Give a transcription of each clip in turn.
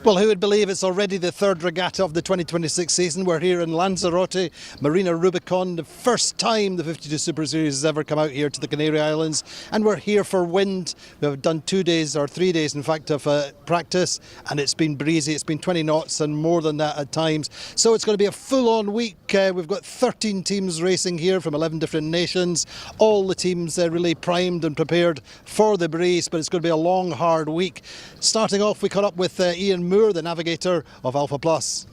Well, who would believe it's already the third regatta of the 2026 season? We're here in Lanzarote, Marina Rubicon, the first time the 52 Super Series has ever come out here to the Canary Islands, and we're here for wind. We've done 2 days, or 3 days in fact, of practice, and it's been breezy. It's been 20 knots and more than that at times. So it's going to be a full-on week. We've got 13 teams racing here from 11 different nations. All the teams really primed and prepared for the breeze, but it's going to be a long, hard week. Starting off, we caught up with Ian Moore, the navigator of Alpha Plus.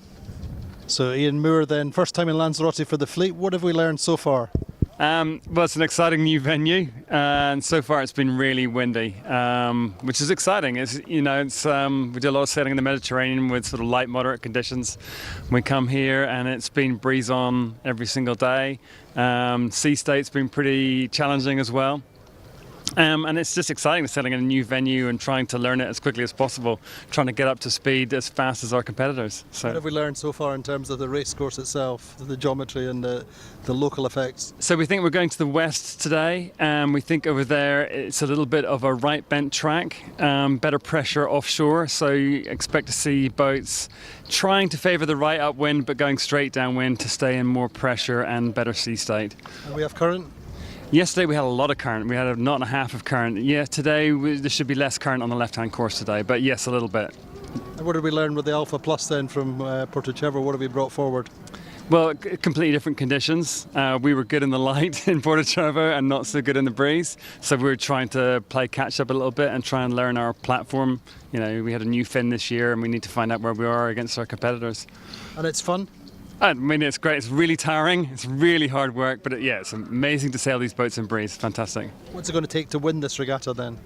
So Ian Moore then, first time in Lanzarote for the fleet. What have we learned so far? Well, it's an exciting new venue, and so far it's been really windy, which is exciting. We do a lot of sailing in the Mediterranean with sort of light, moderate conditions. We come here and it's been breeze on every single day. Sea state's been pretty challenging as well. And it's just exciting sailing in a new venue and trying to learn it as quickly as possible, trying to get up to speed as fast as our competitors. So, what have we learned so far in terms of the race course itself, the geometry and the local effects? So we think we're going to the west today, and we think over there it's a little bit of a right bent track, better pressure offshore, so you expect to see boats trying to favour the right upwind but going straight downwind to stay in more pressure and better sea state. And we have current? Yesterday we had a lot of current. We had a knot and a half of current. Yeah, today there should be less current on the left-hand course today, but yes, a little bit. And what did we learn with the Alpha Plus then from Porto Cervo? What have we brought forward? Well, completely different conditions. We were good in the light in Porto Cervo and not so good in the breeze. So we were trying to play catch up a little bit and try and learn our platform. You know, we had a new fin this year and we need to find out where we are against our competitors. And it's fun? I mean, it's great. It's really tiring. It's really hard work, but it's amazing to sail these boats in breeze. Fantastic. What's it going to take to win this regatta then?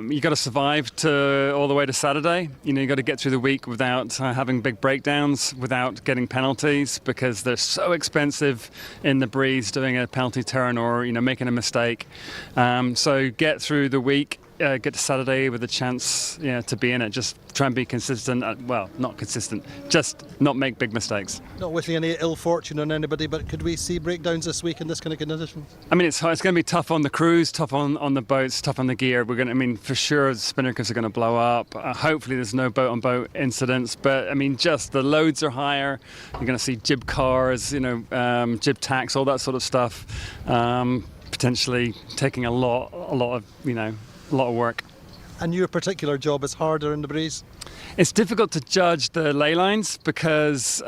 You got to survive all the way to Saturday. You got to get through the week without having big breakdowns, without getting penalties, because they're so expensive in the breeze doing a penalty turn or making a mistake. So get through the week. Get to Saturday with a chance to be in it. Just try and be consistent. Well, not consistent. Just not make big mistakes. Not wishing any ill fortune on anybody, but could we see breakdowns this week in this kind of condition? I mean, it's going to be tough on the crews, tough on the boats, tough on the gear. For sure the spinnakers are going to blow up. Hopefully there's no boat-on-boat incidents, but I mean, just the loads are higher. You're going to see jib cars, jib tacks, all that sort of stuff. Potentially taking a lot of work. And your particular job is harder in the breeze? It's difficult to judge the ley lines because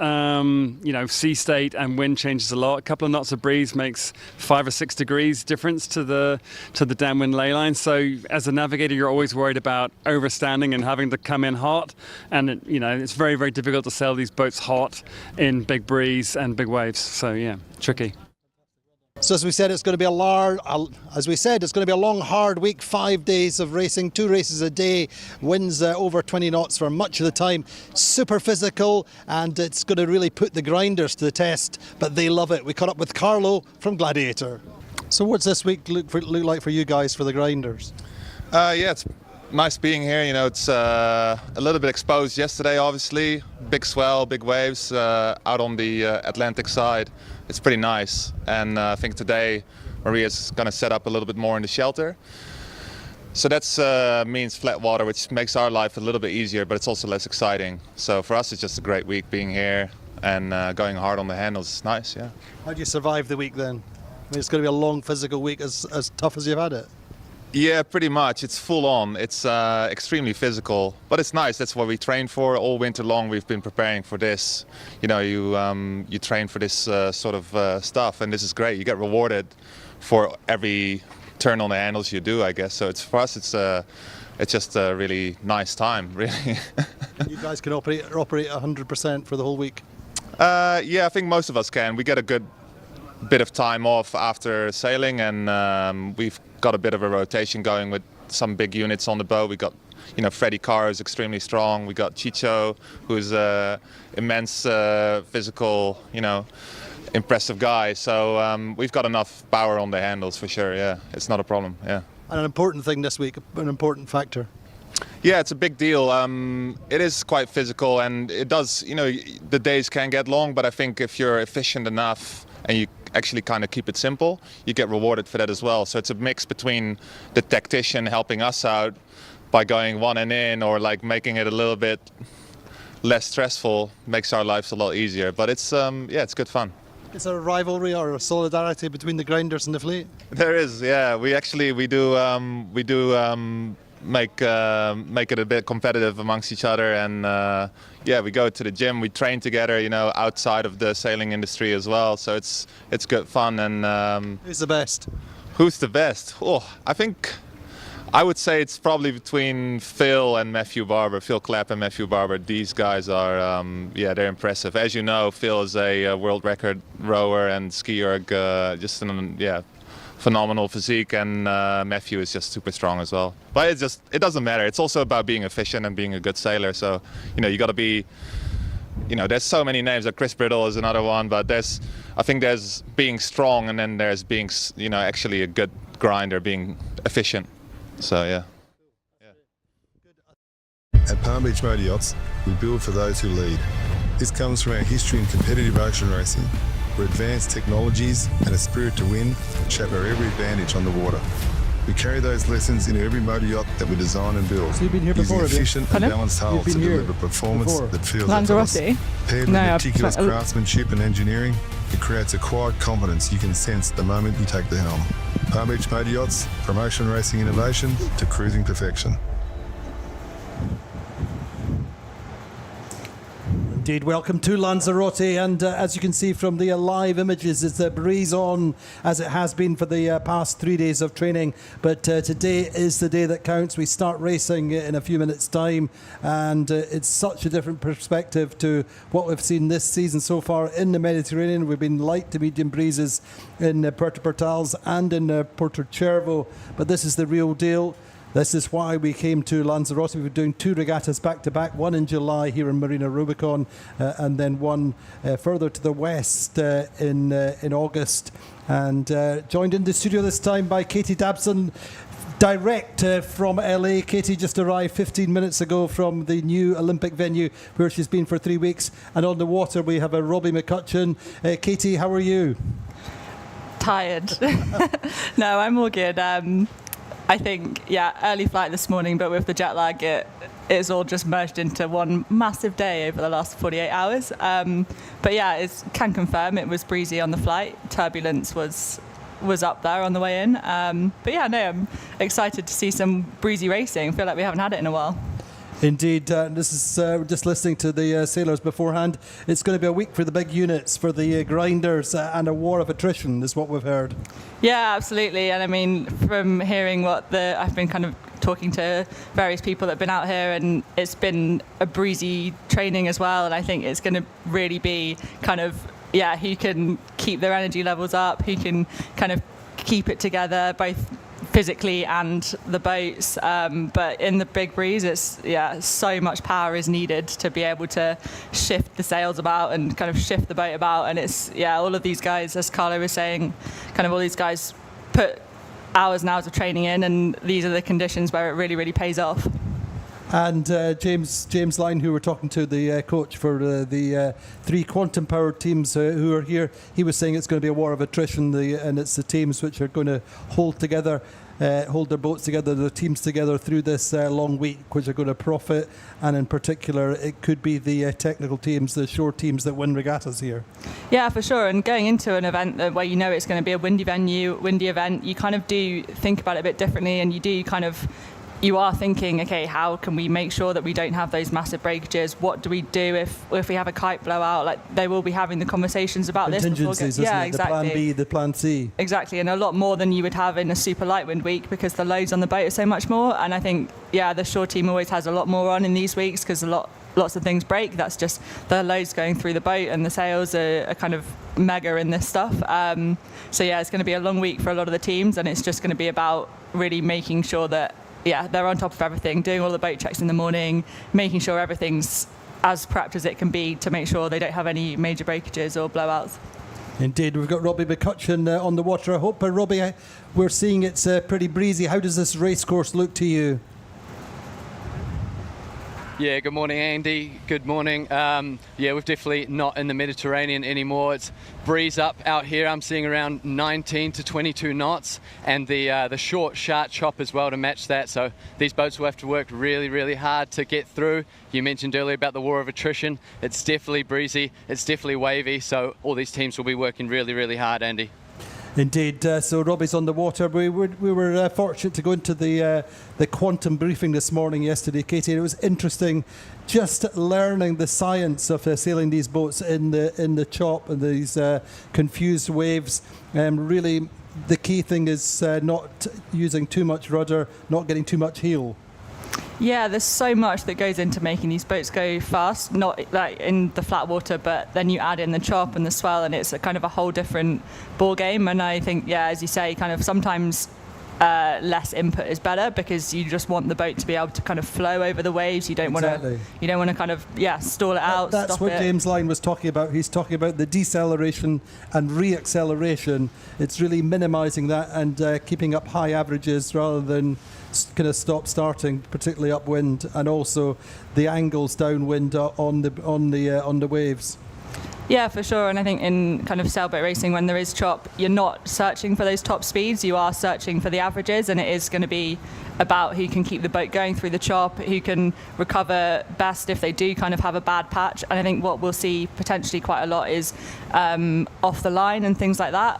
sea state and wind changes a lot. A couple of knots of breeze makes 5 or 6 degrees difference to the downwind ley line. So as a navigator, you're always worried about overstanding and having to come in hot. And it's very, very difficult to sail these boats hot in big breeze and big waves. So yeah, tricky. So as we said, it's going to be a long, hard week. 5 days of racing, 2 races a day, winds over 20 knots for much of the time. Super physical, and it's going to really put the grinders to the test, but they love it. We caught up with Carlo from Gladiator. So what's this week look like for you guys for the grinders? It's nice being here. It's a little bit exposed yesterday, obviously. Big swell, big waves out on the Atlantic side. It's pretty nice, and I think today Maria's going to set up a little bit more in the shelter. So that means flat water, which makes our life a little bit easier, but it's also less exciting. So for us, it's just a great week being here and going hard on the handles. It's nice, yeah. How do you survive the week then? I mean, it's going to be a long physical week, as tough as you've had it. Yeah, pretty much. It's full on. It's extremely physical, but it's nice. That's what we train for all winter long. We've been preparing for this. You train for this sort of stuff, and this is great. You get rewarded for every turn on the handles you do, I guess. So for us, it's just a really nice time, really. You guys can operate 100% for the whole week. Yeah, I think most of us can. We get a good bit of time off after sailing, and we've got a bit of a rotation going with some big units on the boat. We got, Freddie Carr is extremely strong. We got Chicho, who's immense physical, impressive guy. So we've got enough power on the handles for sure. Yeah, it's not a problem. Yeah. And an important thing this week, an important factor. Yeah, it's a big deal. It is quite physical, and it does. The days can get long, but I think if you're efficient enough and you actually kind of keep it simple, you get rewarded for that as well. So it's a mix between the tactician helping us out by going one and in, or like making it a little bit less stressful, makes our lives a lot easier. But it's it's good fun. Is there a rivalry or a solidarity between the grinders and the fleet? There is, yeah. We do make it a bit competitive amongst each other, and we go to the gym, we train together, outside of the sailing industry as well. So it's good fun. And who's the best? Who's the best? I would say it's probably between Phil and Matthew Barber, Phil Clapp and Matthew Barber. These guys are, they're impressive. As you know, Phil is a world record rower and skier, just phenomenal physique, and Matthew is just super strong as well. But it doesn't matter. It's also about being efficient and being a good sailor. So, you got to be, there's so many names. Chris Brittle is another one, but I think there's being strong, and then there's being, actually a good grinder, being efficient. So yeah. At Palm Beach Motor Yachts, we build for those who lead. This comes from our history in competitive ocean racing, where advanced technologies and a spirit to win shape our every advantage on the water. We carry those lessons into every motor yacht that we design and build. So you've been here before, using efficient and balanced hulls to deliver performance that feels Lanzarote? Paired with meticulous craftsmanship and engineering, it creates a quiet confidence you can sense the moment you take the helm. Palm Beach Motor Yachts, from ocean racing innovation to cruising perfection. Indeed, welcome to Lanzarote, and as you can see from the live images, it's a breeze on as it has been for the past 3 days of training, but today is the day that counts. We start racing in a few minutes' time, and it's such a different perspective to what we've seen this season so far in the Mediterranean. We've been light to medium breezes in Puerto Portals and in Porto Cervo, but this is the real deal. This is why we came to Lanzarote. We were doing 2 regattas back-to-back, one in July here in Marina Rubicon, and then one further to the west in August. And joined in the studio this time by Katie Dabson, direct from LA. Katie just arrived 15 minutes ago from the new Olympic venue where she's been for 3 weeks. And on the water we have a Robbie McCutcheon. Katie, how are you? Tired. No, I'm all good. I think, early flight this morning, but with the jet lag, it's all just merged into one massive day over the last 48 hours. But can confirm it was breezy on the flight. Turbulence was up there on the way in. I'm excited to see some breezy racing. I feel like we haven't had it in a while. Indeed, this is just listening to the sailors beforehand. It's going to be a week for the big units, for the grinders, and a war of attrition is what we've heard. Yeah, absolutely. And I mean, from hearing I've been kind of talking to various people that have been out here, and it's been a breezy training as well. And I think it's going to really be kind of, who can keep their energy levels up, who can kind of keep it together, both physically and the boats, but in the big breeze, it's so much power is needed to be able to shift the sails about and kind of shift the boat about. And it's all of these guys, as Carlo was saying, kind of all these guys put hours and hours of training in, and these are the conditions where it really, really pays off. And James Line, who we're talking to, the coach for the 3 quantum-powered teams who are here, he was saying it's going to be a war of attrition, and it's the teams which are going to hold their boats together, their teams together through this long week, which are going to profit. And in particular, it could be the technical teams, the shore teams that win regattas here. Yeah, for sure. And going into an event where it's going to be a windy venue, windy event, you kind of do think about it a bit differently, and you are thinking, okay, how can we make sure that we don't have those massive breakages? What do we do if we have a kite blowout? Like, they will be having the conversations about this. Contingencies, isn't it? Exactly. The plan B, the plan C. Exactly, and a lot more than you would have in a super light wind week, because the loads on the boat are so much more. And I think, the shore team always has a lot more on in these weeks, because lots of things break. That's just the loads going through the boat, and the sails are kind of mega in this stuff. It's going to be a long week for a lot of the teams, and it's just going to be about really making sure that they're on top of everything, doing all the boat checks in the morning, making sure everything's as prepped as it can be to make sure they don't have any major breakages or blowouts. Indeed, we've got Robbie McCutcheon on the water. I hope, Robbie, we're seeing it's pretty breezy. How does this race course look to you? Yeah, good morning, Andy. Good morning. We're definitely not in the Mediterranean anymore. It's breeze up out here. I'm seeing around 19 to 22 knots, and the short, sharp chop as well to match that. So these boats will have to work really, really hard to get through. You mentioned earlier about the war of attrition. It's definitely breezy. It's definitely wavy. So all these teams will be working really, really hard, Andy. Indeed. So Robbie's on the water. We were fortunate to go into the quantum briefing this morning, yesterday, Katie. And it was interesting, just learning the science of sailing these boats in the chop and these confused waves. Really, the key thing is not using too much rudder, not getting too much heel. Yeah, there's so much that goes into making these boats go fast, not like in the flat water, but then you add in the chop and the swell, and it's a kind of a whole different ball game. And I think, yeah, as you say, kind of sometimes less input is better, because you just want the boat to be able to kind of flow over the waves. You don't want to kind of stall it out. That's what James Line was talking about. He's talking about the deceleration and reacceleration. It's really minimising that and keeping up high averages rather than kind of stop starting, particularly upwind, and also the angles downwind on the waves. Yeah, for sure. And I think in kind of sailboat racing, when there is chop, you're not searching for those top speeds. You are searching for the averages, and it is going to be about who can keep the boat going through the chop, who can recover best if they do kind of have a bad patch. And I think what we'll see potentially quite a lot is off the line and things like that.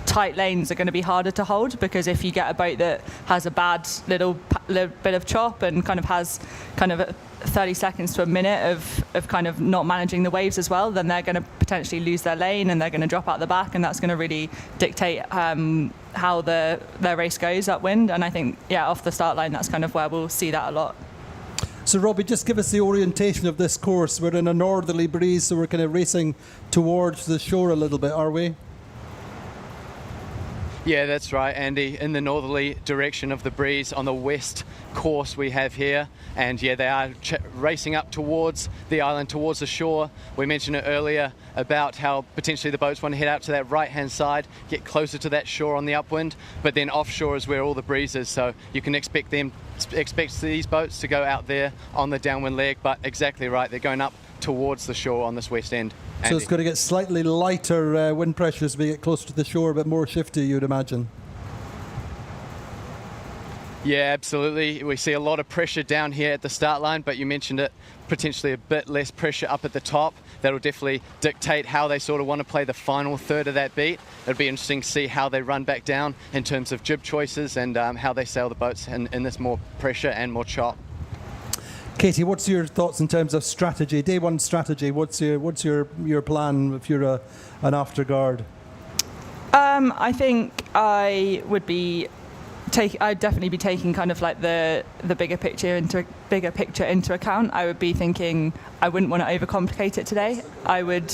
Tight lanes are going to be harder to hold, because if you get a boat that has a bad little bit of chop and kind of has kind of 30 seconds to a minute of kind of not managing the waves as well, then they're going to potentially lose their lane and they're going to drop out the back, and that's going to really dictate how their race goes upwind. And I think, off the start line, that's kind of where we'll see that a lot. So Robbie, just give us the orientation of this course. We're in a northerly breeze, so we're kind of racing towards the shore a little bit, are we? Yeah, that's right, Andy. In the northerly direction of the breeze on the west course we have here. And yeah, they are racing up towards the island, towards the shore. We mentioned it earlier about how potentially the boats want to head out to that right-hand side, get closer to that shore on the upwind, but then offshore is where all the breeze is. So you can expect these boats to go out there on the downwind leg, but exactly right, they're going up towards the shore on this west end. Andy. So it's going to get slightly lighter wind pressure as we get closer to the shore, but more shifty, you'd imagine. Yeah, absolutely. We see a lot of pressure down here at the start line, but you mentioned it, potentially a bit less pressure up at the top. That'll definitely dictate how they sort of want to play the final third of that beat. It'll be interesting to see how they run back down in terms of jib choices and how they sail the boats in this more pressure and more chop. Katie, what's your thoughts in terms of strategy? Day one strategy. What's your plan if you're an afterguard? I think I'd definitely be taking kind of like the bigger picture into account. I would be thinking I wouldn't want to overcomplicate it today. I would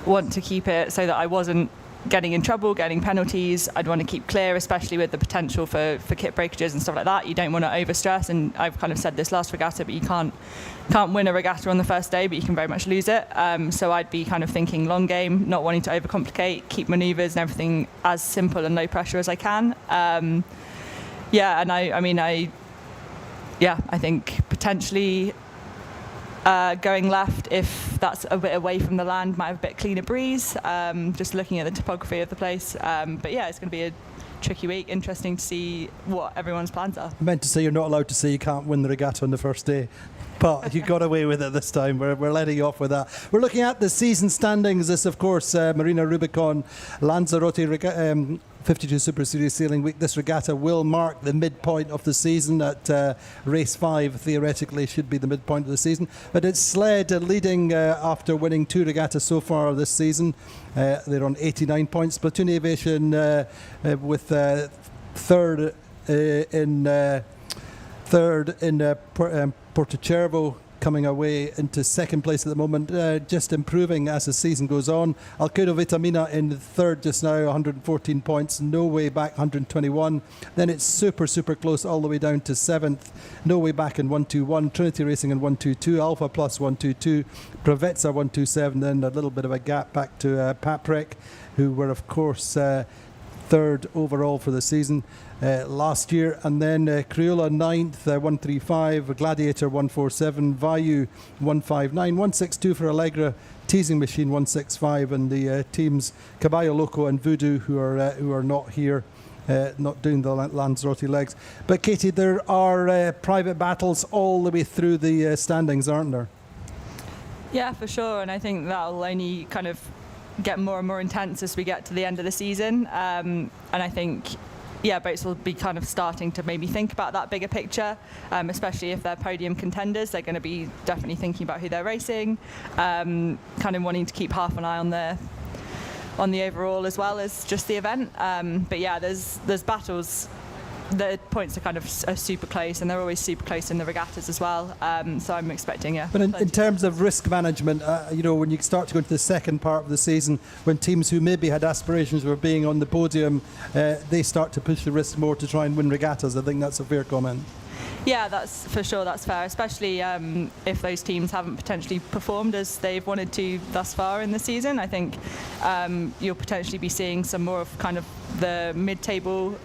want to keep it so that I wasn't getting in trouble, getting penalties. I'd want to keep clear, especially with the potential for kit breakages and stuff like that. You don't want to overstress, and I've kind of said this last regatta, but you can't win a regatta on the first day, but you can very much lose it. So I'd be kind of thinking long game, not wanting to overcomplicate, keep manoeuvres and everything as simple and low pressure as I can. I think potentially going left, if that's a bit away from the land, might have a bit cleaner breeze, just looking at the topography of the place. But yeah, it's going to be a tricky week. Interesting to see what everyone's plans are. I meant to say you're not allowed to say you can't win the regatta on the first day, but you got away with it this time. We're letting you off with that. We're looking at the season standings. This, of course, Marina Rubicon, Lanzarote 52 Super Series Sailing Week. This regatta will mark the midpoint of the season at race 5. Theoretically should be the midpoint of the season, but it's Sled leading after winning 2 regattas so far this season. They're on 89 points. Platoon Aviation with third in Porto coming away into second place at the moment, just improving as the season goes on. Alkedo Vitamina in third just now, 114 points. No Way Back, 121. Then it's super close all the way down to 7th. No Way Back in 121. Trinity Racing in 122. Alpha Plus 122. Pravetsa 127. Then a little bit of a gap back to Paprec, who were, of course, third overall for the season last year. And then Crioula 9th, 135, Gladiator 147, Vayu 159, 162 for Allegra, Teasing Machine 165, and the teams Caballo Loco and Vudu who are not here, not doing the Lanzarote legs. But Katie, there are private battles all the way through the standings, aren't there? Yeah, for sure, and I think that'll only kind of get more and more intense as we get to the end of the season. And I think, yeah, boats will be kind of starting to maybe think about that bigger picture, especially if they're podium contenders. They're going to be definitely thinking about who they're racing, kind of wanting to keep half an eye on the overall as well as just the event. But yeah, there's battles. The points are kind of super close, and they're always super close in the regattas as well. So I'm expecting, yeah. But in terms of risk management, when you start to go into the second part of the season, when teams who maybe had aspirations of being on the podium, they start to push the risk more to try and win regattas. I think that's a fair comment. Yeah, that's for sure, that's fair, especially if those teams haven't potentially performed as they've wanted to thus far in the season. I think you'll potentially be seeing some more of kind of the mid-table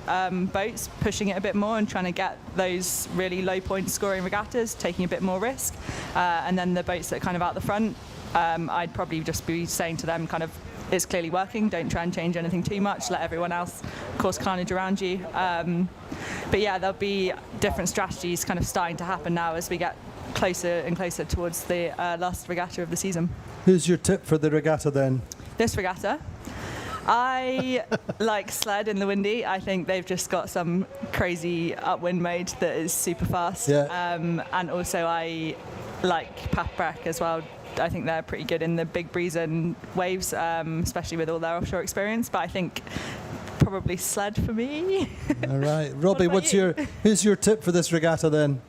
boats pushing it a bit more and trying to get those really low point scoring regattas, taking a bit more risk. And then the boats that are kind of out the front, I'd probably just be saying to them kind of, it's clearly working, don't try and change anything too much, let everyone else course carnage around you. But yeah, there'll be different strategies kind of starting to happen now as we get closer and closer towards the last regatta of the season. Who's your tip for the regatta then? This regatta? I like Sled in the Windy. I think they've just got some crazy upwind mode that is super fast. Yeah. And also I like Paprec as well. I think they're pretty good in the big breeze and waves, especially with all their offshore experience. But I think probably Sled for me. All right, Robbie, who's your tip for this regatta then?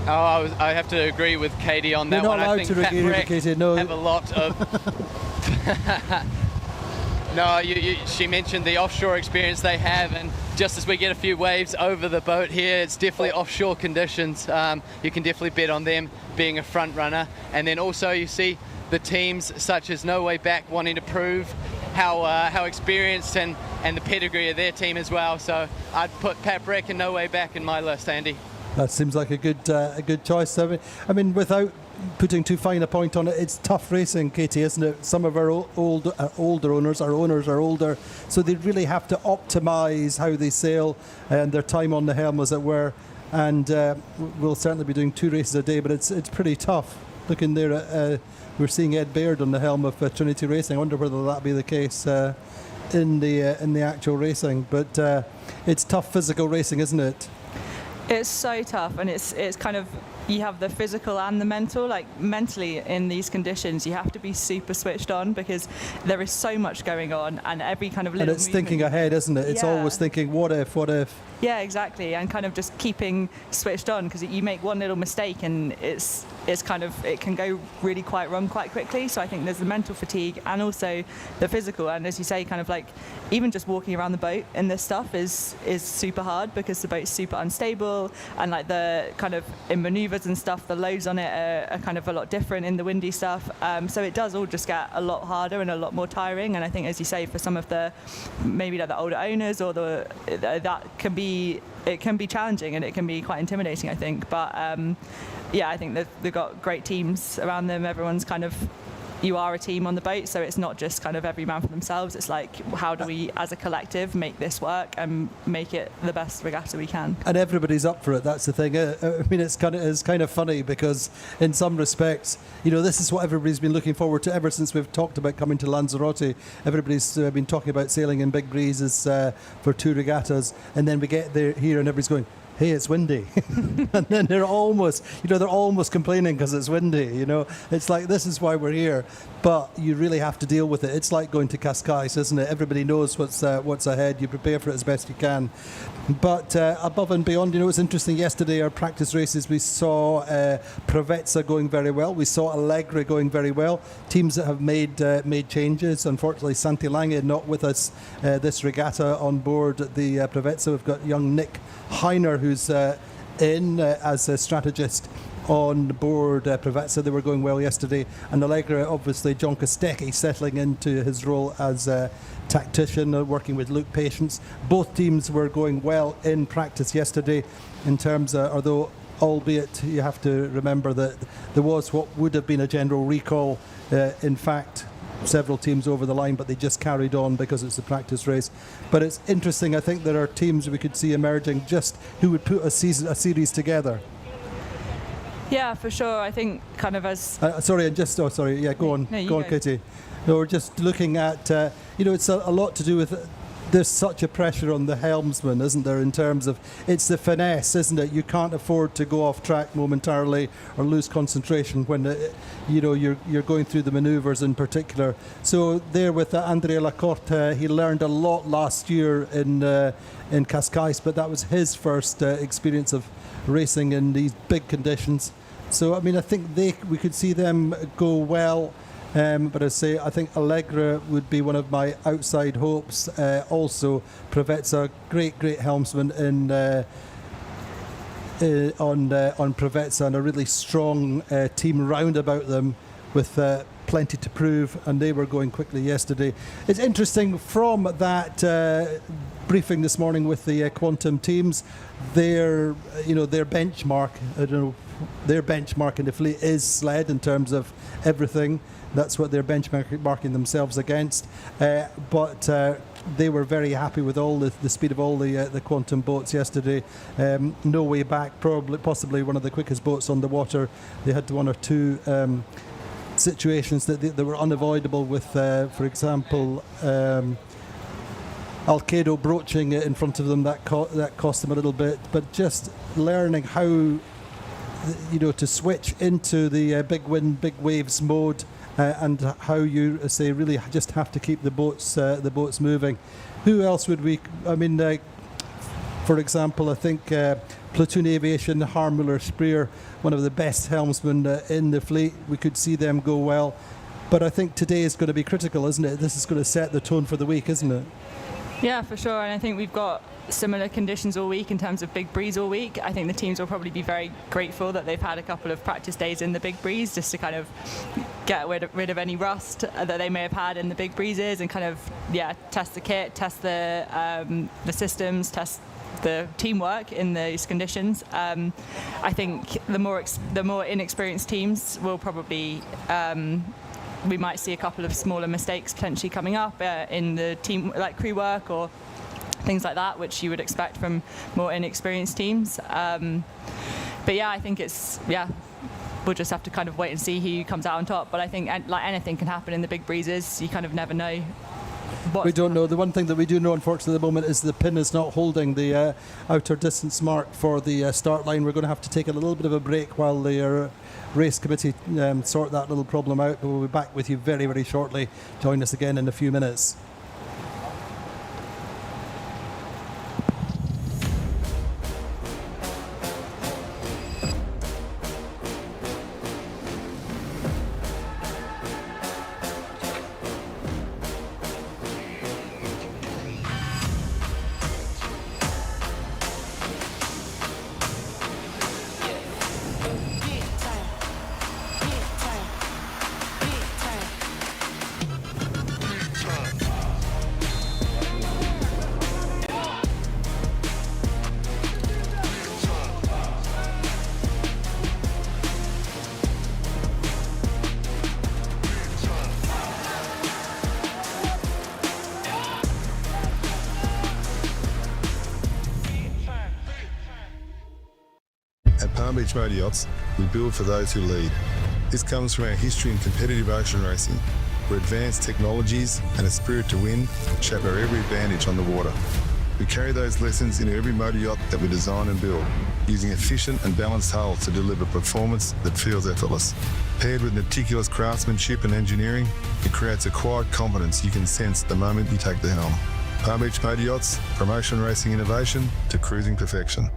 I have to agree with Katie on that You're one. not allowed I think to agree with Katie. No. have a lot of. No, she mentioned the offshore experience they have, and just as we get a few waves over the boat here, it's definitely offshore conditions. You can definitely bet on them being a front runner. And then also you see the teams such as No Way Back wanting to prove how experienced and the pedigree of their team as well. So I'd put Paprec and No Way Back in my list, Andy. That seems like a good choice. I mean, without putting too fine a point on it, it's tough racing, Katie, isn't it? Some of our older owners, our owners are older, so they really have to optimise how they sail and their time on the helm, as it were. And we'll certainly be doing 2 races a day, but it's pretty tough. Looking there at, we're seeing Ed Baird on the helm of Trinity Racing. I wonder whether that'll be the case in the actual racing. But it's tough physical racing, isn't it? It's so tough, and it's kind of, you have the physical and the mental. Like mentally in these conditions you have to be super switched on because there is so much going on, and every kind of little and it's movement, thinking ahead, isn't it? It's always thinking what if. Yeah, exactly, and kind of just keeping switched on, because you make one little mistake and it's kind of, it can go really quite wrong quite quickly. So I think there's the mental fatigue and also the physical, and as you say, kind of like even just walking around the boat in this stuff is super hard because the boat's super unstable, and like the kind of in maneuvers and stuff, the loads on it are kind of a lot different in the windy stuff. So it does all just get a lot harder and a lot more tiring. And I think, as you say, for some of the maybe like the older owners or that can be, it can be challenging and it can be quite intimidating, I think. But yeah, I think they've got great teams around them. Everyone's kind of, you are a team on the boat, so it's not just kind of every man for themselves. It's like, how do we as a collective make this work and make it the best regatta we can? And everybody's up for it. That's the thing. I mean, it's kind of funny because in some respects, this is what everybody's been looking forward to ever since we've talked about coming to Lanzarote. Everybody's been talking about sailing in big breezes for 2 regattas, and then we get there here and everybody's going, hey, it's windy. And then they're almost complaining because it's windy, It's like, this is why we're here. But you really have to deal with it. It's like going to Cascais, isn't it? Everybody knows what's ahead. You prepare for it as best you can. But above and beyond, it was interesting. Yesterday, our practice races, we saw Provezza going very well. We saw Allegra going very well. Teams that have made changes. Unfortunately, Santilange not with us this regatta on board the Provezza. We've got young Nick Heiner, who's in as a strategist on board Provezza. They were going well yesterday. And Allegra, obviously, John Kostecki settling into his role as tactician working with Luke Patience. Both teams were going well in practice yesterday in terms of, although albeit you have to remember that there was what would have been a general recall. In fact, several teams over the line, but they just carried on because it's a practice race. But it's interesting. I think there are teams we could see emerging just who would put a series together. Yeah, for sure. I think kind of as... go on, Katie. No, we're just looking at, it's a lot to do with... There's such a pressure on the helmsman, isn't there, in terms of it's the finesse, isn't it? You can't afford to go off track momentarily or lose concentration when you're going through the manoeuvres in particular. So there with Andrea Lacorte, he learned a lot last year in Cascais, but that was his first experience of racing in these big conditions. So I mean, I think we could see them go well. But I think Allegra would be one of my outside hopes. Also, Preveza, great helmsman on Preveza, and a really strong team round about them with plenty to prove, and they were going quickly yesterday. It's interesting from that briefing this morning with the Quantum teams, their benchmark. I don't know. Their benchmark in the fleet is sled in terms of everything. That's what they're benchmarking themselves against. But they were very happy with all the speed of all the Quantum boats yesterday. No way back, possibly one of the quickest boats on the water. They had one or two situations that were unavoidable with, for example, Alkedo broaching it in front of them. That cost them a little bit. But just learning how to switch into the big wind, big waves mode, and how you really just have to keep the boats moving. Who else would we? I mean, for example, I think Platoon Aviation, Harmuller Spreer, one of the best helmsmen in the fleet. We could see them go well, but I think today is going to be critical, isn't it? This is going to set the tone for the week, isn't it? Yeah, for sure. And I think we've got similar conditions all week in terms of big breeze all week. I think the teams will probably be very grateful that they've had a couple of practice days in the big breeze just to kind of get rid of any rust that they may have had in the big breezes and kind of test the kit, test the systems, test the teamwork in these conditions. I think the more inexperienced teams will probably we might see a couple of smaller mistakes potentially coming up in the team, like crew work or things like that, which you would expect from more inexperienced teams. But I think we'll just have to kind of wait and see who comes out on top. But I think like anything can happen in the big breezes. You kind of never know. We don't know. The one thing that we do know, unfortunately, at the moment is the pin is not holding the outer distance mark for the start line. We're going to have to take a little bit of a break while the race committee sort that little problem out. But we'll be back with you very, very shortly. Join us again in a few minutes. Beach Motor Yachts, we build for those who lead. This comes from our history in competitive ocean racing, where advanced technologies and a spirit to win shape our every advantage on the water. We carry those lessons into every motor yacht that we design and build, using efficient and balanced hulls to deliver performance that feels effortless. Paired with meticulous craftsmanship and engineering, it creates a quiet confidence you can sense the moment you take the helm. Palm Beach Motor Yachts, from ocean racing innovation to cruising perfection.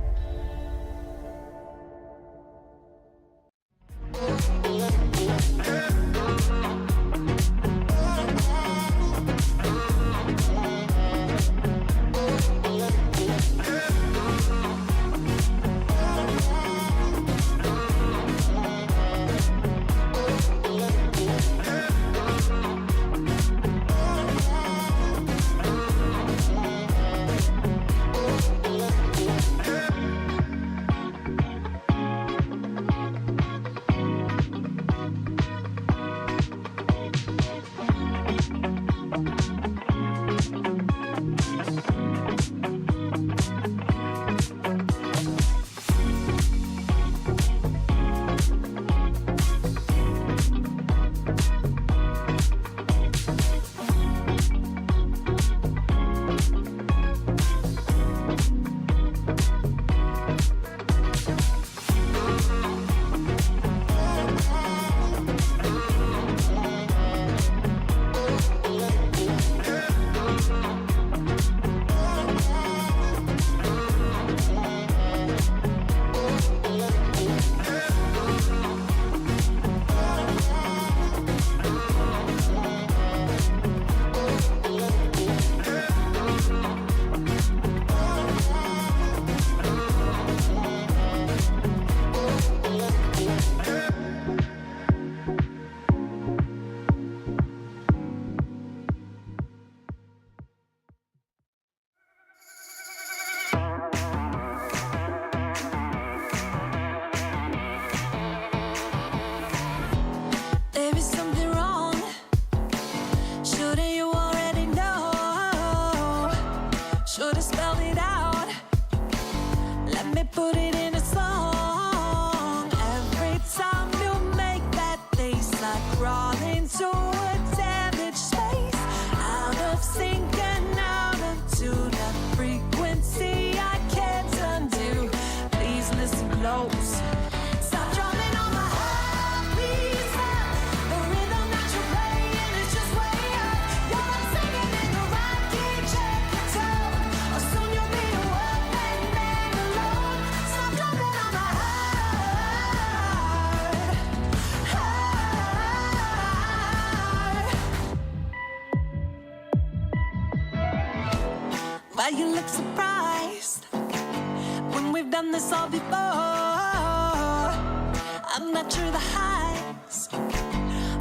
why you look surprised when we've done this all before. I'm not sure the highs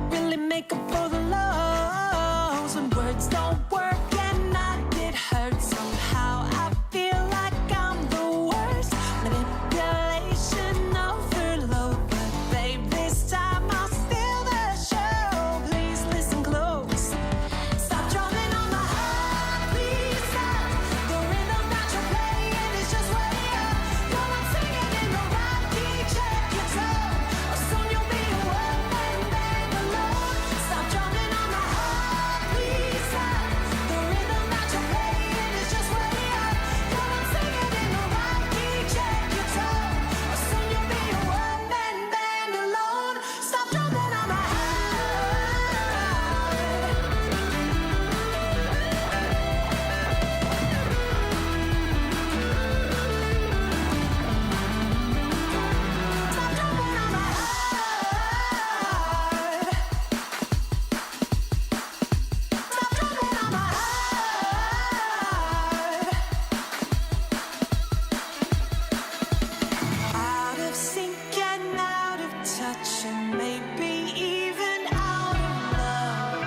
really make up for the lows when words don't work and I get hurt. Somehow I feel like I'm the worst. Manipulation overload, but babe, this time I'll steal the show. Please listen close. Stop drumming on my heart, please stop. The rhythm that you're playing is just way up. You're not singing in the right key, check your tone, or soon you'll be a one-man band alone. Stop drumming on my heart, please stop. The rhythm that you're playing is just way up. You're not singing in the right key, check your tone, or soon you'll be a one-man band alone. Stop drumming on my heart. Stop drumming on my heart. Stop drumming on my heart. Out of sync and out of touch, and maybe even out of love.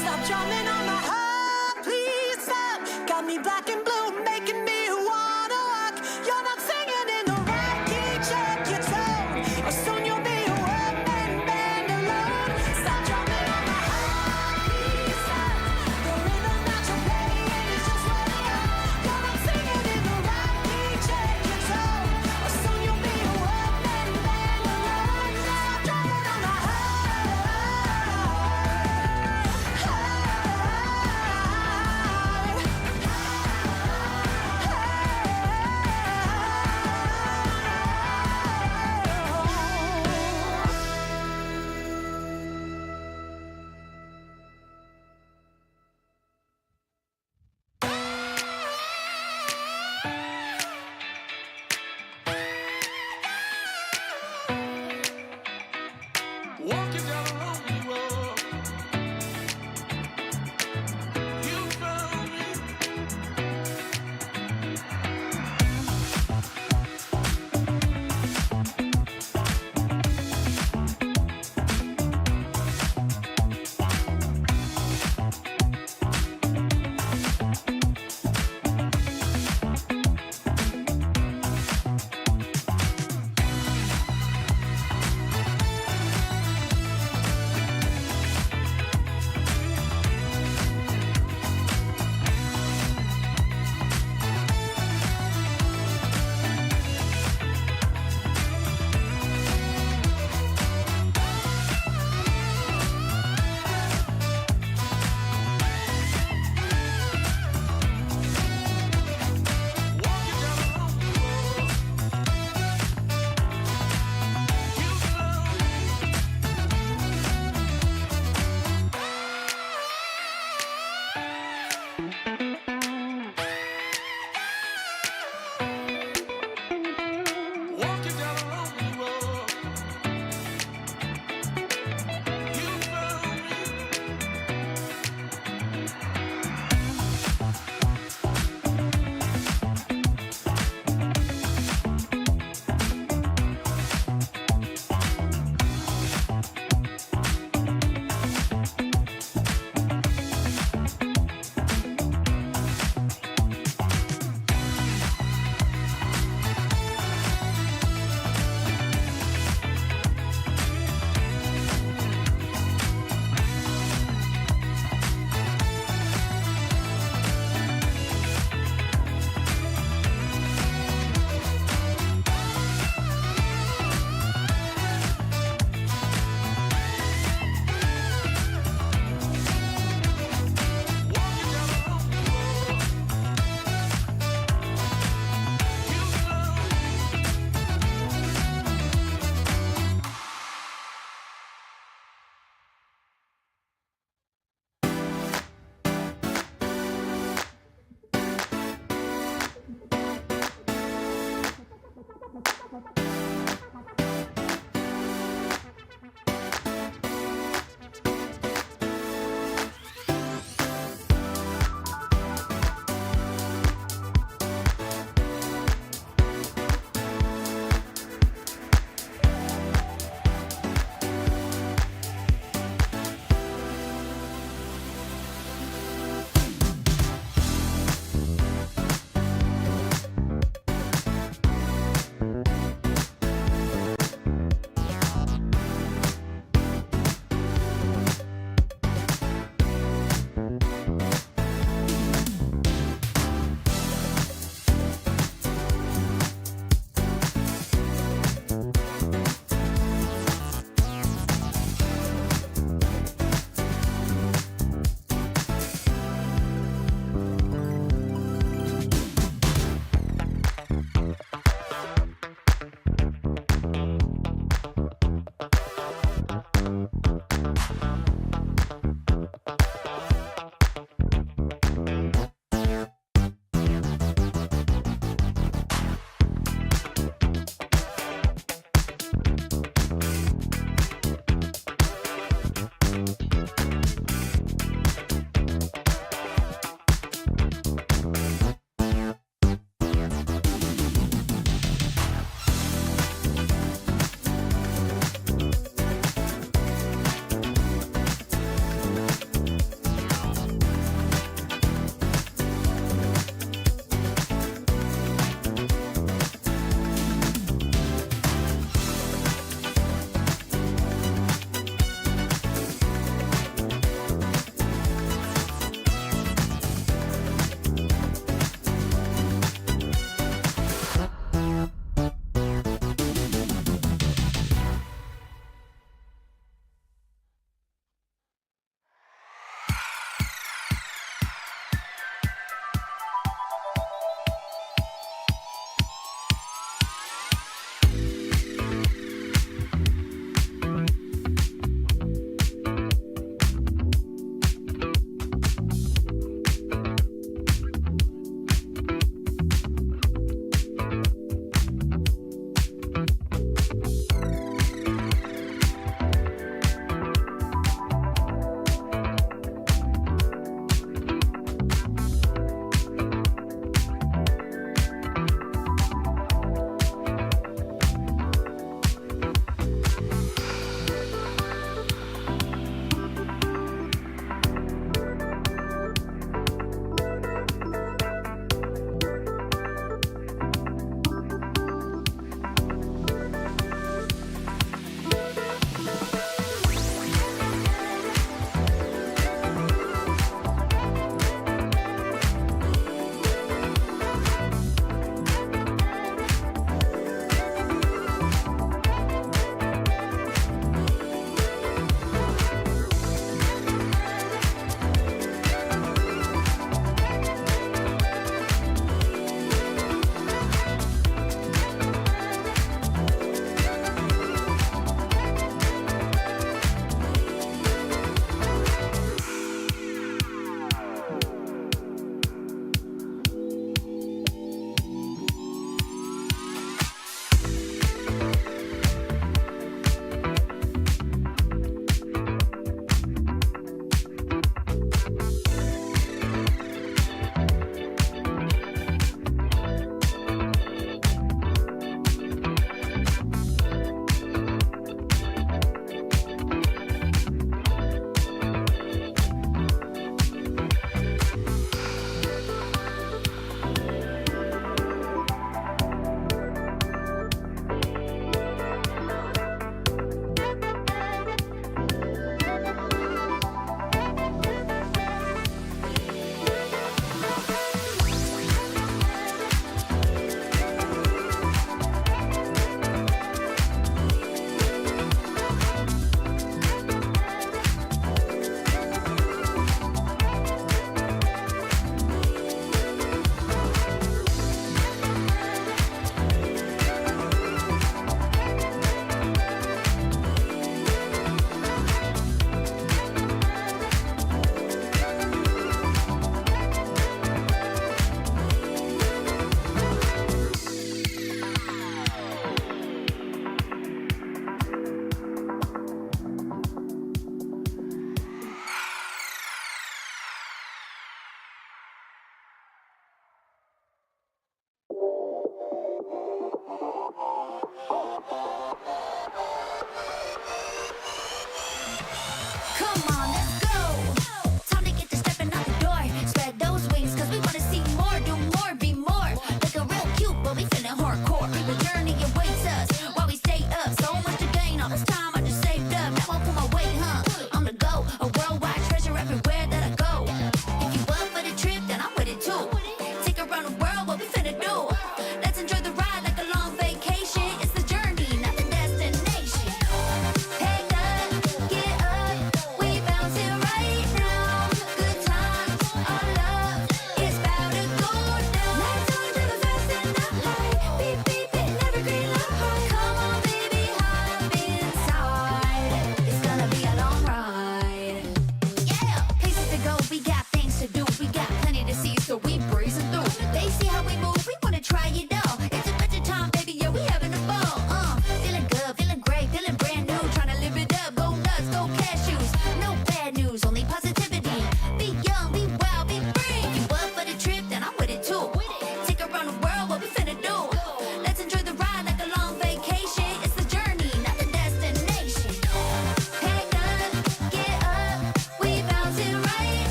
Stop drumming on my heart, please stop. Got me black and blue, making me wanna walk. You're not singing in the right key, check your tone, or soon you'll be a one-man band alone. Stop drumming on my heart, please stop. The rhythm that you're playing is just way up. You're not singing in the right key, check your tone, or soon you'll be a one-man band alone. Stop drumming on my heart. Walking down a lonely road, you found me. Walking down a lonely road, you found me.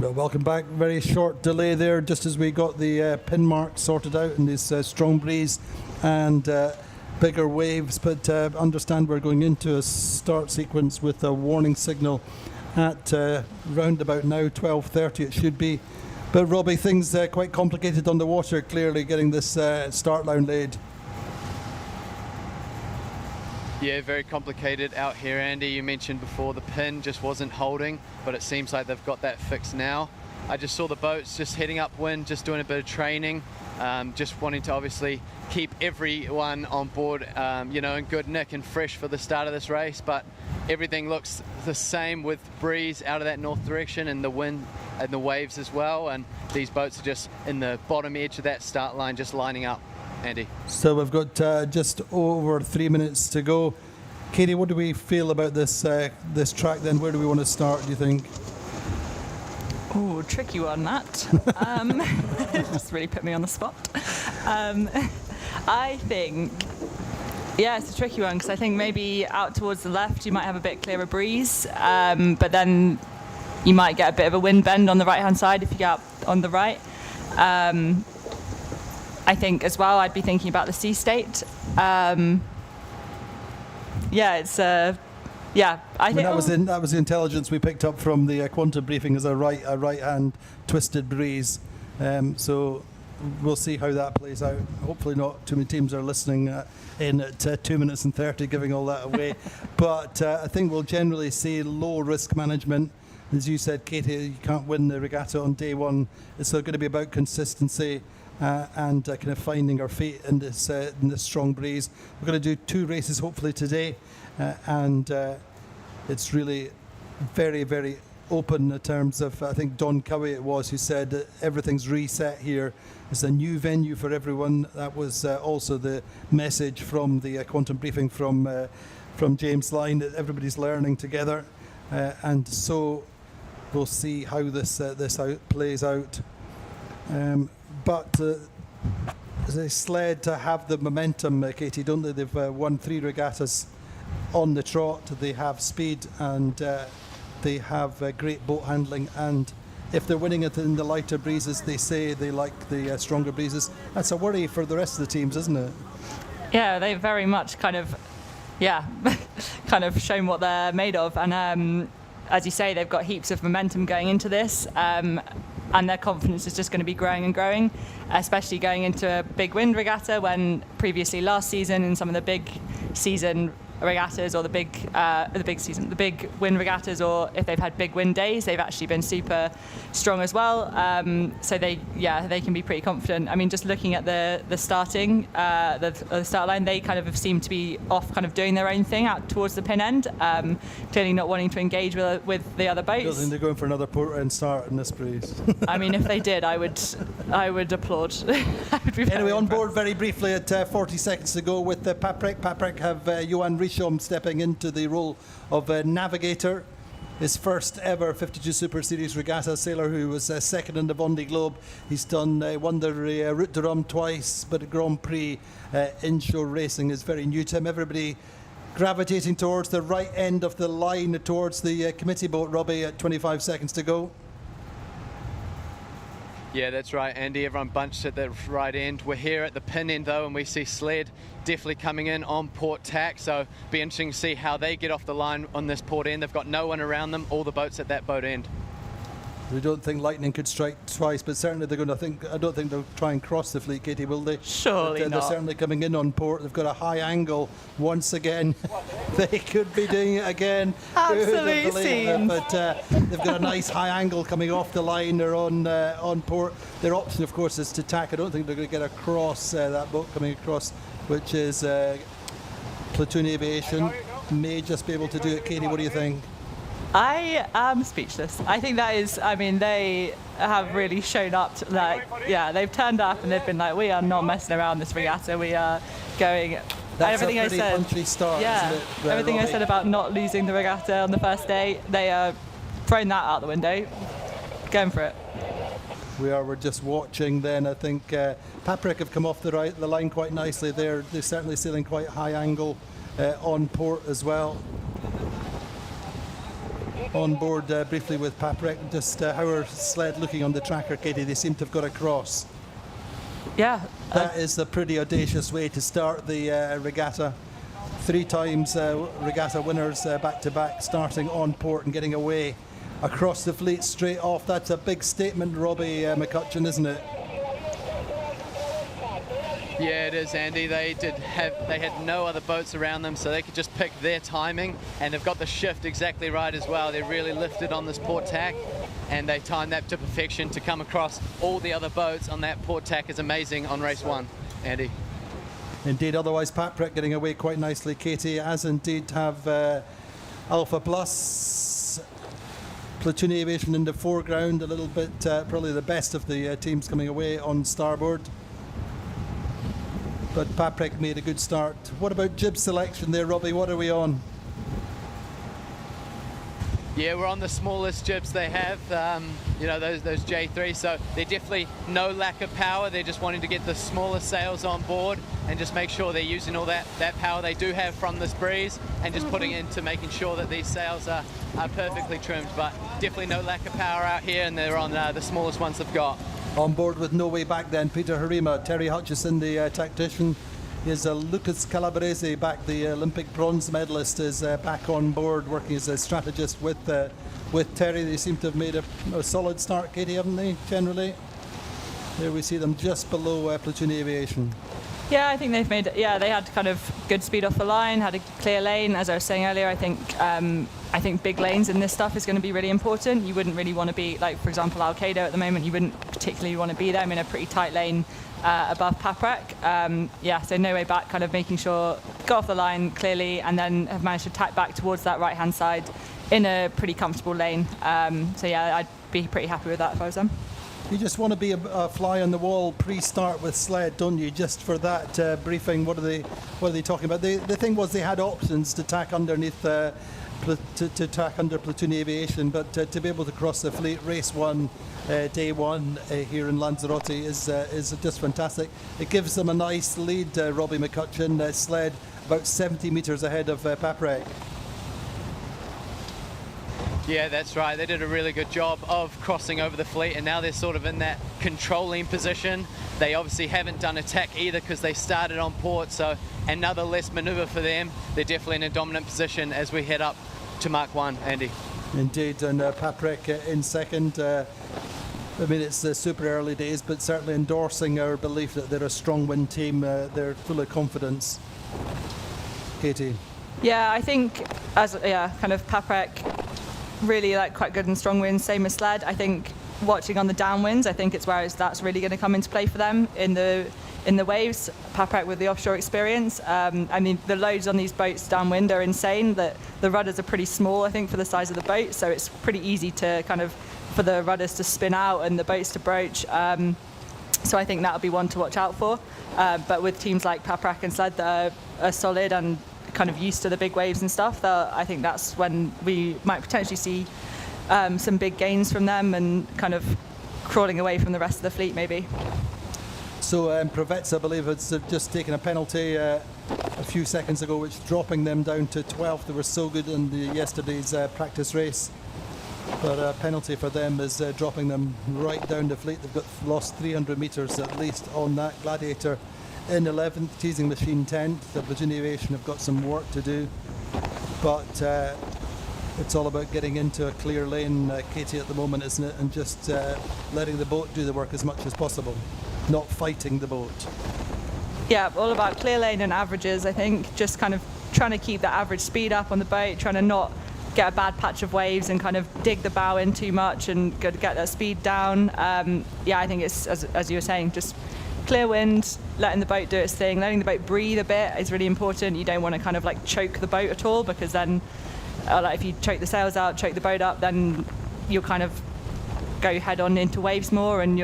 Well, welcome back. Very short delay there, just as we got the pin mark sorted out in this strong breeze and bigger waves. But understand we're going into a start sequence with a warning signal at round about now, 12:30 it should be. But Robbie, things quite complicated on the water, clearly getting this start line laid. Yeah, very complicated out here, Andy. You mentioned before the pin just wasn't holding, but it seems like they've got that fixed now. I just saw the boats just heading upwind, just doing a bit of training, just wanting to obviously keep everyone on board, in good nick and fresh for the start of this race. But everything looks the same with breeze out of that north direction and the wind and the waves as well. And these boats are just in the bottom edge of that start line, just lining up. Andy. So we've got just over 3 minutes to go. Katie, what do we feel about this this track then? Where do we want to start, do you think? Oh, tricky one, that. Just really put me on the spot. I think, it's a tricky one because I think maybe out towards the left you might have a bit clearer breeze, but then you might get a bit of a wind bend on the right-hand side if you get up on the right. I think as well I'd be thinking about the sea state. I think that was the intelligence we picked up from the quantum briefing as a right hand twisted breeze. So we'll see how that plays out. Hopefully not too many teams are listening in at 2 minutes and 30 giving all that away. But I think we'll generally see low risk management. As you said, Katie, you can't win the regatta on day one. It's going to be about consistency. And kind of finding our feet in this strong breeze. We're going to do 2 races hopefully today, and it's really very, very open in terms of, I think Don Cowie it was who said that everything's reset here. It's a new venue for everyone. That was also the message from the quantum briefing from James Line, that everybody's learning together, and so we'll see how this plays out. But they sled to have the momentum, Katie, don't they? They've won 3 regattas on the trot. They have speed and they have great boat handling. And if they're winning it in the lighter breezes, they say they like the stronger breezes. That's a worry for the rest of the teams, isn't it? Yeah, they very much kind of shown what they're made of. And as you say, they've got heaps of momentum going into this. And their confidence is just going to be growing and growing, especially going into a big wind regatta when previously last season in some of the big season regattas or the big wind regattas, or if they've had big wind days, they've actually been super strong as well. So they can be pretty confident. I mean, just looking at the starting, the start line, they kind of have seemed to be off, kind of doing their own thing out towards the pin end, clearly not wanting to engage with the other boats. I don't think they're going for another port end start in this breeze. I mean, if they did, I would applaud. Anyway, on board very briefly at 40 seconds to go with Patrick. Patrick have Johan Richomme stepping into the role of navigator. His first ever 52 Super Series regatta, sailor who was second in the Vendée Globe. He's won the Route de Rome twice, but Grand Prix inshore racing is very new to him. Everybody gravitating towards the right end of the line towards the committee boat, Robbie, at 25 seconds to go. Yeah, that's right, Andy. Everyone bunched at the right end. We're here at the pin end, though, and we see Sled definitely coming in on port tack. So be interesting to see how they get off the line on this port end. They've got no one around them, all the boats at that boat end. We don't think Lightning could strike twice, but certainly they're going to I don't think they'll try and cross the fleet, Katie, will they? Surely They're not. certainly coming in on port. They've got a high angle once again. They could be doing it again. Absolute scenes. But they've got a nice high angle coming off the line. They're on port. Their option, of course, is to tack. I don't think they're going to get across that boat coming across, which is Platoon Aviation. May just be able to do it. Katie, what do you think? I am speechless. I think that is, I mean, they have really shown up they've turned up and they've been like, we are not messing around this regatta, we are going. That's everything a pretty punchy start, isn't it, everything Robbie? I said about not losing the regatta on the first day, they are throwing that out the window, going for it. We're just watching then. I think Patrick have come off the line quite nicely. They're certainly sailing quite high angle on port as well. on board briefly with Paprec. Just how are sled looking on the tracker, Katie? They seem to have got across. Yeah. That is a pretty audacious way to start the regatta. 3 times regatta winners back to back, starting on port and getting away across the fleet straight off. That's a big statement, Robbie McCutcheon, isn't it? Yeah, it is, Andy. They had no other boats around them, so they could just pick their timing, and they've got the shift exactly right as well. They're really lifted on this port tack, and they timed that to perfection to come across all the other boats on that port tack is amazing on race 1, Andy. Indeed, otherwise Paprec getting away quite nicely, Katie, as indeed have Alpha Plus. Platoon Aviation in the foreground, a little bit, probably the best of the teams coming away on starboard. But Paprec made a good start. What about jib selection there, Robbie? What are we on? Yeah, we're on the smallest jibs they have, those J3, so they're definitely no lack of power. They're just wanting to get the smallest sails on board and just make sure they're using all that power they do have from this breeze and just putting it into making sure that these sails are perfectly trimmed. But definitely no lack of power out here, and they're on the smallest ones they've got. On board with no way back then, Peter Harima, Terry Hutchison, the tactician. Here's Lucas Calabrese back, the Olympic bronze medalist, is back on board working as a strategist with Terry. They seem to have made a solid start, Katie, haven't they, generally? There we see them just below Platoon Aviation. Yeah, I think they've made. Yeah, they had kind of good speed off the line, had a clear lane. As I was saying earlier, I think big lanes in this stuff is going to be really important. You wouldn't really want to be, like, for example, Alkedo at the moment, you wouldn't particularly want to be there. I'm in a pretty tight lane above Paprec. So no way back, kind of making sure, go off the line clearly, and then have managed to tack back towards that right-hand side in a pretty comfortable lane. I'd be pretty happy with that if I was them. You just want to be a fly on the wall pre-start with sled, don't you? Just for that briefing. What are they talking about? The thing was they had options to tack underneath, to tack under Platoon Aviation, but to be able to cross the fleet, race 1, day 1 here in Lanzarote is just fantastic. It gives them a nice lead. Robbie McCutcheon sled about 70 metres ahead of Paprec. Yeah, that's right. They did a really good job of crossing over the fleet, and now they're sort of in that controlling position. They obviously haven't done attack either because they started on port, so another less manoeuvre for them. They're definitely in a dominant position as we head up to Mark 1, Andy. Indeed, and Paprec in second. It's super early days, but certainly endorsing our belief that they're a strong wind team. They're full of confidence. Katie? Yeah, I think kind of Paprec really quite good and strong winds, same as sled. I think watching on the downwinds, I think it's where that's really going to come into play for them in the waves. Paprec with the offshore experience. The loads on these boats downwind are insane. That the rudders are pretty small, I think, for the size of the boat, so it's pretty easy to for the rudders to spin out and the boats to broach. So I think that'll be one to watch out for. But with teams like Paprec and sled that are solid and kind of used to the big waves and stuff, I think that's when we might potentially see some big gains from them and kind of crawling away from the rest of the fleet maybe. So Provetz, I believe, has just taken a penalty a few seconds ago, which is dropping them down to 12th. They were so good in yesterday's practice race, but a penalty for them is dropping them right down the fleet. They've lost 300 metres at least on that. Gladiator in 11th, Teasing Machine 10th. The Platoon Aviation have got some work to do, but it's all about getting into a clear lane, Katie, at the moment, isn't it? And just letting the boat do the work as much as possible, not fighting the boat. Yeah, all about clear lane and averages, I think. Just kind of trying to keep that average speed up on the boat, trying to not get a bad patch of waves and kind of dig the bow in too much and get that speed down. I think it's, as you were saying, just clear wind, letting the boat do its thing, letting the boat breathe a bit is really important. You don't want to kind of choke the boat at all, because then if you choke the sails out, choke the boat up, then you'll kind of go head on into waves more, and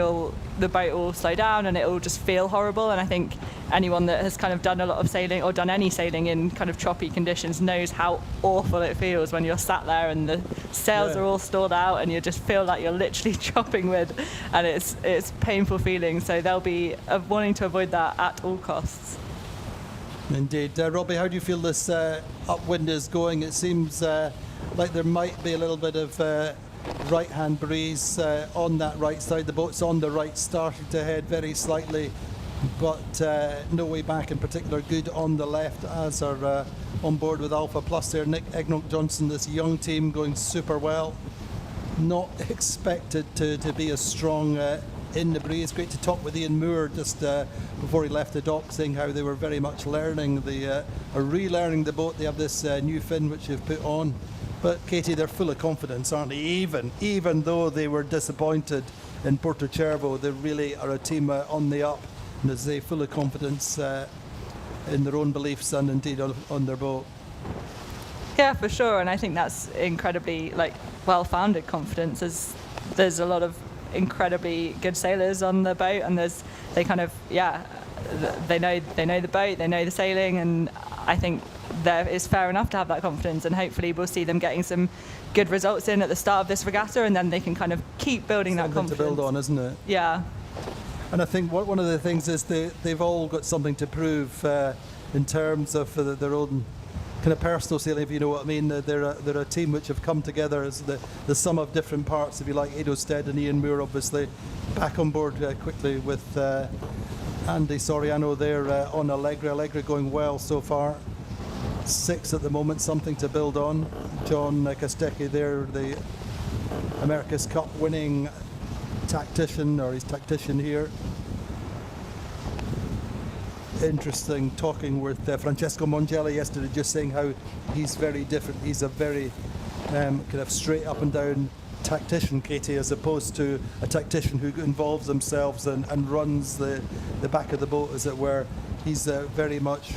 the boat will slow down and it will just feel horrible. And I think anyone that has kind of done a lot of sailing or done any sailing in kind of choppy conditions knows how awful it feels when you're sat there and the sails are all stalled out and you just feel like you're literally chopping wind, and it's painful feeling. So they'll be wanting to avoid that at all costs. Indeed. Robbie, how do you feel this upwind is going? It seems like there might be a little bit of right-hand breeze on that right side. The boat's on the right, starting to head very slightly, but no way back in particular. Good on the left, as are on board with Alpha Plus there. Nick Egnock-Johnson, this young team, going super well. Not expected to be as strong in the breeze. Great to talk with Ian Moore just before he left the dock, saying how they were very much learning relearning the boat. They have this new fin which they've put on. But Katie, they're full of confidence, aren't they? Even though they were disappointed in Porto Cervo, they really are a team on the up, and as they full of confidence in their own beliefs and indeed on their boat. Yeah, for sure, and I think that's incredibly well-founded confidence. There's a lot of incredibly good sailors on the boat, and they know the boat, they know the sailing, and I think that it's fair enough to have that confidence, and hopefully we'll see them getting some good results in at the start of this regatta, and then they can kind of keep building that confidence. To build on, isn't it? Yeah. And I think one of the things is they've all got something to prove in terms of their own kind of personal sailing, if you know what I mean. They're a team which have come together as the sum of different parts, if you like. Edo Stead and Ian Moore, obviously, back on board quickly with Andy Soriano there on Allegra going well so far. 6 at the moment, something to build on. John Kostecki there, the America's Cup winning tactician, or he's tactician here. Interesting talking with Francesco Mongelli yesterday, just saying how he's very different. He's a very kind of straight up and down tactician, Katie, as opposed to a tactician who involves themselves and runs the back of the boat, as it were. He's very much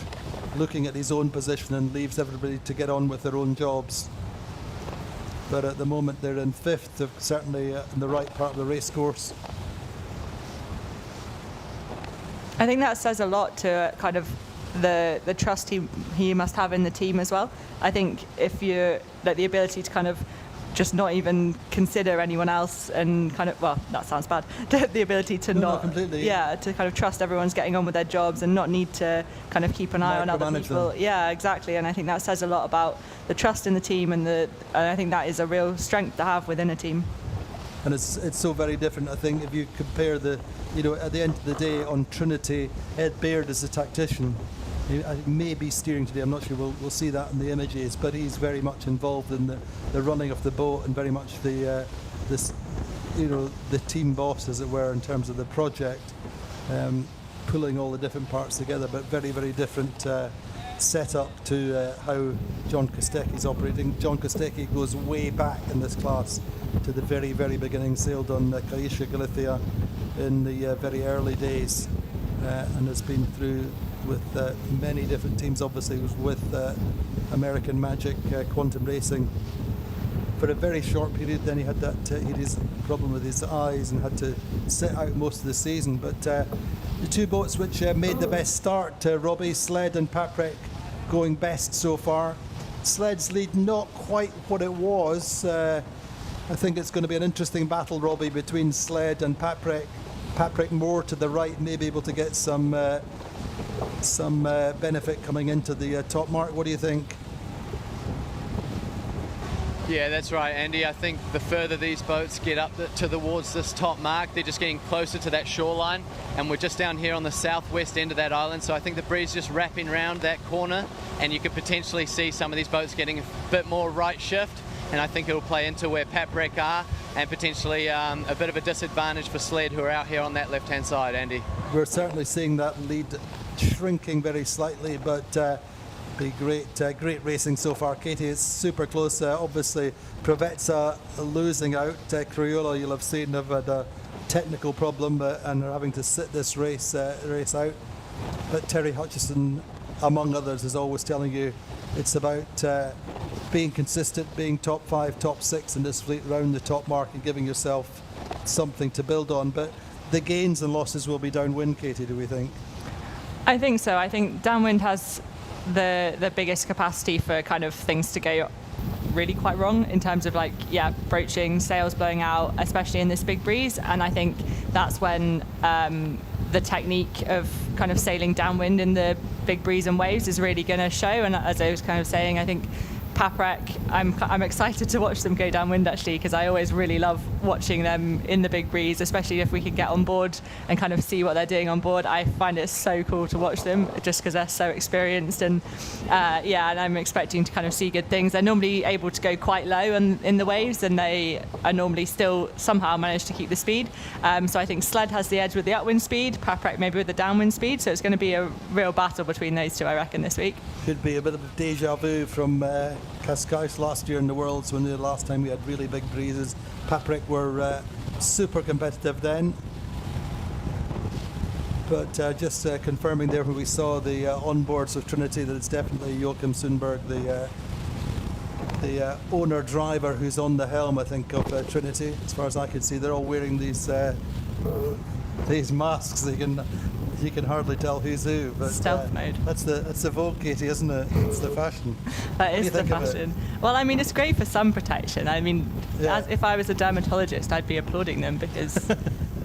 looking at his own position and leaves everybody to get on with their own jobs. But at the moment they're in 5th, certainly in the right part of the race course. I think that says a lot to kind of the trust he must have in the team as well. I think if you're the ability to kind of just not even consider anyone else, and kind of, well, that sounds bad, the ability to not completely. Yeah, to kind of trust everyone's getting on with their jobs and not need to kind of keep an eye on other people. Them. Yeah, exactly. And I think that says a lot about the trust in the team, and I think that is a real strength to have within a team. And it's so very different. I think if you compare at the end of the day on Trinity, Ed Baird is a tactician. He may be steering today, I'm not sure, we'll see that in the images, but he's very much involved in the running of the boat, and very much the team boss, as it were, in terms of the project, pulling all the different parts together, but very, very different setup to how John Kostecki's operating. John Kostecki goes way back in this class to the very, very beginning, sailed on Caixa Galicia in the very early days, and has been through with many different teams. Obviously, he was with American Magic, Quantum Racing for a very short period. Then he had his problem with his eyes and had to sit out most of the season. But the 2 boats which made the best start, Robbie, Sled and Paprec, going best so far. Sled's lead not quite what it was. I think it's going to be an interesting battle, Robbie, between Sled and Paprec. Paprec more to the right, may be able to get some benefit coming into the top mark. What do you think? Yeah, that's right, Andy. I think the further these boats get up towards this top mark, they're just getting closer to that shoreline, and we're just down here on the southwest end of that island, so I think the breeze just wrapping around that corner, and you could potentially see some of these boats getting a bit more right shift, and I think it'll play into where Paprec are, and potentially a bit of a disadvantage for Sled, who are out here on that left-hand side, Andy. We're certainly seeing that lead shrinking very slightly, but be great racing so far, Katie. It's super close. Obviously, Provezza losing out. Crioula, you'll have seen, have had a technical problem and are having to sit this race out. But Terry Hutchison, among others, is always telling you it's about being consistent, being top 5, top 6 in this fleet, round the top mark, and giving yourself something to build on. But the gains and losses will be downwind, Katie, do we think? I think so. I think downwind has the biggest capacity for kind of things to go really quite wrong in terms of broaching, sails blowing out, especially in this big breeze. And I think that's when the technique of kind of sailing downwind in the big breeze and waves is really going to show. And as I was kind of saying, I think Paprec, I'm excited to watch them go downwind actually, because I always really love watching them in the big breeze, especially if we can get on board and kind of see what they're doing on board. I find it so cool to watch them just because they're so experienced, and and I'm expecting to kind of see good things. They're normally able to go quite low in the waves, and they are normally still somehow manage to keep the speed. So I think Sled has the edge with the upwind speed, Paprec maybe with the downwind speed, so it's going to be a real battle between those two, I reckon, this week. Could be a bit of a deja vu from Cascais last year in the Worlds, when the last time we had really big breezes. Paprec were super competitive then. But just confirming there when we saw the onboards of Trinity that it's definitely Joachim Sundberg, the owner-driver who's on the helm, I think, of Trinity. As far as I can see, they're all wearing these masks. You can hardly tell who's who. But, stealth mode. That's the vogue, Katie, isn't it? It's the fashion. That is the fashion. Well, I mean, it's great for sun protection. I mean, as if I was a dermatologist, I'd be applauding them because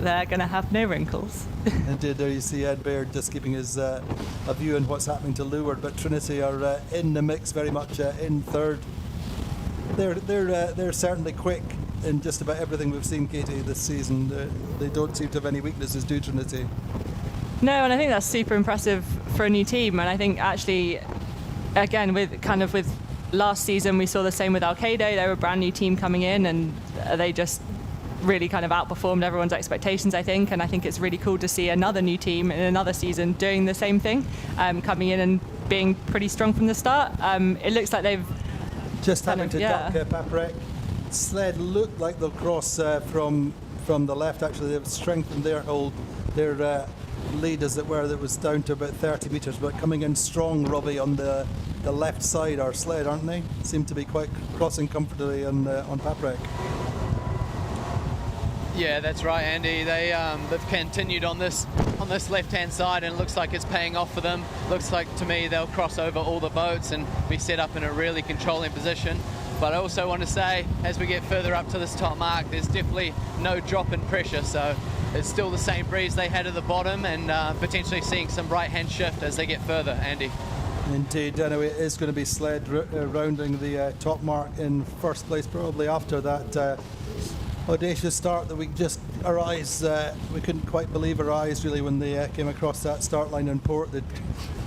they're going to have no wrinkles. Indeed, there you see Ed Baird just keeping his a view on what's happening to leeward, but Trinity are in the mix, very much in third. They're certainly quick in just about everything we've seen, Katie, this season. They don't seem to have any weaknesses, do Trinity? No, and I think that's super impressive for a new team. And I think actually, again, with last season, we saw the same with Alkedo. They were a brand new team coming in, and they just really kind of outperformed everyone's expectations, I think. And I think it's really cool to see another new team in another season doing the same thing, coming in and being pretty strong from the start. It looks like they've just having to duck Paprec. Sled looked like they'll cross from the left. Actually, they've strengthened their hold. Their lead, as it were, that was down to about 30 metres, but coming in strong, Robbie, on the left side, our Sled, aren't they? Seem to be quite crossing comfortably on Paprec. Yeah, that's right, Andy. They've continued on this left-hand side, and it looks like it's paying off for them. Looks like to me they'll cross over all the boats and be set up in a really controlling position. But I also want to say, as we get further up to this top mark, there's definitely no drop in pressure, so it's still the same breeze they had at the bottom, and potentially seeing some right-hand shift as they get further, Andy. Indeed, anyway, it is going to be Sled rounding the top mark in first place, probably after that audacious start that we couldn't quite believe our eyes really when they came across that start line in port. They'd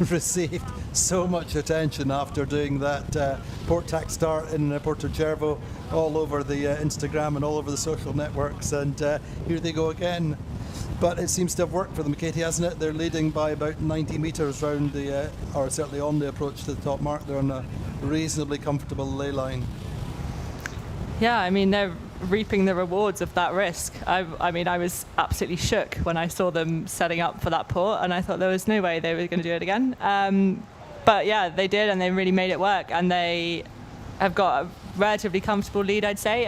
received so much attention after doing that port tack start in Porto Cervo, all over the Instagram and all over the social networks, and here they go again. But it seems to have worked for them, Katie, hasn't it? They're leading by about 90 metres round or certainly on the approach to the top mark. They're on a reasonably comfortable ley line. Yeah, I mean, they're reaping the rewards of that risk. I mean, I was absolutely shook when I saw them setting up for that port, and I thought there was no way they were going to do it again. But yeah, they did, and they really made it work, and they have got a relatively comfortable lead, I'd say.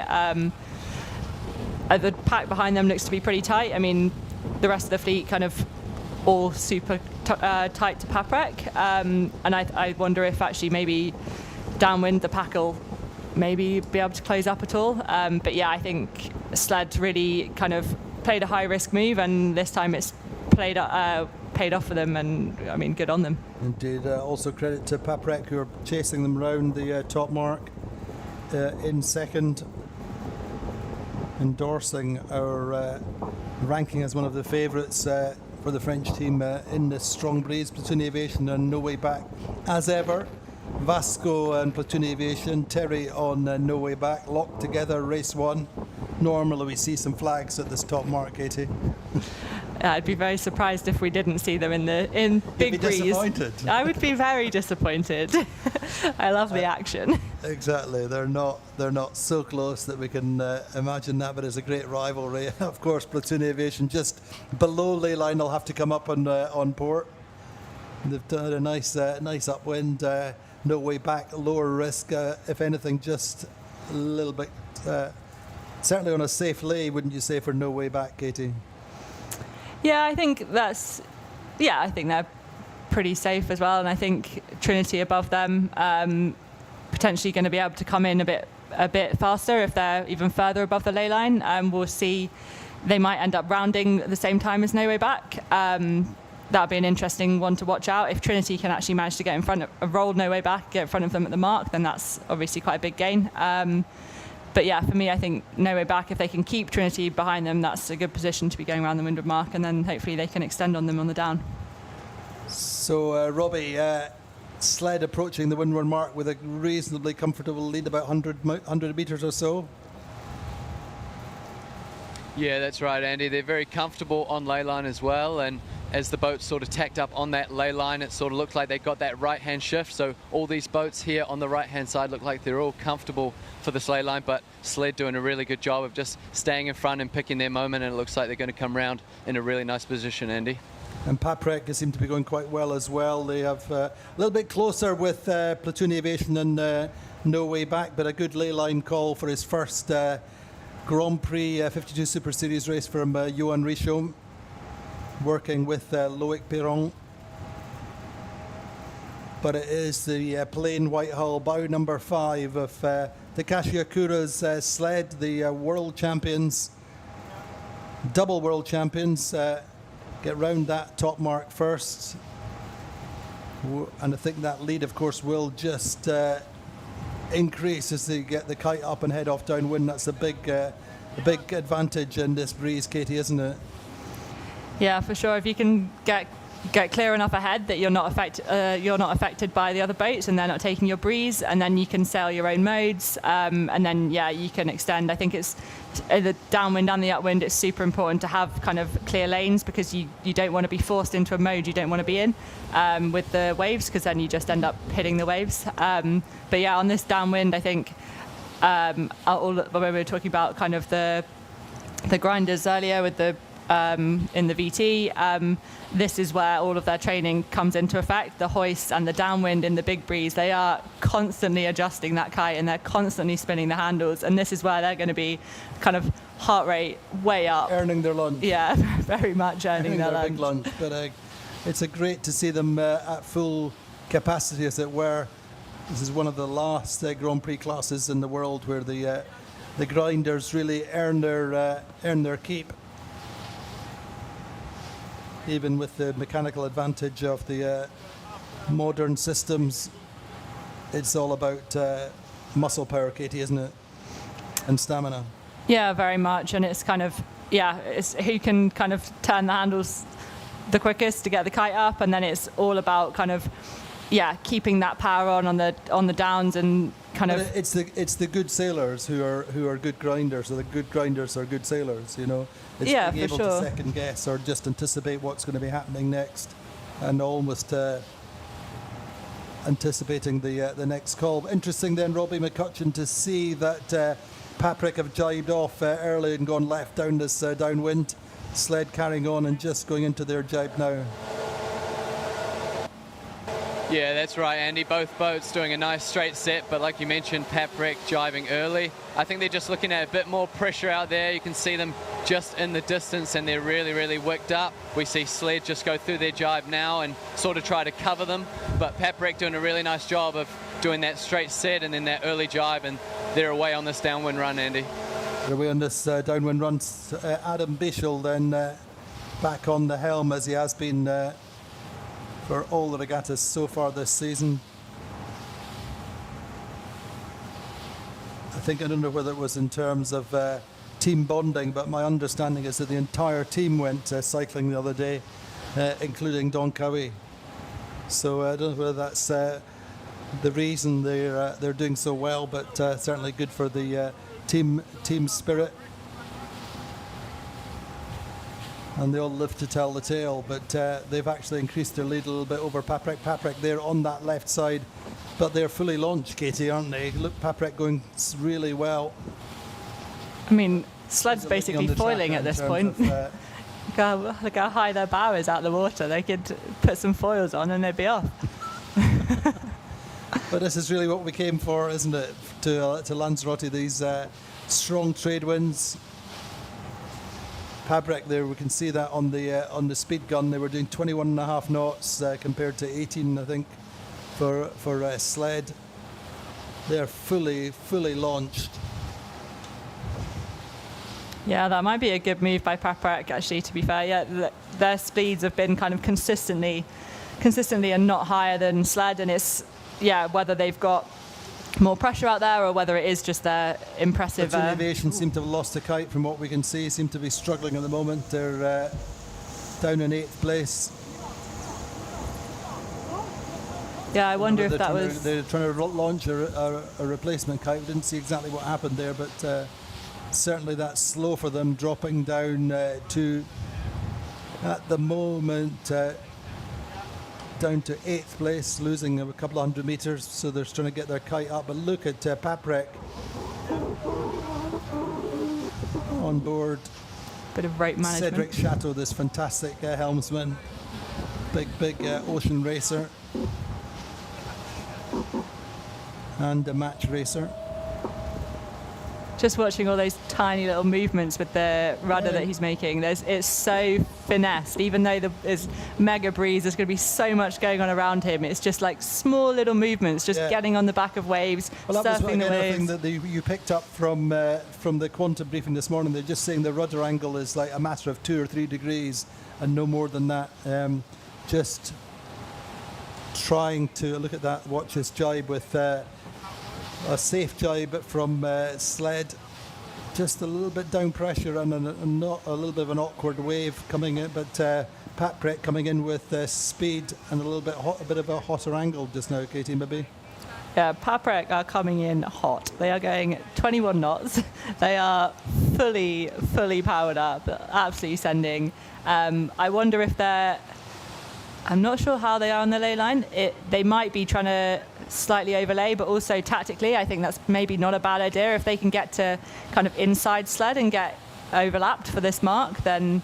The pack behind them looks to be pretty tight. I mean, the rest of the fleet kind of all super tight to Paprec, and I wonder if actually maybe downwind the pack will maybe be able to close up at all. But yeah, I think Sled really kind of played a high risk move, and this time it's paid off for them, and I mean, good on them. Indeed. Also credit to Paprec, who are chasing them round the top mark in second, endorsing our ranking as one of the favourites for the French team in this strong breeze. Platoon Aviation and No Way Back as ever. Vasco and Platoon Aviation, Terry on No Way Back, locked together, race one. Normally we see some flags at this top mark, Katie. I'd be very surprised if we didn't see them in big breeze. Disappointed. I would be very disappointed. I love the action. Exactly, they're not so close that we can imagine that, but it's a great rivalry. Of course, Platoon Aviation just below ley line will have to come up on port. They've done a nice upwind. No Way Back, lower risk, if anything, just a little bit, certainly on a safe lay, wouldn't you say, for No Way Back, Katie? Yeah, I think they're pretty safe as well, and I think Trinity above them potentially going to be able to come in a bit faster if they're even further above the ley line. We'll see they might end up rounding at the same time as No Way Back. That would be an interesting one to watch out. If Trinity can actually manage to get in front of roll No Way Back, get in front of them at the mark, then that's obviously quite a big gain. But yeah, for me, I think No Way Back, if they can keep Trinity behind them, that's a good position to be going around the windward mark, and then hopefully they can extend on them on the down. So, Robbie, sled approaching the windward mark with a reasonably comfortable lead, about 100 metres or so. Yeah, that's right, Andy. They're very comfortable on ley line as well, and as the boats sort of tacked up on that ley line, it sort of looked like they got that right-hand shift. So all these boats here on the right-hand side look like they're all comfortable for this ley line, but sled doing a really good job of just staying in front and picking their moment, and it looks like they're going to come round in a really nice position, Andy. And Paprec seem to be going quite well as well. They have a little bit closer with Platoon Aviation and No Way Back, but a good ley line call for his first Grand Prix 52 Super Series race from Johan Richomme, working with Loic Perron. But it is the plain white hull bow number 5 of Takashi Akura's sled, the world champions, double world champions, get round that top mark first. And I think that lead, of course, will just increase as they get the kite up and head off downwind. That's a big advantage in this breeze, Katie, isn't it? Yeah, for sure. If you can get clear enough ahead that you're not affected by the other boats and they're not taking your breeze, and then you can sail your own modes, and then you can extend. I think it's the downwind and the upwind. It's super important to have kind of clear lanes, because you don't want to be forced into a mode you don't want to be in with the waves, because then you just end up hitting the waves. But yeah, on this downwind, I think when we were talking about kind of the grinders earlier with the in the VT, this is where all of their training comes into effect. The hoist and the downwind in the big breeze, they are constantly adjusting that kite and they're constantly spinning the handles, and this is where they're going to be kind of heart rate way up, earning their lunch. Yeah, very much earning their lunch. Big lunch. But it's great to see them at full capacity, as it were. This is one of the last Grand Prix classes in the world where the grinders really earn their keep. Even with the mechanical advantage of the modern systems, it's all about muscle power, Katie, isn't it? And stamina. Yeah, very much. And it's kind of, it's who can kind of turn the handles the quickest to get the kite up, and then it's all about kind of, keeping that power on the downs, and kind of. It's the good sailors who are good grinders, or the good grinders are good sailors. You know, it's being able to second guess or just anticipate what's going to be happening next, and almost anticipating the next call. Interesting then, Robbie McCutcheon, to see that Paprec have jibed off early and gone left down this downwind. Sled carrying on and just going into their jibe now. Yeah, that's right, Andy. Both boats doing a nice straight set, but like you mentioned, Paprec jibing early. I think they're just looking at a bit more pressure out there. You can see them just in the distance, and they're really, really wicked up. We see Sled just go through their jibe now and sort of try to cover them, but Paprec doing a really nice job of doing that straight set and then that early jibe, and they're away on this downwind run, Andy. They're away on this downwind run. Adam Bischel then back on the helm, as he has been for all the regattas so far this season. I don't know whether it was in terms of team bonding, but my understanding is that the entire team went cycling the other day, including Don Cowie. So I don't know whether that's the reason they're doing so well, but certainly good for the team spirit. And they all live to tell the tale, but they've actually increased their lead a little bit over Paprec. Paprec there on that left side, but they're fully launched, Katie, aren't they? Look, Paprec going really well. I mean, Sled's basically foiling at this point. Look how high their bow is out of the water. They could put some foils on and they'd be off. But this is really what we came for, isn't it? To Lanzarote, these strong trade winds. Paprec there, we can see that on the speed gun. They were doing 21.5 knots compared to 18, I think, for Sled. They're fully launched. Yeah, that might be a good move by Paprec, actually, to be fair. Yeah, their speeds have been kind of consistently and not higher than Sled, and it's, whether they've got more pressure out there or whether it is just their impressive... But Aviation seem to have lost a kite from what we can see, seem to be struggling at the moment. They're down in 8th place. Yeah, I wonder if that was... They're trying to launch a replacement kite. We didn't see exactly what happened there, but certainly that's slow for them, dropping down to, at the moment, down to 8th place, losing a couple of 100 metres, so they're trying to get their kite up. But look at Paprec on board. Bit of rope management. Cedric Chateau, this fantastic helmsman, big ocean racer and a match racer. Just watching all those tiny little movements with the rudder that he's making, it's so finessed. Even though there's mega breeze, there's going to be so much going on around him. It's just like small little movements, just getting on the back of waves, well, that surfing was the waves. Thing that you picked up from the quantum briefing this morning. They're just saying the rudder angle is like a matter of 2 or 3 degrees and no more than that. Just trying to look at that, watch this jibe with a safe jibe from Sled, just a little bit down pressure and not a little bit of an awkward wave coming in, but Paprec coming in with speed and a little bit a bit of a hotter angle just now, Katie, maybe. Yeah, Paprec are coming in hot. They are going 21 knots. They are fully powered up, absolutely sending. I wonder if I'm not sure how they are on the ley line. They might be trying to slightly overlay, but also tactically, I think that's maybe not a bad idea. If they can get to kind of inside Sled and get overlapped for this mark, then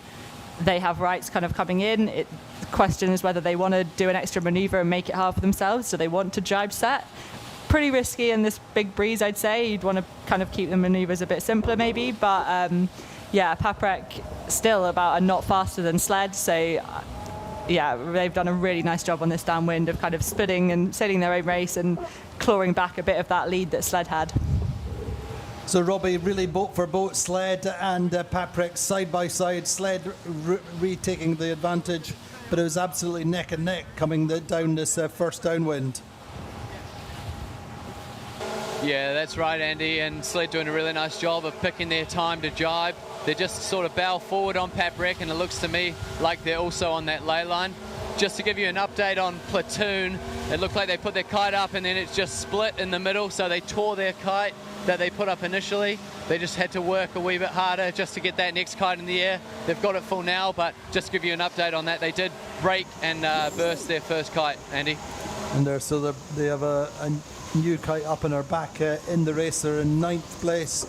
they have rights kind of coming in. The question is whether they want to do an extra maneuver and make it hard for themselves. So they want to jibe set. Pretty risky in this big breeze, I'd say. You'd want to kind of keep the maneuvers a bit simpler maybe, but Paprec still about a knot faster than Sled, so they've done a really nice job on this downwind of kind of splitting and sailing their own race and clawing back a bit of that lead that Sled had. So Robbie, really boat for boat, Sled and Paprec side by side, Sled retaking the advantage, but it was absolutely neck and neck coming down this first downwind. Yeah, that's right, Andy, and Sled doing a really nice job of picking their time to jibe. They're just sort of bow forward on Paprec, and it looks to me like they're also on that ley line. Just to give you an update on Platoon, it looked like they put their kite up and then it just split in the middle, so they tore their kite that they put up initially. They just had to work a wee bit harder just to get that next kite in the air. They've got it full now, but just to give you an update on that, they did break and burst their first kite, Andy. And they have a new kite up in our back in the race. They're in 9th place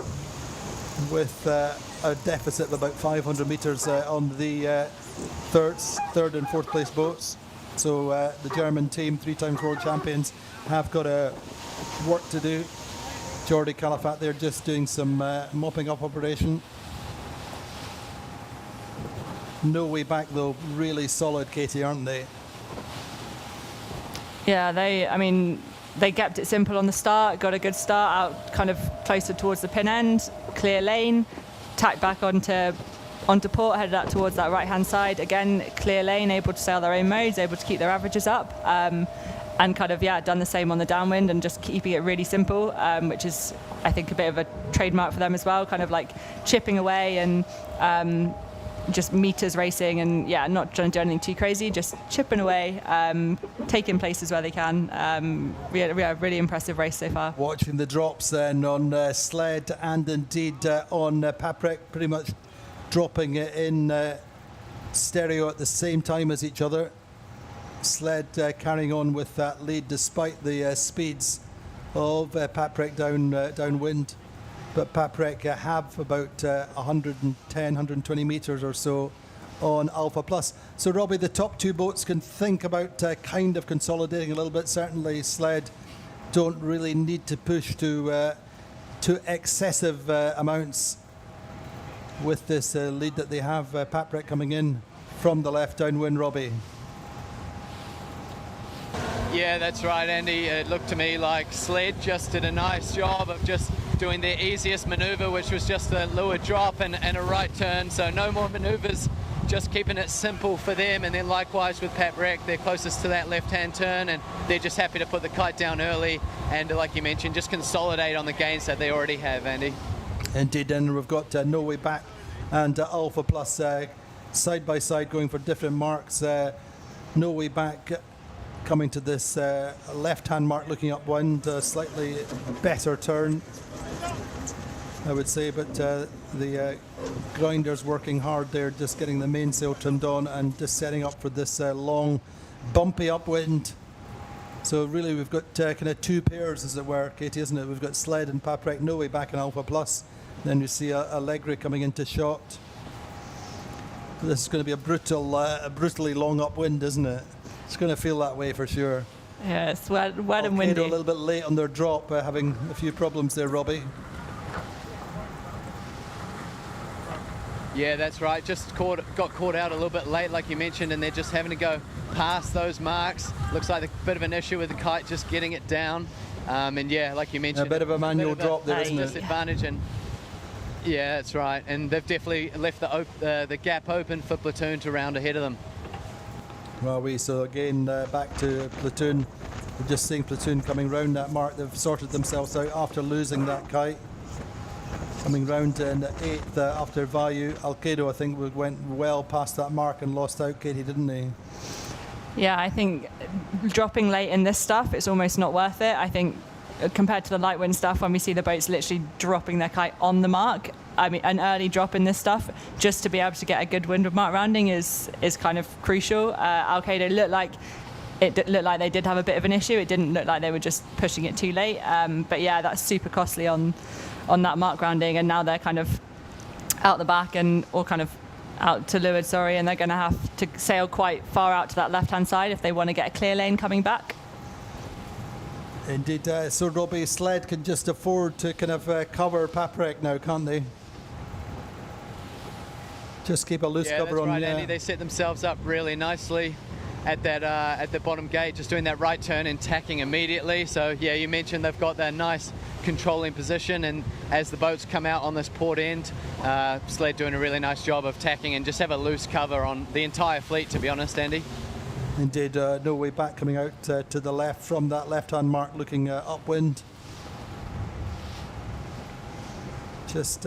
with a deficit of about 500 metres on the third and fourth place boats. So the German team, 3 times world champions, have got work to do. Jordi Calafat there just doing some mopping up operation. No way back though, really solid, Katie, aren't they? Yeah, they kept it simple on the start, got a good start out kind of closer towards the pin end, clear lane, tacked back onto port, headed out towards that right-hand side. Again, clear lane, able to sail their own modes, able to keep their averages up, and kind of, done the same on the downwind and just keeping it really simple, which is, I think, a bit of a trademark for them as well, kind of like chipping away and just meters racing and not trying to do anything too crazy, just chipping away, taking places where they can. Really impressive race so far. Watching the drops then on Sled and indeed on Paprec, pretty much dropping it in stereo at the same time as each other. Sled carrying on with that lead despite the speeds of Paprec downwind. But Paprec have about 110, 120 metres or so on Alpha Plus. So Robbie, the top 2 boats can think about kind of consolidating a little bit. Certainly Sled don't really need to push to excessive amounts with this lead that they have. Paprec coming in from the left downwind, Robbie. Yeah, that's right, Andy. It looked to me like Sled just did a nice job of just doing their easiest maneuver, which was just a lower drop and a right turn. So no more maneuvers, just keeping it simple for them. And then likewise with Paprec, they're closest to that left-hand turn, and they're just happy to put the kite down early and, like you mentioned, just consolidate on the gains that they already have, Andy. Indeed, and we've got No Way Back and Alpha Plus side by side going for different marks. No Way Back coming to this left-hand mark, looking upwind, slightly better turn, I would say, but the grinder's working hard there, just getting the mainsail trimmed on and just setting up for this long, bumpy upwind. So really we've got kind of two pairs, as it were, Katie, isn't it? We've got Sled and Paprec, No Way Back and Alpha Plus. Then you see Allegri coming into shot. This is going to be a brutally long upwind, isn't it? It's going to feel that way for sure. Yeah, it's wet and windy. A little bit late on their drop, having a few problems there, Robbie. Yeah, that's right. Just got caught out a little bit late, like you mentioned, and they're just having to go past those marks. Looks like a bit of an issue with the kite, just getting it down. And yeah, like you mentioned, a bit of a manual drop there, isn't it? Disadvantage, and yeah, that's right. And they've definitely left the gap open for Platoon to round ahead of them. Well, so again, back to Platoon. We're just seeing Platoon coming round that mark. They've sorted themselves out after losing that kite. Coming round in 8th after Vayu. Alkedo, I think, went well past that mark and lost out, Katie, didn't he? Yeah, I think dropping late in this stuff, it's almost not worth it. I think compared to the light wind stuff, when we see the boats literally dropping their kite on the mark, I mean, an early drop in this stuff, just to be able to get a good wind of mark rounding is kind of crucial. Alkedo looked like they did have a bit of an issue. It didn't look like they were just pushing it too late. But yeah, that's super costly on that mark rounding, and now they're kind of out the back or kind of out to leeward, and they're going to have to sail quite far out to that left-hand side if they want to get a clear lane coming back. Indeed, so Robbie, Sled can just afford to kind of cover Paprec now, can't they? Just keep a loose cover on. Right, Andy. They set themselves up really nicely at the bottom gate, just doing that right turn and tacking immediately. So yeah, you mentioned they've got that nice controlling position, and as the boats come out on this port end, Sled doing a really nice job of tacking and just have a loose cover on the entire fleet, to be honest, Andy. Indeed, No Way Back coming out to the left from that left-hand mark, looking upwind. Just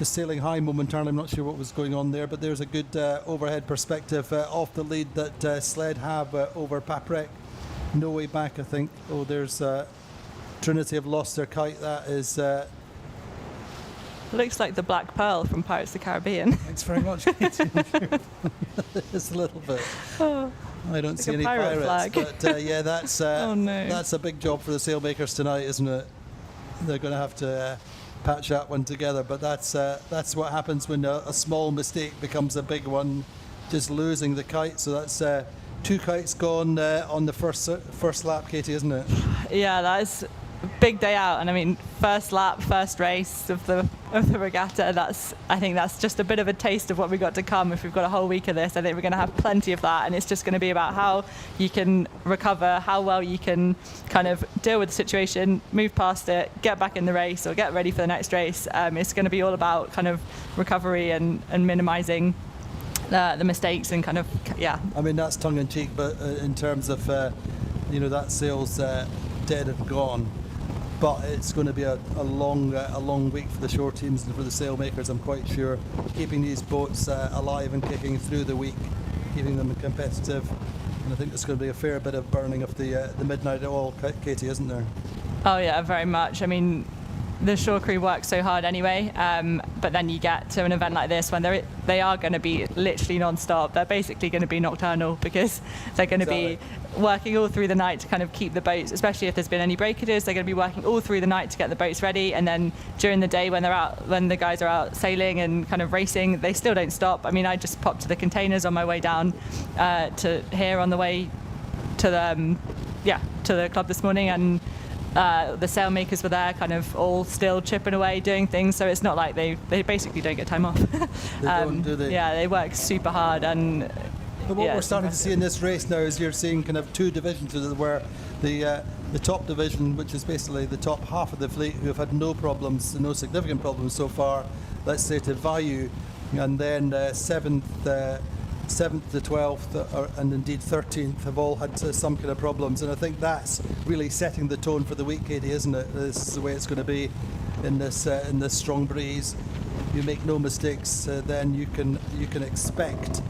sailing high momentarily. I'm not sure what was going on there, but there's a good overhead perspective off the lead that Sled have over Paprec. No Way Back, I think. Oh, there's Trinity have lost their kite. That is... Looks like the Black Pearl from Pirates of the Caribbean. Thanks very much, Katie. Just a little bit. Oh, I don't see any pirates, flag. but yeah, that's oh, no. That's a big job for the sailmakers tonight, isn't it? They're going to have to patch that one together, but that's what happens when a small mistake becomes a big one, just losing the kite. So that's 2 kites gone on the first lap, Katie, isn't it? Yeah, that's a big day out, and I mean, first lap, first race of the regatta. I think that's just a bit of a taste of what we got to come. If we've got a whole week of this, I think we're going to have plenty of that, and it's just going to be about how you can recover, how well you can kind of deal with the situation, move past it, get back in the race, or get ready for the next race. It's going to be all about kind of recovery and minimising the mistakes and kind of, yeah. I mean, that's tongue in cheek, but in terms of that sail's dead and gone. But it's going to be a long week for the shore teams and for the sailmakers, I'm quite sure. Keeping these boats alive and kicking through the week, keeping them competitive. And I think there's going to be a fair bit of burning of the midnight oil, Katie, isn't there? Oh yeah, very much. I mean, the shore crew works so hard anyway, but then you get to an event like this when they are going to be literally non-stop. They're basically going to be nocturnal because they're going to be working all through the night to kind of keep the boats, especially if there's been any breakages. They're going to be working all through the night to get the boats ready, and then during the day when the guys are out sailing and kind of racing, they still don't stop. I mean, I just popped to the containers on my way down to here on the way to the club this morning, and the sailmakers were there kind of all still chipping away doing things, so it's not like they basically don't get time off. They don't, do they? Yeah, they work super hard, and But what yeah, we're it's starting to see in impressive. this race now is you're seeing kind of two divisions where the top division, which is basically the top half of the fleet, who have had no significant problems so far, let's say to Vayu, and then 7th to 12th, and indeed 13th, have all had some kind of problems. And I think that's really setting the tone for the week, Katie, isn't it? This is the way it's going to be in this strong breeze. You make no mistakes, then you can expect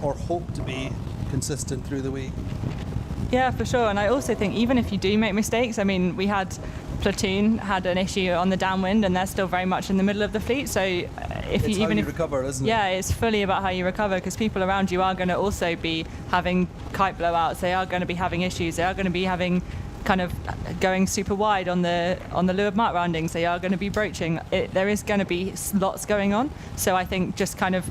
or hope to be consistent through the week. Yeah, for sure. And I also think even if you do make mistakes, I mean, we had Platoon had an issue on the downwind, and they're still very much in the middle of the fleet. So if It's you how you recover, isn't it? Yeah, it's fully about how you recover, because people around you are going to also be having kite blowouts. They are going to be having issues. They are going to be having kind of going super wide on the leeward mark roundings. They are going to be broaching. There is going to be lots going on. So I think just kind of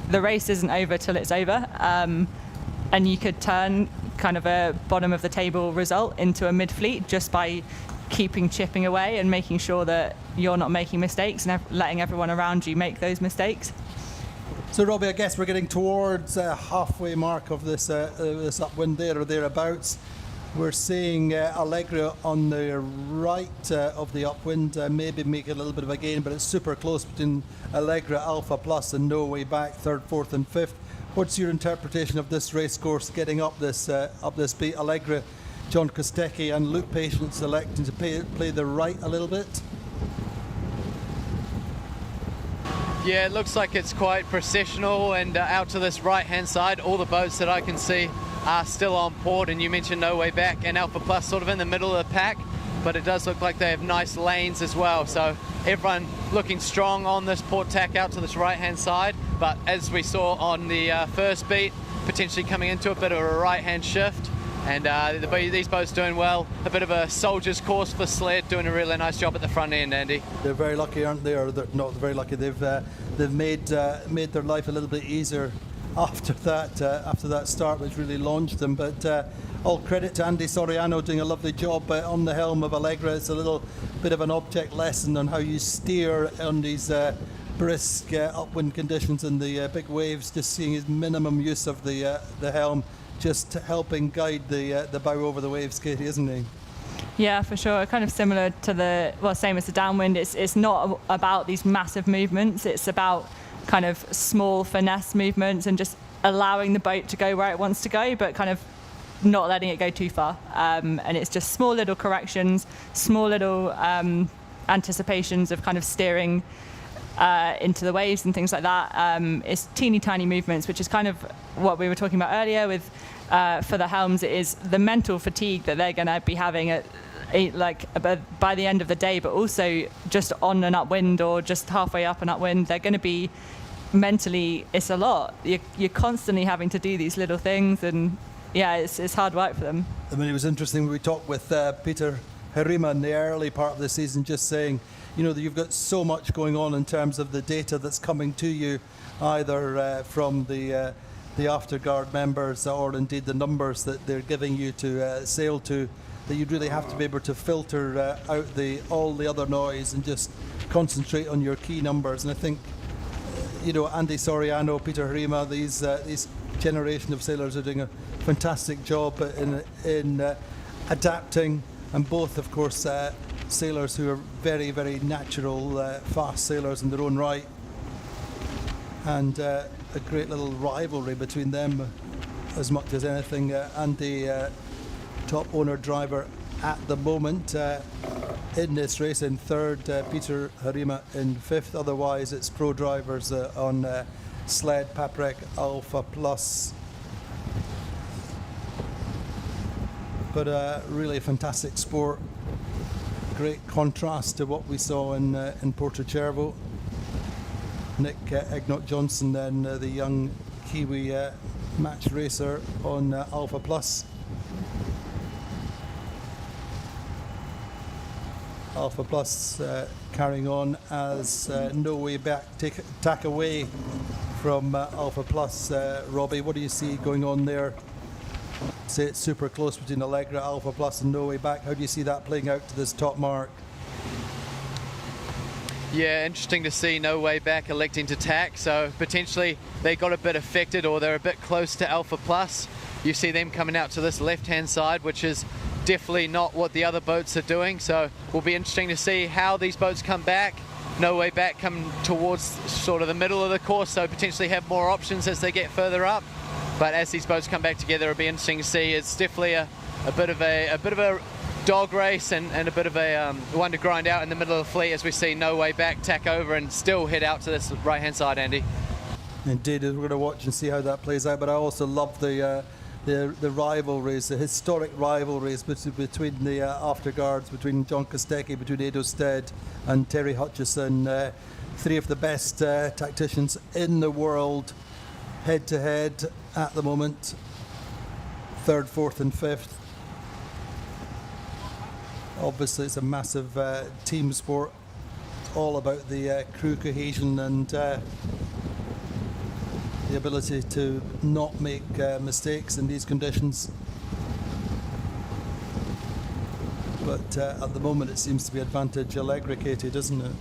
the race isn't over till it's over, and you could turn kind of a bottom of the table result into a mid-fleet just by keeping chipping away and making sure that you're not making mistakes and letting everyone around you make those mistakes. So Robbie, I guess we're getting towards halfway mark of this upwind there or thereabouts. We're seeing Allegra on the right of the upwind, maybe make a little bit of a gain, but it's super close between Allegra, Alpha Plus and No Way Back, 3rd, 4th and 5th. What's your interpretation of this race course getting up this beat? Allegra, John Kostecki and Luke Patience electing to play the right a little bit? Yeah, it looks like it's quite processional, and out to this right-hand side, all the boats that I can see are still on port, and you mentioned No Way Back and Alpha Plus sort of in the middle of the pack, but it does look like they have nice lanes as well. So everyone looking strong on this port tack out to this right-hand side, but as we saw on the first beat, potentially coming into a bit of a right-hand shift. And these boats doing well. A bit of a soldier's course for sled, doing a really nice job at the front end, Andy. They're very lucky, aren't they? Or they're not very lucky. They've made their life a little bit easier after that start, which really launched them. But all credit to Andy Soriano doing a lovely job on the helm of Allegra. It's a little bit of an object lesson on how you steer on these brisk upwind conditions and the big waves. Just seeing his minimum use of the helm, just helping guide the bow over the waves, Katie, isn't he? Yeah, for sure. Kind of similar to same as the downwind. It's not about these massive movements. It's about kind of small finesse movements and just allowing the boat to go where it wants to go, but kind of not letting it go too far. And it's just small little corrections, small little anticipations of kind of steering into the waves and things like that. It's teeny tiny movements, which is kind of what we were talking about earlier with for the helms. It is the mental fatigue that they're going to be having by the end of the day, but also just on an upwind or just halfway up an upwind. They're going to be mentally, it's a lot. You're constantly having to do these little things, and yeah, it's hard work for them. I mean, it was interesting when we talked with Peter Herima in the early part of the season, just saying, you know, that you've got so much going on in terms of the data that's coming to you, either from the afterguard members or indeed the numbers that they're giving you to sail to, that you'd really have to be able to filter out all the other noise and just concentrate on your key numbers. And I think, you know, Andy Soriano, Peter Herima, these generation of sailors are doing a fantastic job in adapting, and both, of course, sailors who are very, very natural, fast sailors in their own right, and a great little rivalry between them as much as anything. Andy, top owner driver at the moment in this race in 3rd, Peter Herima in 5th. Otherwise it's pro drivers on sled, Paprec, Alpha Plus. But really a fantastic sport. Great contrast to what we saw in Porto-Cervo. Nick Egnott-Johnson, then the young Kiwi match racer on Alpha Plus. Alpha Plus carrying on as No Way Back tack away from Alpha Plus. Robbie, what do you see going on there? Say it's super close between Allegra, Alpha Plus and No Way Back. How do you see that playing out to this top mark? Yeah, interesting to see No Way Back electing to tack, so potentially they got a bit affected or they're a bit close to Alpha Plus. You see them coming out to this left-hand side, which is definitely not what the other boats are doing, so will be interesting to see how these boats come back. No Way Back come towards sort of the middle of the course, so potentially have more options as they get further up. But as these boats come back together, it'll be interesting to see. It's definitely a bit of a dog race and a bit of a one to grind out in the middle of the fleet as we see No Way Back tack over and still head out to this right-hand side, Andy. Indeed, we're going to watch and see how that plays out. But I also love the rivalries, the historic rivalries between the afterguards, between John Kostecki, between Edo Stead and Terry Hutchison, three of the best tacticians in the world, head-to-head at the moment, third, fourth and fifth. Obviously, it's a massive team sport. It's all about the crew cohesion and the ability to not make mistakes in these conditions. But at the moment, it seems to be advantage Allegra, Katie, doesn't it?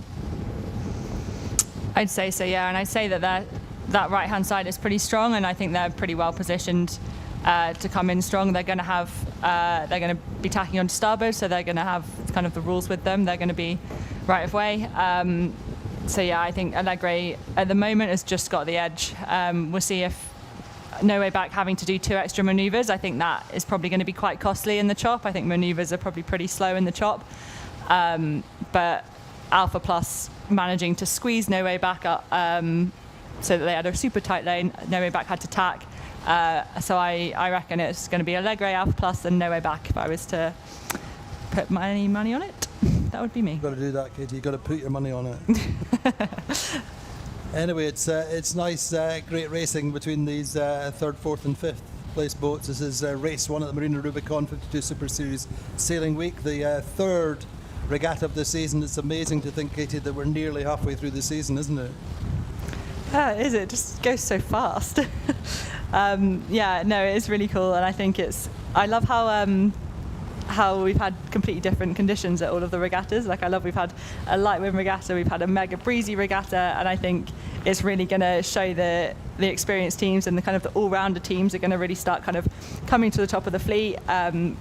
I'd say so, yeah. And I'd say that right-hand side is pretty strong, and I think they're pretty well positioned to come in strong. They're going to have, they're going to be tacking on starboard, so they're going to have kind of the rules with them. They're going to be right of way. So yeah, I think Allegre at the moment has just got the edge. We'll see if No Way Back having to do 2 extra manoeuvres. I think that is probably going to be quite costly in the chop. I think manoeuvres are probably pretty slow in the chop. But Alpha Plus managing to squeeze No Way Back up so that they had a super tight lane. No Way Back had to tack. So I reckon it's going to be Allegre, Alpha Plus and No Way Back. If I was to put my money on it, that would be me. You've got to do that, Katie. You've got to put your money on it. Anyway, it's nice, great racing between these third, fourth and fifth place boats. This is race 1 at the Marina Rubicon 52 Super Series Sailing Week, the third regatta of the season. It's amazing to think, Katie, that we're nearly halfway through the season, isn't it? Is it? It just goes so fast. Yeah, no, it is really cool, and I think I love how we've had completely different conditions at all of the regattas. Like, I love we've had a light wind regatta, we've had a mega breezy regatta, and I think it's really going to show the experienced teams and the kind of the all-rounder teams are going to really start kind of coming to the top of the fleet.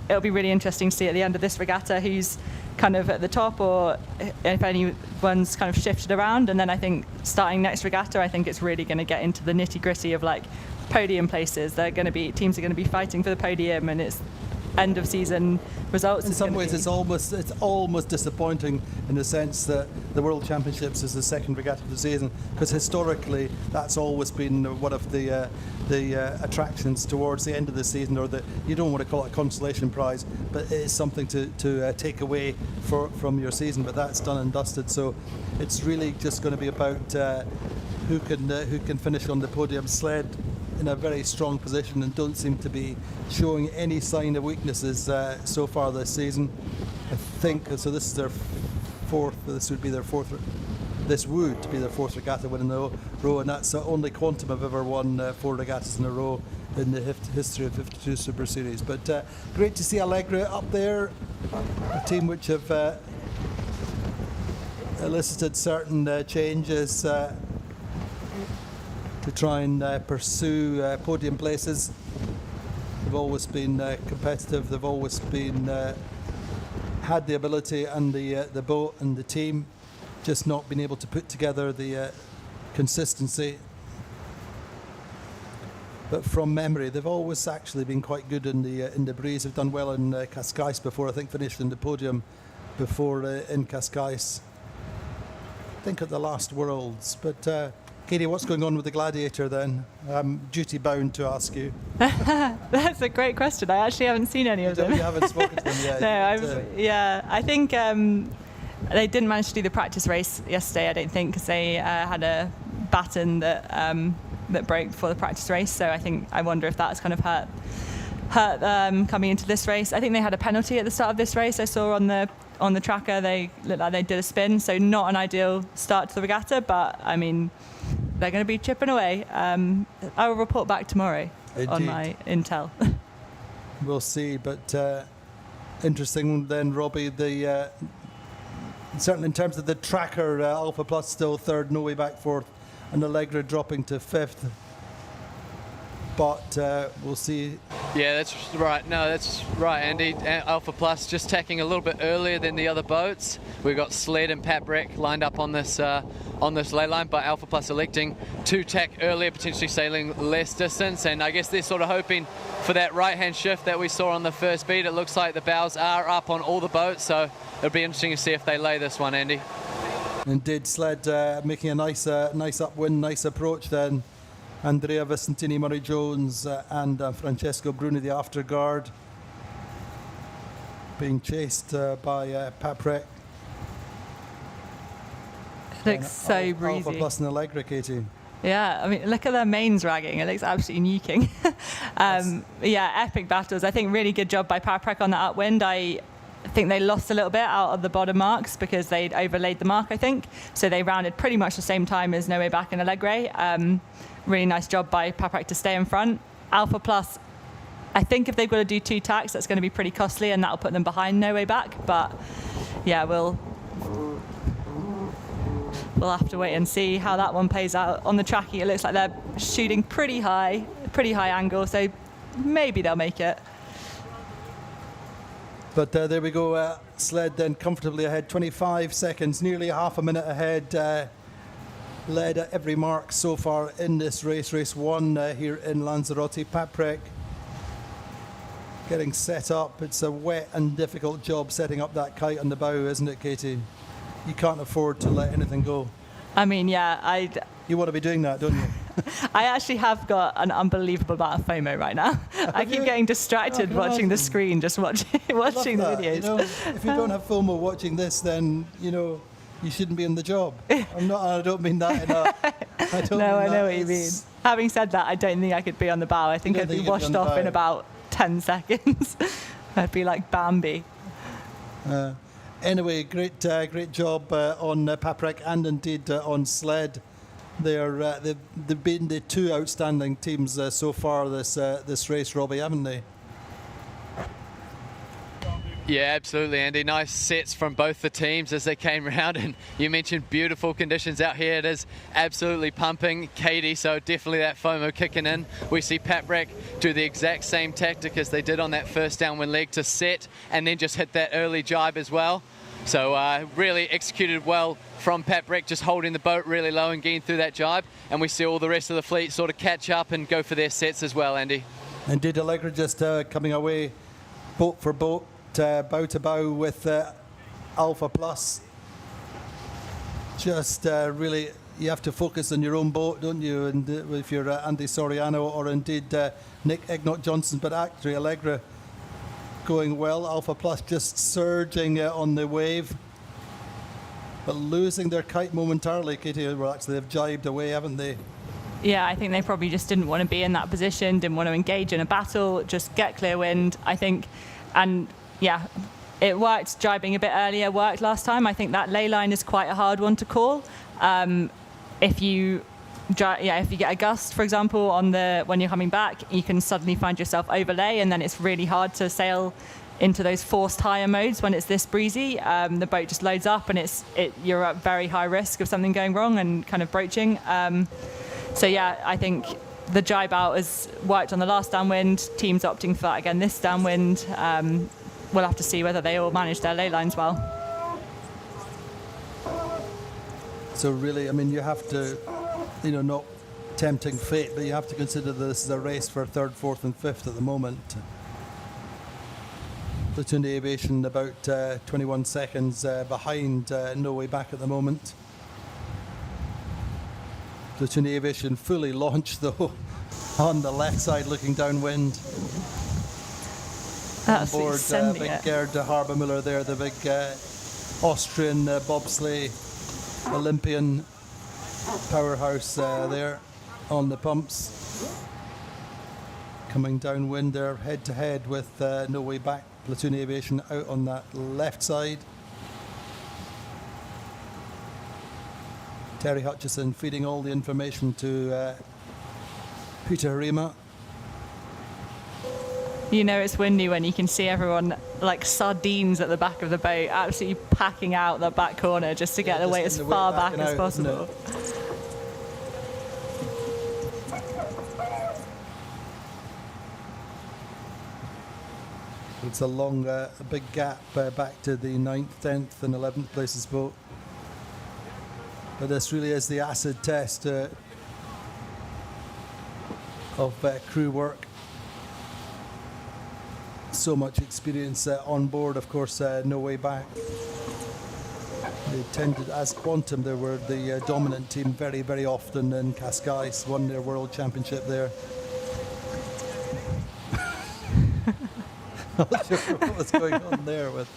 It'll be really interesting to see at the end of this regatta who's kind of at the top, or if anyone's kind of shifted around. And then I think starting next regatta, I think it's really going to get into the nitty-gritty of like podium places. Teams are going to be fighting for the podium, and it's end of season results. In some ways, it's almost disappointing in the sense that the World Championships is the second regatta of the season, because historically that's always been one of the attractions towards the end of the season, or you don't want to call it a consolation prize, but it is something to take away from your season. But that's done and dusted, so it's really just going to be about who can finish on the podium. Sled in a very strong position and don't seem to be showing any sign of weaknesses so far this season. I think so. This is their fourth. This would be their fourth regatta win in a row, and that's the only Quantum have ever won 4 regattas in a row in the history of 52 Super Series. But great to see Allegra up there, a team which have elicited certain changes to try and pursue podium places. They've always been competitive. They've always been had the ability and the boat and the team, just not been able to put together the consistency. But from memory, they've always actually been quite good in the breeze. They've done well in Cascais before. I think finished in the podium before in Cascais. I think at the last Worlds, but. Katie, what's going on with the Gladiator then? I'm duty bound to ask you. That's a great question. I actually haven't seen any of them. You haven't spoken to them yet? No, I think they didn't manage to do the practice race yesterday, I don't think, because they had a batten that broke before the practice race. So I wonder if that's kind of hurt coming into this race. I think they had a penalty at the start of this race. I saw on the tracker they looked like they did a spin, so not an ideal start to the regatta, but I mean, they're going to be chipping away. I will report back tomorrow. Indeed. On my intel. We'll see, but interesting then, Robbie, the Certainly in terms of the tracker, Alpha Plus still third, No Way Back fourth, and Allegra dropping to fifth. But we'll see. Yeah, that's right. No, that's right, Andy. Alpha Plus just tacking a little bit earlier than the other boats. We've got Sled and Paprick lined up on this ley line, but Alpha Plus electing to tack earlier, potentially sailing less distance. And I guess they're sort of hoping for that right-hand shift that we saw on the first beat. It looks like the bows are up on all the boats, so it'll be interesting to see if they lay this one, Andy. Indeed, Sled making a nice upwind, nice approach then. Andrea Vicentini, Murray Jones and Francesco Bruni, the afterguard, being chased by Paprick. Looks so breezy. Alpha Plus and Allegra, Katie. Yeah, I mean, look at their mains ragging. It looks absolutely nuking. Yeah, epic battles. I think really good job by Paprick on the upwind. I think they lost a little bit out of the bottom marks because they'd overlaid the mark, I think. So they rounded pretty much the same time as No Way Back and Allegre. Really nice job by Paprick to stay in front. Alpha Plus, I think if they've got to do 2 tacks, that's going to be pretty costly, and that'll put them behind No Way Back. But yeah, we'll have to wait and see how that one plays out. On the tracking, it looks like they're shooting pretty high angle, so maybe they'll make it. But there we go. Sled then comfortably ahead, 25 seconds, nearly half a minute ahead. Led at every mark so far in this race 1 here in Lanzarote. Paprick getting set up. It's a wet and difficult job setting up that kite on the bow, isn't it, Katie? You can't afford to let anything go. I mean, yeah, You want to be doing that, don't you? I actually have got an unbelievable amount of FOMO right now. I keep getting distracted watching the screen, just watching the videos. You know, if you don't have FOMO watching this, then, you know, you shouldn't be in the job. I don't mean that in a... I know what you mean. Having said that, I don't think I could be on the bow. I think I'd be washed off in about 10 seconds. I'd be like Bambi. Anyway, great job on Paprick and indeed on Sled. They've been the 2 outstanding teams so far this race, Robbie, haven't they? Yeah, absolutely, Andy. Nice sets from both the teams as they came round. And you mentioned beautiful conditions out here. It is absolutely pumping, Katie, so definitely that FOMO kicking in. We see Paprick do the exact same tactic as they did on that first downwind leg to set and then just hit that early jibe as well. So really executed well from Paprick, just holding the boat really low and getting through that jibe. And we see all the rest of the fleet sort of catch up and go for their sets as well, Andy. Indeed, Allegra just coming away boat for boat. Bow to bow with Alpha Plus. Just really, you have to focus on your own boat, don't you? And if you're Andy Soriano or indeed Nick Egnott Johnson, but actually Allegra going well. Alpha Plus just surging on the wave, but losing their kite momentarily. Katie, well, actually they've jibed away, haven't they? Yeah, I think they probably just didn't want to be in that position, didn't want to engage in a battle, just get clear wind, I think, and. Yeah, it worked. Jibing a bit earlier worked last time. I think that ley line is quite a hard one to call. If you get a gust, for example, when you're coming back, you can suddenly find yourself overlay, and then it's really hard to sail into those forced higher modes when it's this breezy. The boat just loads up, and you're at very high risk of something going wrong and kind of broaching. So yeah, I think the jibe out has worked on the last downwind. Teams opting for that again this downwind. We'll have to see whether they all manage their ley lines well. So really, I mean, you have to, not tempting fate, but you have to consider this is a race for 3rd, 4th and 5th at the moment. Platoon Aviation about 21 seconds behind No Way Back at the moment. Platoon Aviation fully launched though on the left side looking downwind. On board big Gerd Harbermüller there, the big Austrian bobsleigh Olympian powerhouse there on the pumps. Coming downwind there head to head with No Way Back. Platoon Aviation out on that left side. Terry Hutchison feeding all the information to Peter Harima. You know it's windy when you can see everyone like sardines at the back of the boat, absolutely packing out the back corner just to get the weight as far back as possible. It's a long, a big gap back to the 9th, 10th and 11th places boat. But this really is the acid test of crew work. So much experience on board, of course, no way back. They tended, as Quantum, they were the dominant team very, very often in Cascais, won their world championship there. Not sure what was going on there with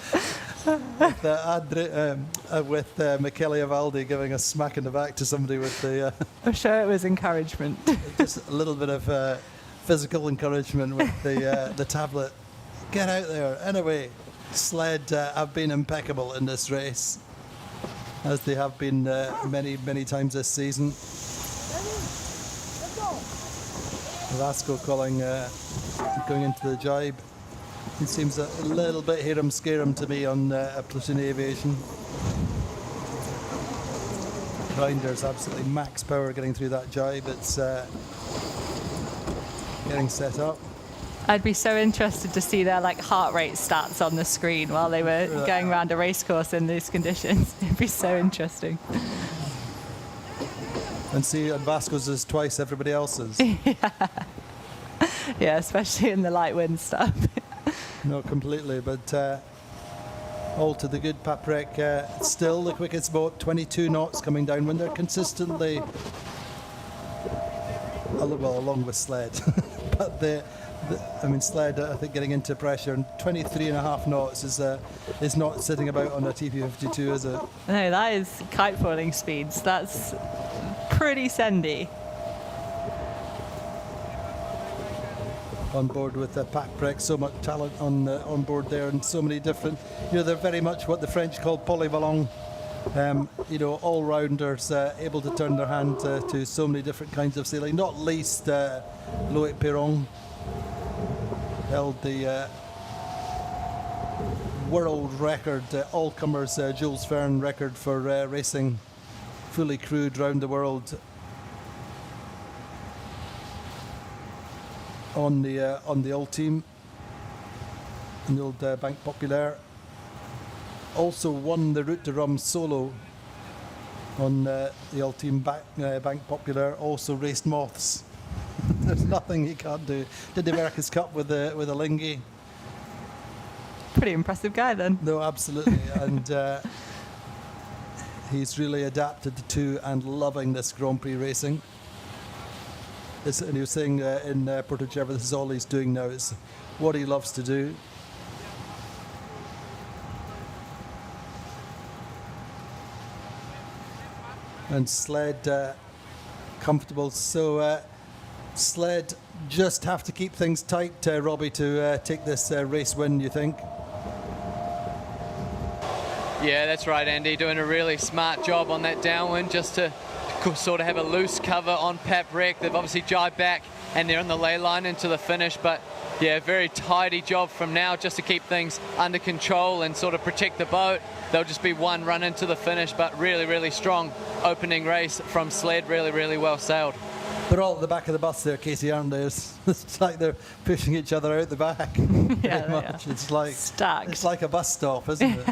Michele Avaldi giving a smack in the back to somebody with the... I'm sure it was encouragement. Just a little bit of physical encouragement with the tablet. Get out there. Anyway, Sled have been impeccable in this race, as they have been many, many times this season. Vasco calling, going into the jibe. It seems a little bit hear-em, scare-em to me on Platoon Aviation. Grinder's absolutely max power getting through that jibe. It's getting set up. I'd be so interested to see their like heart rate stats on the screen while they were going around a race course in these conditions. It'd be so interesting. And see, and Vasco's is twice everybody else's. Yeah, especially in the light wind stuff. No, completely, but all to the good. Paprec still the quickest boat, 22 knots coming downwind. They're consistently, well, along with Sled, but Sled, I think, getting into pressure, and 23.5 knots is not sitting about on a TP52, is it? No, that is kite falling speeds. That's pretty sendy. On board with Pat Prec, so much talent on board there, and so many different, they're very much what the French call polyvalent, all-rounders, able to turn their hand to so many different kinds of sailing, not least Loic Perron held the world record, all-comers Jules Verne record for racing fully crewed round the world on the old team, in the old Banque Populaire. Also won the Route de Rome solo on the old team Banque Populaire. Also raced moths. There's nothing he can't do. Did the America's Cup with a Lingy. Pretty impressive guy then. No, absolutely, and he's really adapted to and loving this Grand Prix racing. And he was saying in Porto Cervo, this is all he's doing now. It's what he loves to do. And Sled comfortable. So Sled just have to keep things tight, Robbie, to take this race win, you think? Yeah, that's right, Andy. Doing a really smart job on that downwind just to sort of have a loose cover on Paprec. They've obviously jibed back and they're on the ley line into the finish, but yeah, very tidy job from now just to keep things under control and sort of protect the boat. There'll just be one run into the finish, but really, really strong opening race from Sled. Really, really well sailed. They're all at the back of the bus there, Casey, aren't they? It's like they're pushing each other out the back. Yeah, pretty much. It's like stacked. It's like a bus stop, isn't it?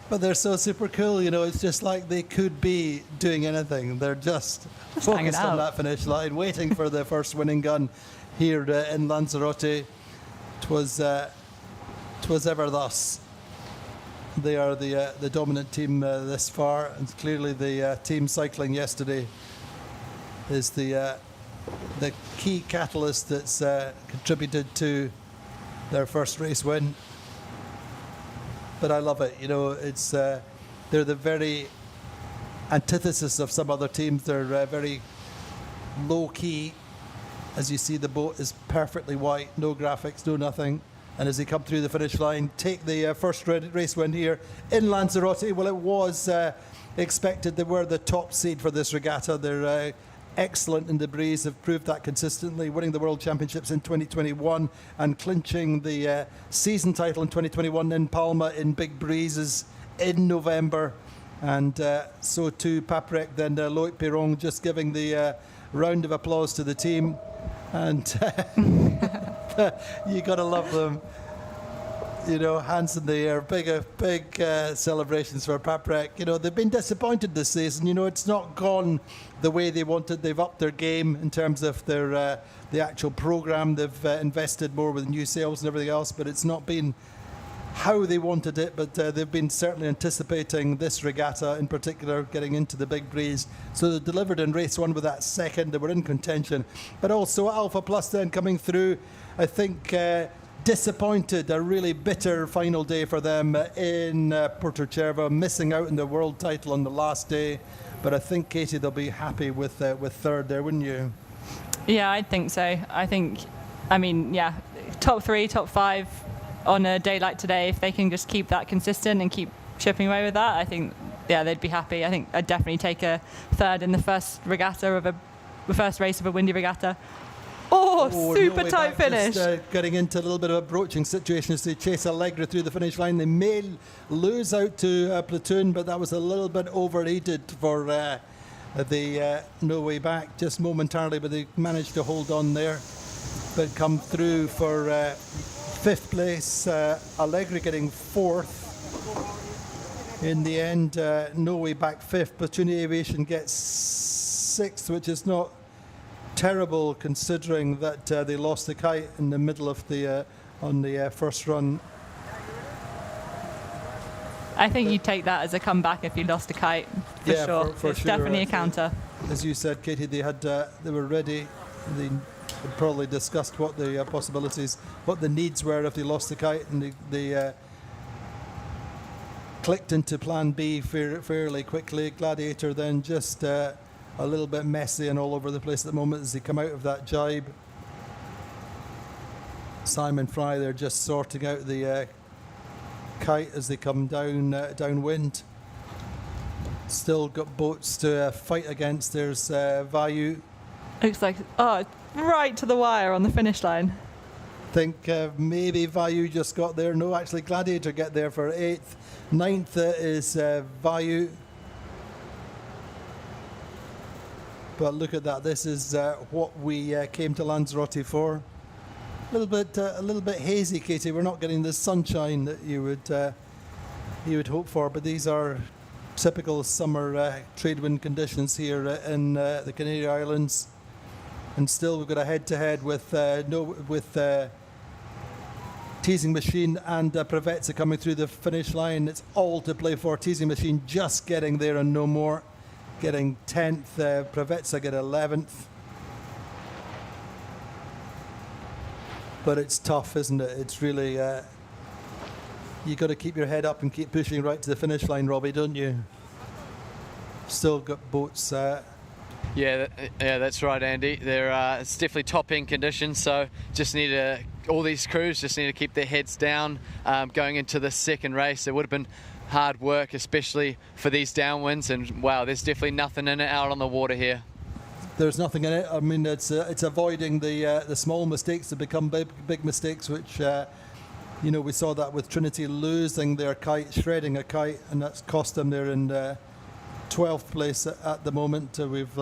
But they're so super cool, it's just like they could be doing anything. They're just focused on that finish line, waiting for the first winning gun here in Lanzarote. 'Twas ever thus. They are the dominant team this far, and clearly the team cycling yesterday is the key catalyst that's contributed to their first race win. But I love it. It's they're the very antithesis of some other teams. They're very low key. As you see, the boat is perfectly white, no graphics, no nothing. And as they come through the finish line, take the first race win here in Lanzarote. Well, it was expected they were the top seed for this regatta. They're excellent in the breeze, have proved that consistently, winning the World Championships in 2021 and clinching the season title in 2021 in Palma in big breezes in November. And so too Paprec, then Loic Perron just giving the round of applause to the team. And you got to love them. You know, hands in the air, big celebrations for Paprec. You know, they've been disappointed this season. You know, it's not gone the way they wanted. They've upped their game in terms of their the actual program. They've invested more with new sales and everything else, but it's not been how they wanted it. But they've been certainly anticipating this regatta in particular, getting into the big breeze. So they delivered in race 1 with that second. They were in contention, but also Alpha Plus then coming through. I think. Disappointed, a really bitter final day for them in Porto Cervo, missing out on the world title on the last day. But I think, Katie, they'll be happy with third there, wouldn't you? Yeah, I think so. I mean, yeah, top 3, top 5 on a day like today, if they can just keep that consistent and keep chipping away with that, I think, yeah, they'd be happy. I think I'd definitely take a third in the first regatta of the first race of a windy regatta. Oh, super tight finish. Just, getting into a little bit of a broaching situation as they chase Allegra through the finish line. They may lose out to Platoon, but that was a little bit overheated for the No Way Back just momentarily, but they managed to hold on there. But come through for 5th place. Allegra getting 4th. In the end, No Way Back 5th. Platoon Aviation gets 6th, which is not terrible considering that they lost the kite in the middle of the on the first run. I think you take that as a comeback if you lost a kite, for sure. For it's sure. definitely a counter. As you said, Katie, they were ready. They had probably discussed what the possibilities, what the needs were if they lost the kite, and they clicked into Plan B fairly quickly. Gladiator then just. A little bit messy and all over the place at the moment as they come out of that jibe. Simon Fry, they're just sorting out the kite as they come downwind. Still got boats to fight against. There's Vayu. Looks like, right to the wire on the finish line. Think maybe Vayu just got there. No, actually Gladiator get there for 8th. 9th is Vayu. But look at that. This is what we came to Lanzarote for. A little bit hazy, Katie. We're not getting the sunshine that you would hope for. But these are typical summer trade wind conditions here in the Canary Islands. And still, we've got a head-to-head with Teasing Machine and Pravetsa coming through the finish line. It's all to play for. Teasing Machine just getting there and no more. Getting 10th, Pravetsa get 11th. But it's tough, isn't it? It's really, you got to keep your head up and keep pushing right to the finish line, Robbie, don't you? Still got boats. Yeah, that's right, Andy. It's definitely top-end conditions, so just need to, all these crews just need to keep their heads down going into the second race. It would have been hard work, especially for these downwinds, and wow, there's definitely nothing in it out on the water here. There's nothing in it. I mean, it's avoiding the small mistakes that become big mistakes, which we saw that with Trinity losing their kite, shredding a kite, and that's cost them. They're in 12th place at the moment. We've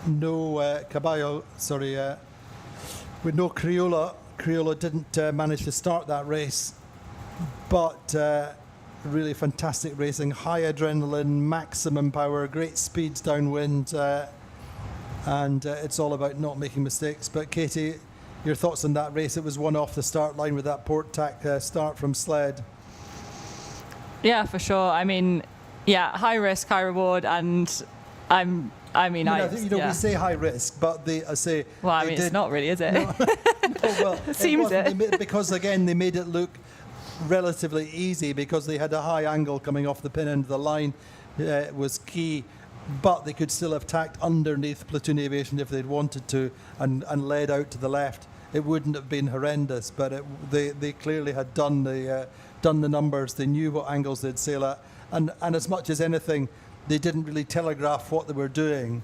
no Caballo, with no Crioula. Crioula didn't manage to start that race, but. Really fantastic racing, high adrenaline, maximum power, great speeds downwind, and it's all about not making mistakes. But Katie, your thoughts on that race? It was one off the start line with that port tack start from Sled. Yeah, for sure. I mean, yeah, high risk, high reward, and we say high risk, but it's not really, is it? No, well, Seems it. Because again, they made it look relatively easy because they had a high angle coming off the pin end of the line was key, but they could still have tacked underneath Platoon Aviation if they'd wanted to and led out to the left. It wouldn't have been horrendous, but they clearly had done the numbers. They knew what angles they'd sail at, and as much as anything, they didn't really telegraph what they were doing.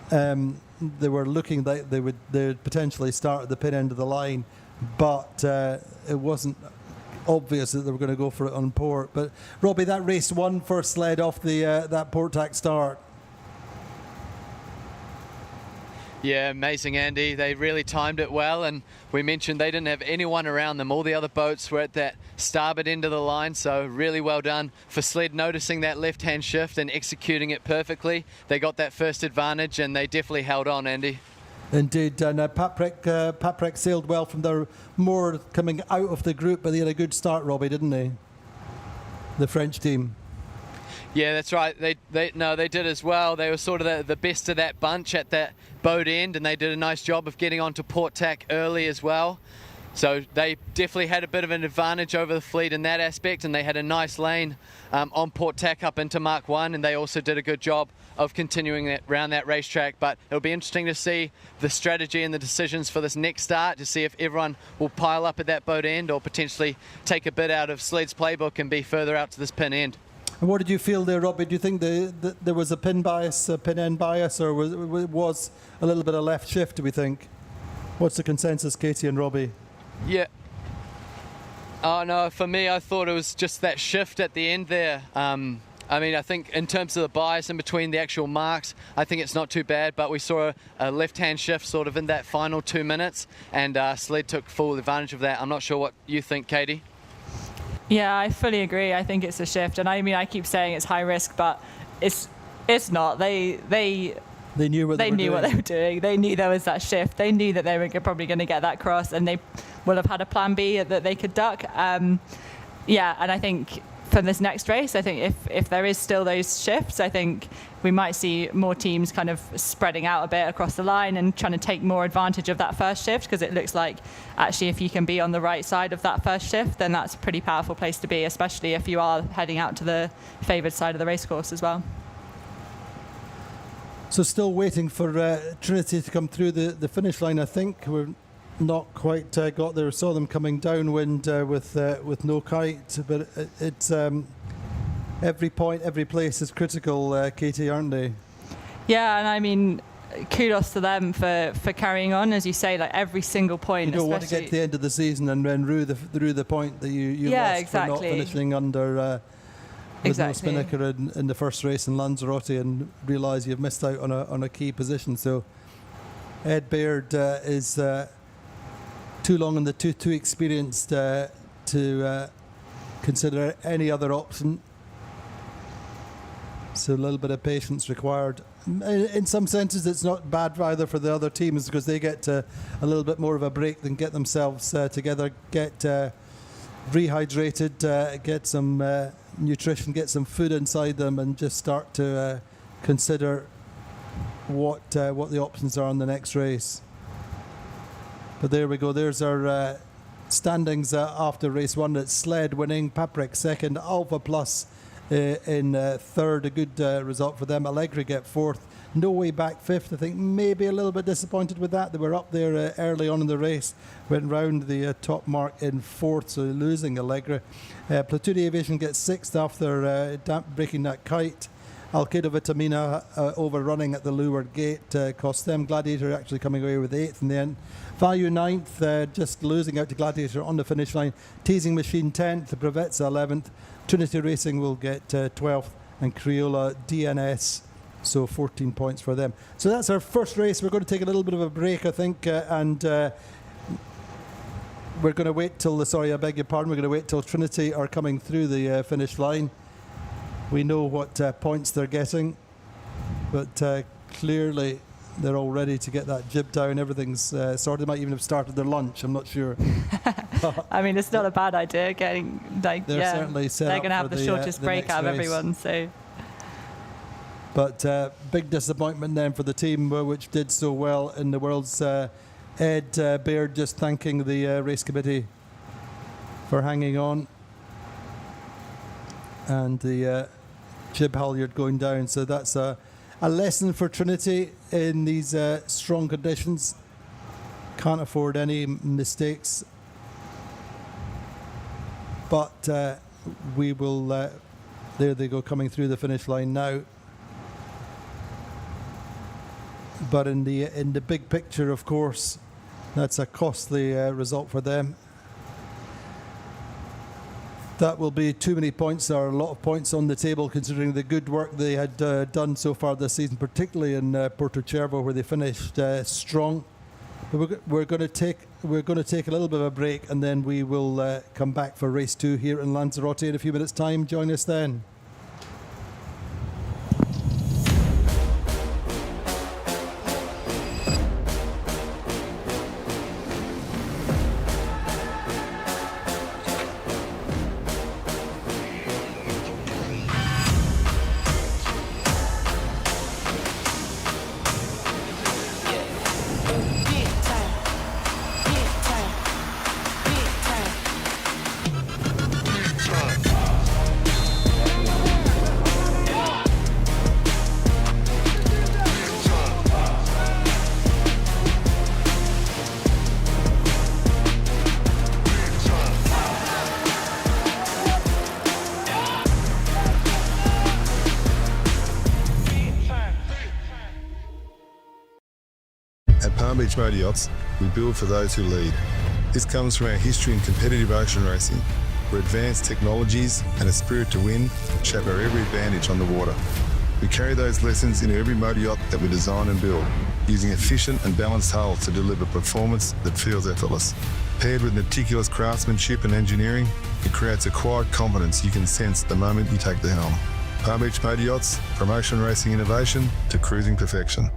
They were looking like they'd potentially start at the pin end of the line, but it wasn't obvious that they were going to go for it on port. But Robbie, that race won first sled off the that port tack start. Yeah, amazing, Andy. They really timed it well, and we mentioned they didn't have anyone around them. All the other boats were at that starboard end of the line, so really well done for sled noticing that left-hand shift and executing it perfectly. They got that first advantage, and they definitely held on, Andy. Indeed, and Paprec sailed well from their more coming out of the group, but they had a good start, Robbie, didn't they? The French team. Yeah, that's right. They did as well. They were sort of the best of that bunch at that boat end, and they did a nice job of getting onto port tack early as well. So they definitely had a bit of an advantage over the fleet in that aspect, and they had a nice lane on port tack up into Mark 1, and they also did a good job of continuing that around that racetrack. But it'll be interesting to see the strategy and the decisions for this next start, to see if everyone will pile up at that boat end or potentially take a bit out of Sled's playbook and be further out to this pin end. And what did you feel there, Robbie? Do you think there was a pin bias, a pin end bias, or was a little bit of left shift, do we think? What's the consensus, Katie and Robbie? Yeah. Oh, no, for me, I thought it was just that shift at the end there. I mean, I think in terms of the bias in between the actual marks, I think it's not too bad, but we saw a left-hand shift sort of in that final 2 minutes, and Sled took full advantage of that. I'm not sure what you think, Katie. Yeah, I fully agree. I think it's a shift, and I mean, I keep saying it's high risk, but it's not. They knew what they were doing. They knew there was that shift. They knew that they were probably going to get that cross, and they will have had a plan B that they could duck. Yeah, and I think for this next race, I think if there is still those shifts, I think we might see more teams kind of spreading out a bit across the line and trying to take more advantage of that first shift, because it looks like actually if you can be on the right side of that first shift, then that's a pretty powerful place to be, especially if you are heading out to the favoured side of the racecourse as well. So still waiting for Trinity to come through the finish line, I think. We're not quite got there. Saw them coming downwind with no kite, but it's every point, every place is critical, Katie, aren't they? Yeah, and I mean, kudos to them for carrying on, as you say, like every single point. You don't want to get to the end of the season and then rue the point that you lost exactly. for not finishing under with no spinnaker in the first race in Lanzarote and realise you've missed out on a key position. So Ed Baird is too long in the too experienced to consider any other option. So a little bit of patience required. In some senses, it's not bad either for the other teams, because they get a little bit more of a break than get themselves together, get rehydrated, get some nutrition, get some food inside them, and just start to consider what the options are on the next race. But there we go. There's our standings after race one. It's Sled winning, Paprec second, Alpha Plus in third. A good result for them. Allegri get fourth. No Way Back fifth. I think maybe a little bit disappointed with that. They were up there early on in the race, went round the top mark in fourth, so losing Allegri. Platoon Aviation gets sixth after breaking that kite. Alkedo Vitamina overrunning at the leeward gate cost them. Gladiator actually coming away with eighth in the end. Vayu ninth, just losing out to Gladiator on the finish line. Teasing Machine 10th, Brevetza 11th. Trinity Racing will get 12th, and Crioula DNS, so 14 points for them. So that's our first race. We're going to take a little bit of a break, I think, and we're going to wait till, sorry, I beg your pardon, we're going to wait till Trinity are coming through the finish line. We know what points they're getting, but clearly they're all ready to get that jib down. Everything's sorted. They might even have started their lunch, I'm not sure. I mean, it's not a bad idea getting, like, they're certainly set they're up going to have the shortest break out of race. everyone, so. But big disappointment then for the team which did so well in the Worlds. Ed Baird just thanking the race committee for hanging on, and the jib halyard going down. So that's a lesson for Trinity in these strong conditions. Can't afford any mistakes. But we will, there they go, coming through the finish line now. but in the big picture, of course, that's a costly result for them. That will be too many points. There are a lot of points on the table considering the good work they had done so far this season, particularly in Porto Cervo, where they finished strong. But we're going to take a little bit of a break, and then we will come back for race 2 here in Lanzarote in a few minutes' time. Join us then. At Palm Beach Motor Yachts, we build for those who lead. This comes from our history in competitive ocean racing, where advanced technologies and a spirit to win shape our every advantage on the water. We carry those lessons into every motor yacht that we design and build, using efficient and balanced hulls to deliver performance that feels effortless. Paired with meticulous craftsmanship and engineering, it creates a quiet confidence you can sense the moment you take the helm. Palm Beach Motor Yachts, from ocean racing innovation to cruising perfection.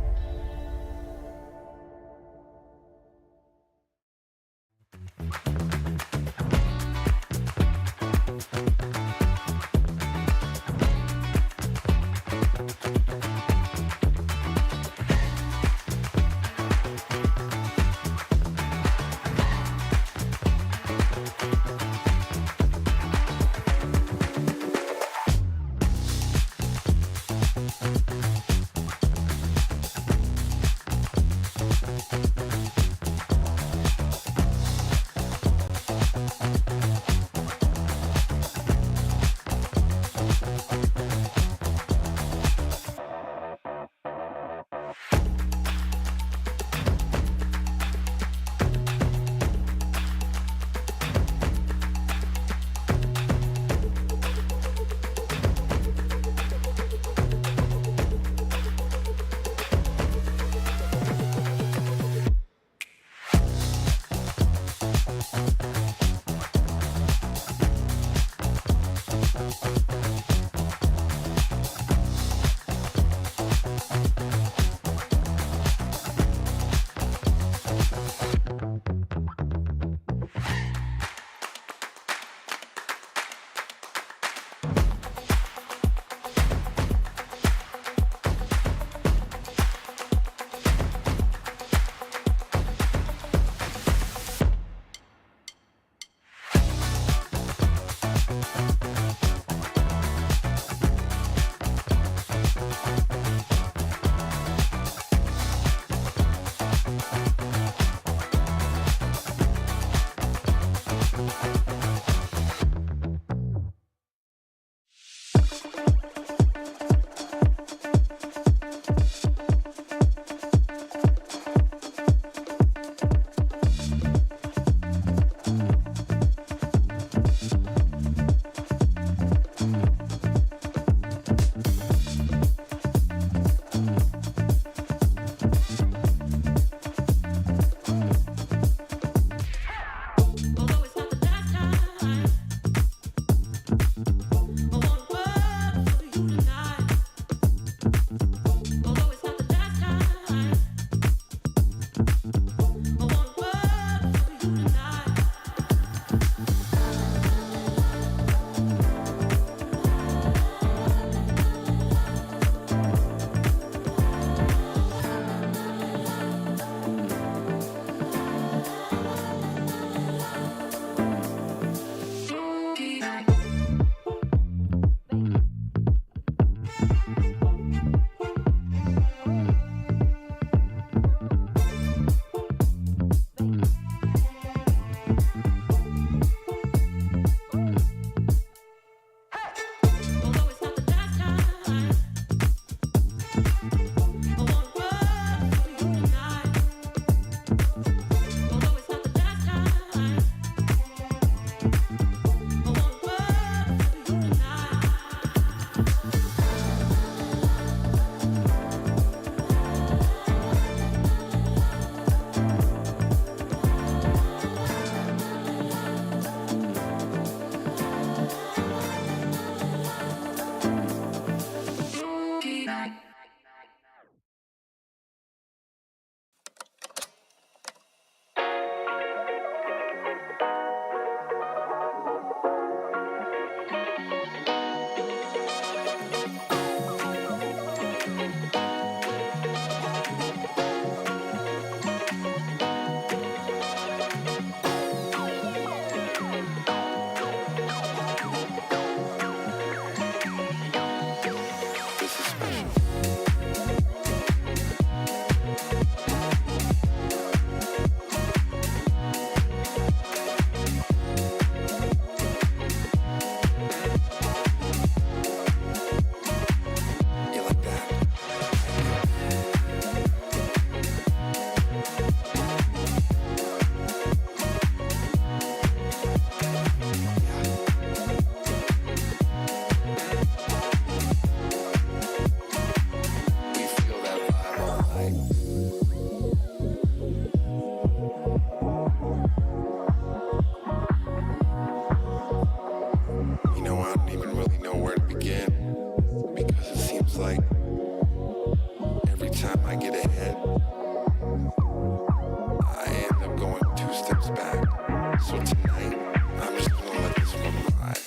So tonight, I'm just gonna let this one ride.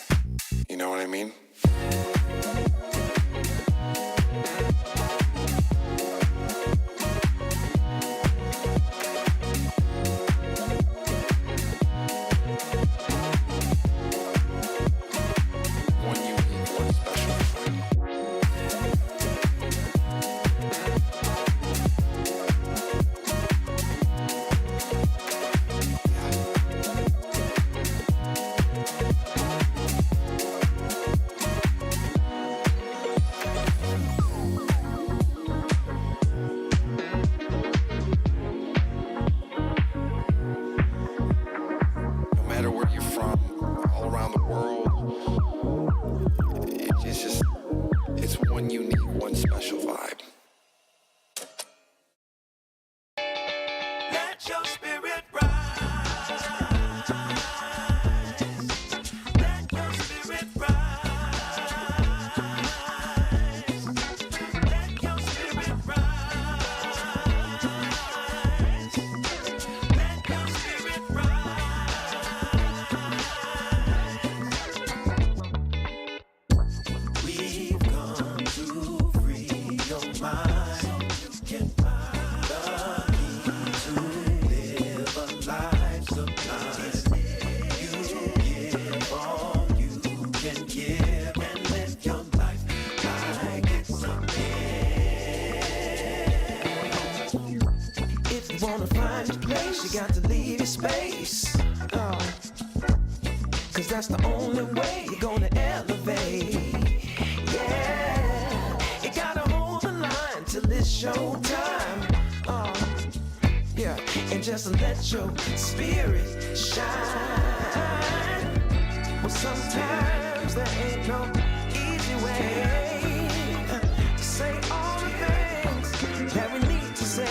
You know what I mean? One unique, one special vibe. No matter where you're from, all around the world, it's one unique, one special vibe. Let your spirit rise. Let your spirit rise. Let your spirit rise. Let your spirit rise. We've come to free your mind. So you can find the key to live a life sublime. You give all you can give and live your life like it's a gift. If you wanna find your place, you got to leave your space. Cause that's the only way you're gonna elevate. Yeah, you gotta hold the line till it's showtime. Yeah, and just let your spirit shine. Well, sometimes there ain't no easy way to say all the things that we need to say.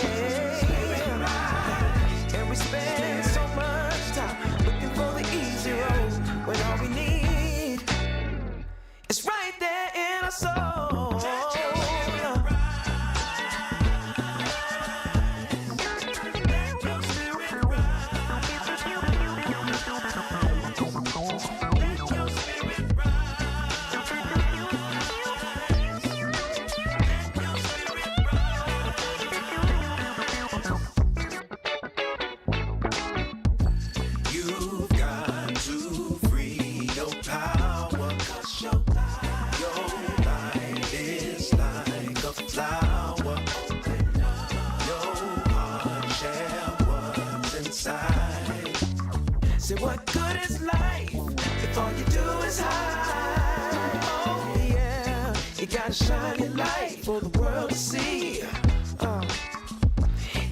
And we spend so much time looking for the easy road when all we need is right there in our soul. Let your spirit You've got to free your power, 'cause your life is like a flower. Your heart share what's inside. Say, what good is life if all you do is hide? Oh yeah, you gotta shine your light for the world to see.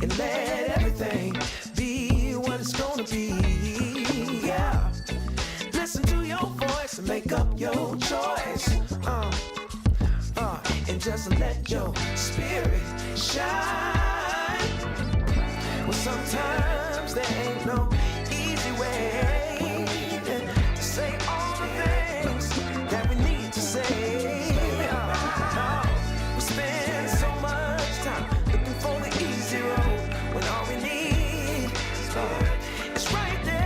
And let everything be what it's gonna be. Yeah, listen to your voice and make up your choice. And just let your spirit shine. Well, sometimes there ain't no easy way to say all the things that we need to say. We spend so much time looking for the easy road when all we need is right there.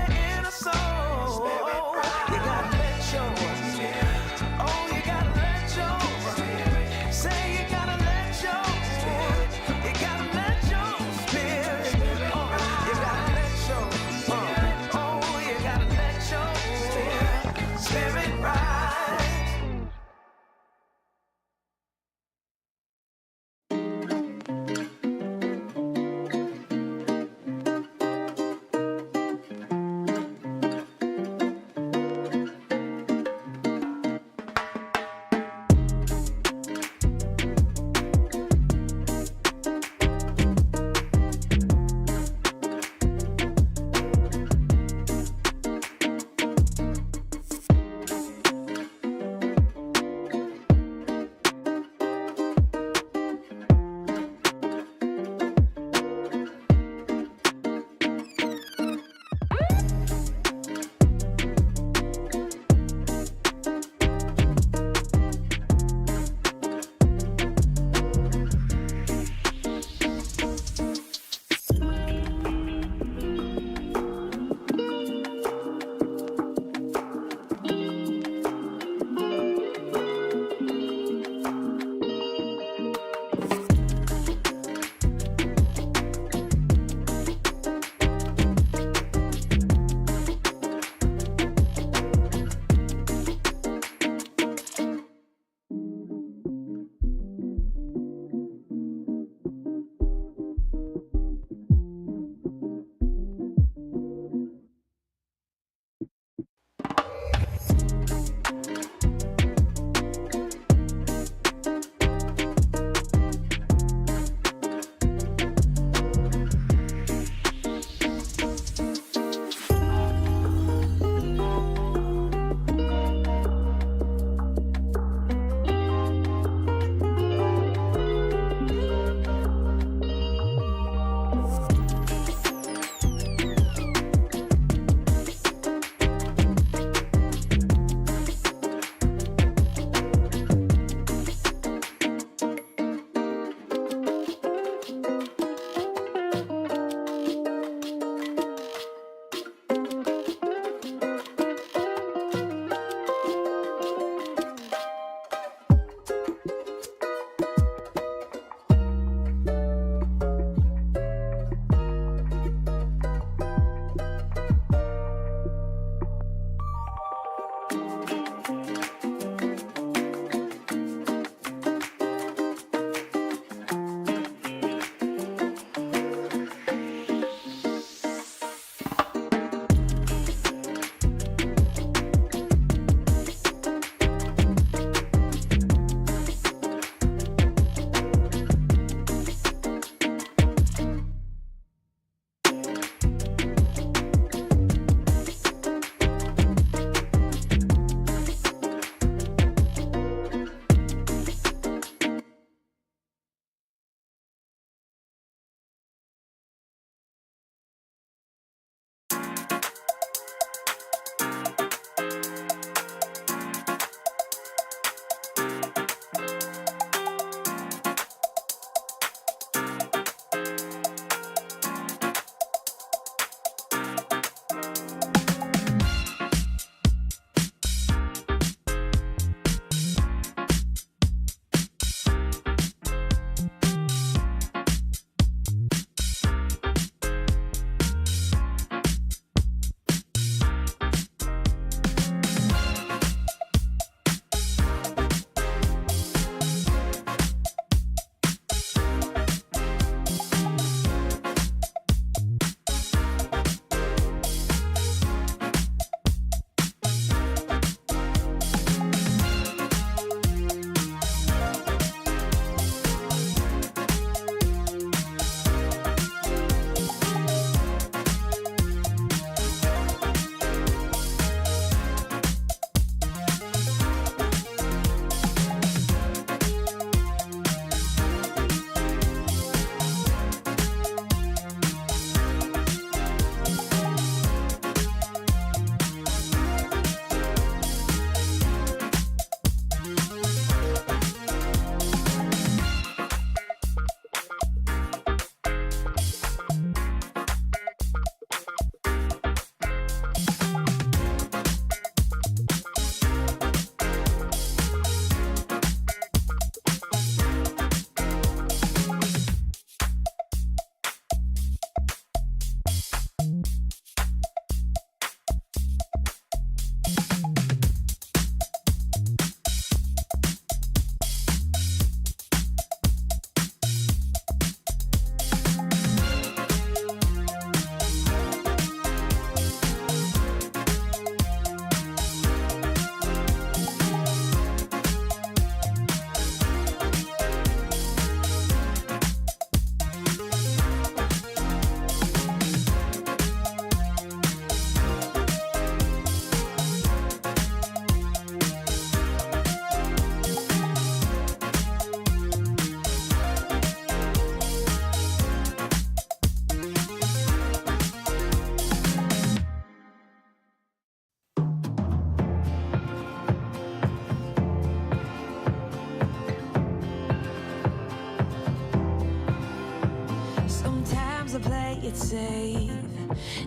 play it safe,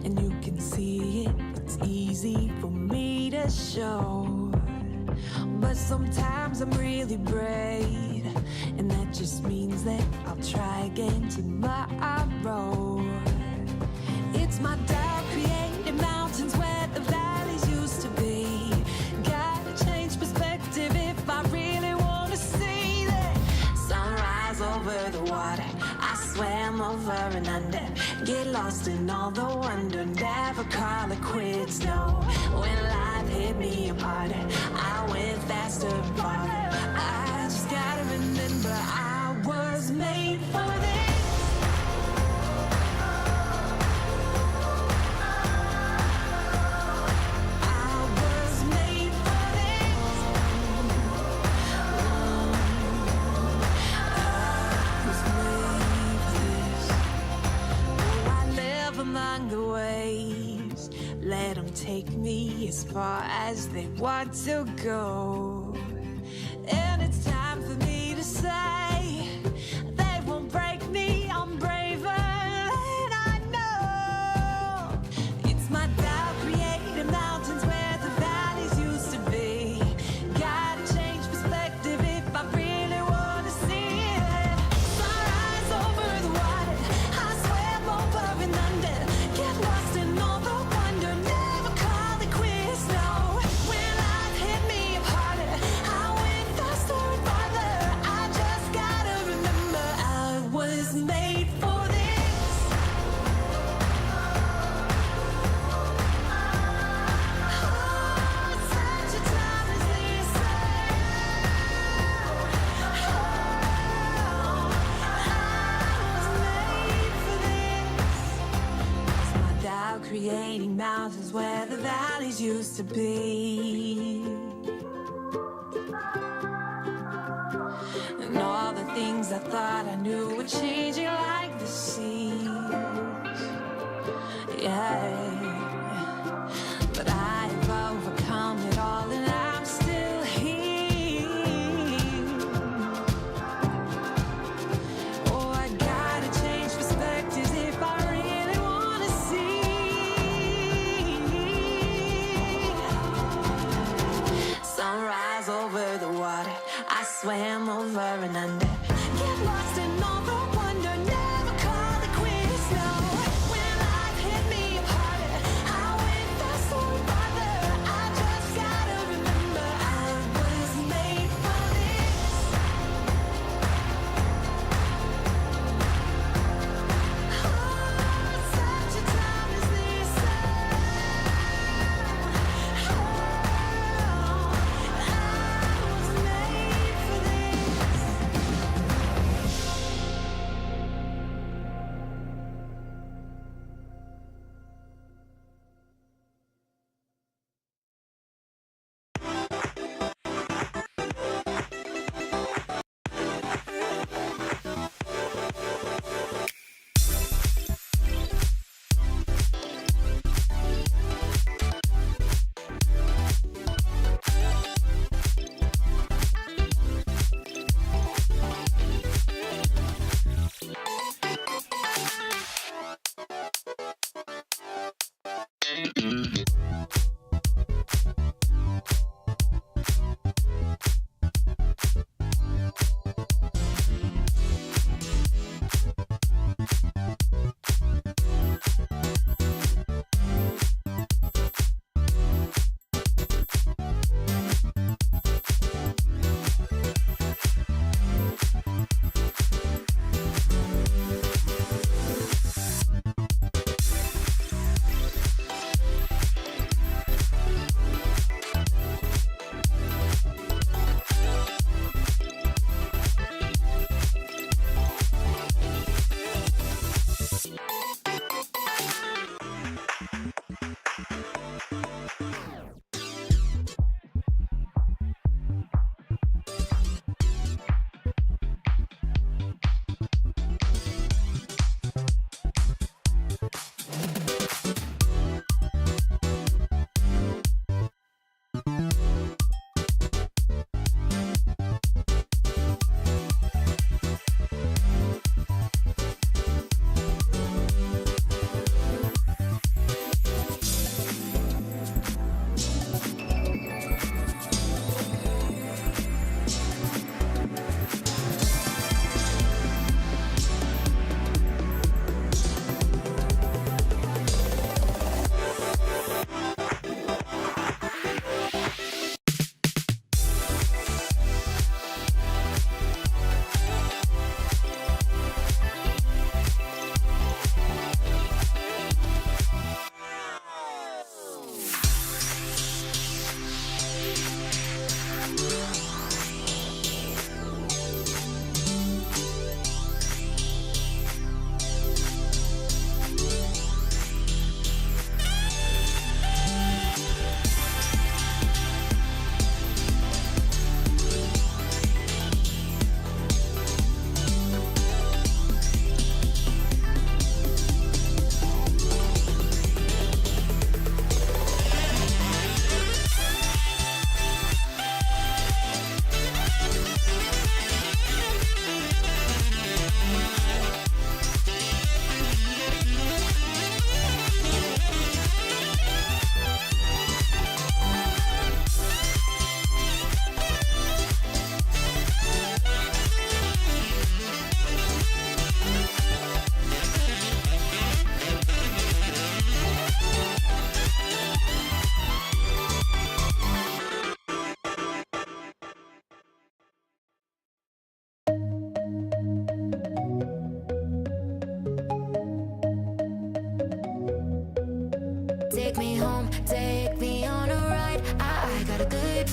and you can see it. It's easy for me to show, but sometimes I'm really brave, and that just means that I'll try again tomorrow. It's my dark created mountains where the valleys used to be. Gotta change perspective if I really wanna see that sunrise over the water. I swam over and under, get lost in all the wonder, never call it quits, no. When life hit me apart, I went faster and farther. I just gotta remember I was made for this. Among the waves, let them take me as far as they want to go. And it's time for me to say, they won't break me, I'm braver than I know. It's my doubt created mountains where the valleys used to be. Gotta change perspective if I really wanna see it. Sunrise over the water, I swam over and under. Get lost in all the wonder, never call it quits, no. When life hit me apart, I went faster and farther. I just gotta remember I was made for this. Oh, such a time as this. Creating mountains where the valleys used to be. And all the things I thought I knew were changing like the seas. Yeah. But I've overcome it all and I'm still here. Oh, I gotta change perspectives if I really wanna see. Sunrise over the water, I swam over and under. Get lost in all the wonder, never call it quits, no. When life hit me apart, I went faster and farther. I just gotta remember I was made for this. Oh, such a time as this. Oh, I was made for this.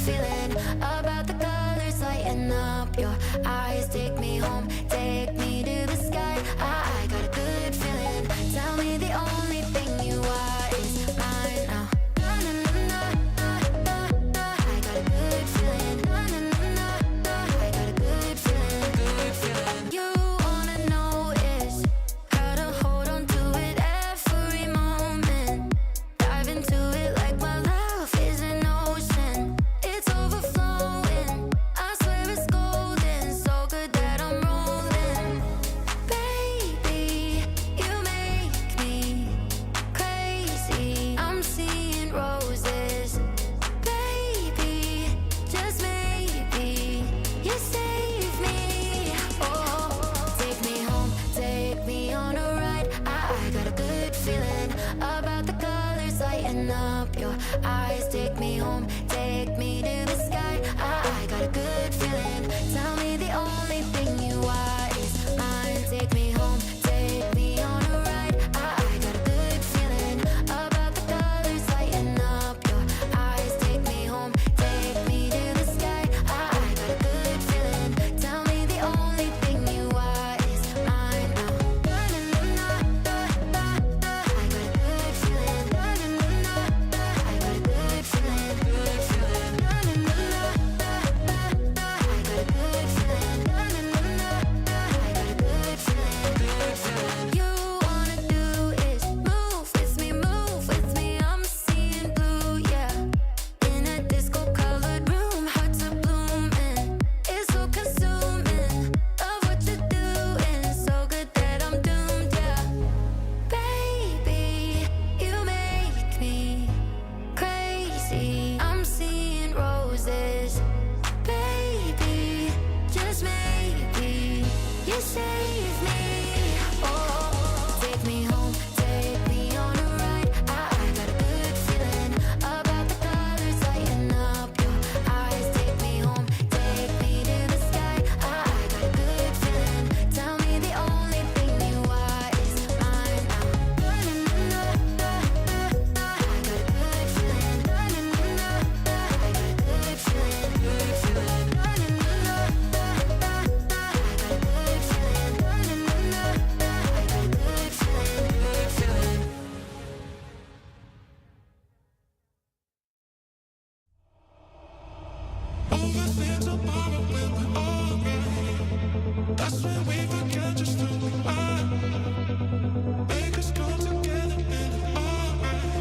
feeling about the colors lighting up. Your eyes take me home, take me to the sky. I got a good feeling. Tell me the only thing you are is mine now. Na na na na na na. I got a good feeling. Na na na na na. I got a good feeling. Good feeling. You wanna know is how to hold on to it every moment. Dive into it like my love is an ocean. It's overflowing. I swear it's golden. So good that I'm rolling. Baby, you make me crazy. I'm seeing roses. Baby, just maybe you save me. Oh, take me home, take me on a ride. I got a good feeling about the colors lighting up. Your eyes take me home, take me to the sky. I got a good feeling. Tell me the only thing you are is mine. Take me home, take me on a ride. I got a good feeling about the colors lighting up. Your eyes take me home, take me to the sky. I got a good feeling. Tell me the only thing you are is mine now. Na na na na na na na. I got a good feeling. Na na na na na. I got a good feeling. Good feeling. Na na na na na na na. I got a good feeling. Na na na na na. I got a good feeling. Good feeling. You wanna do is move with me, move with me. I'm seeing blue, yeah. In a disco-colored room, hearts are blooming. It's so consuming. Love what you're doing, so good that I'm doomed, yeah. Baby, you make me crazy. I'm seeing roses. Baby, just maybe you save me. Oh, take me home, take me on a ride. I got a good feeling about the colors lighting up. Your eyes take me home, take me to the sky. I got a good feeling. Tell me the only thing you are is mine now. Na na na na na na. I got a good feeling. Na na na na na. I got a good feeling. Good feeling. Na na na na na na na. I got a good feeling. Na na na na na. I got a good feeling. Good feeling. That's when we forget just who we are. Make us come together and alright.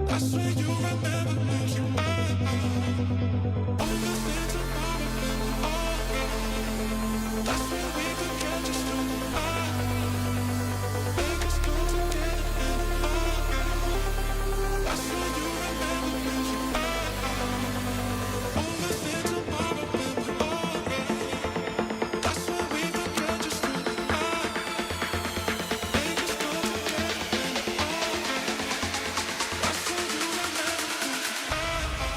That's when you remember who you are. Overthink tomorrow and alright. That's when we forget just who we are. Make us come together and alright. That's when you remember who you are. Overthink tomorrow and alright. That's when we forget just who we are. Make us come together and alright. That's when you remember who you are.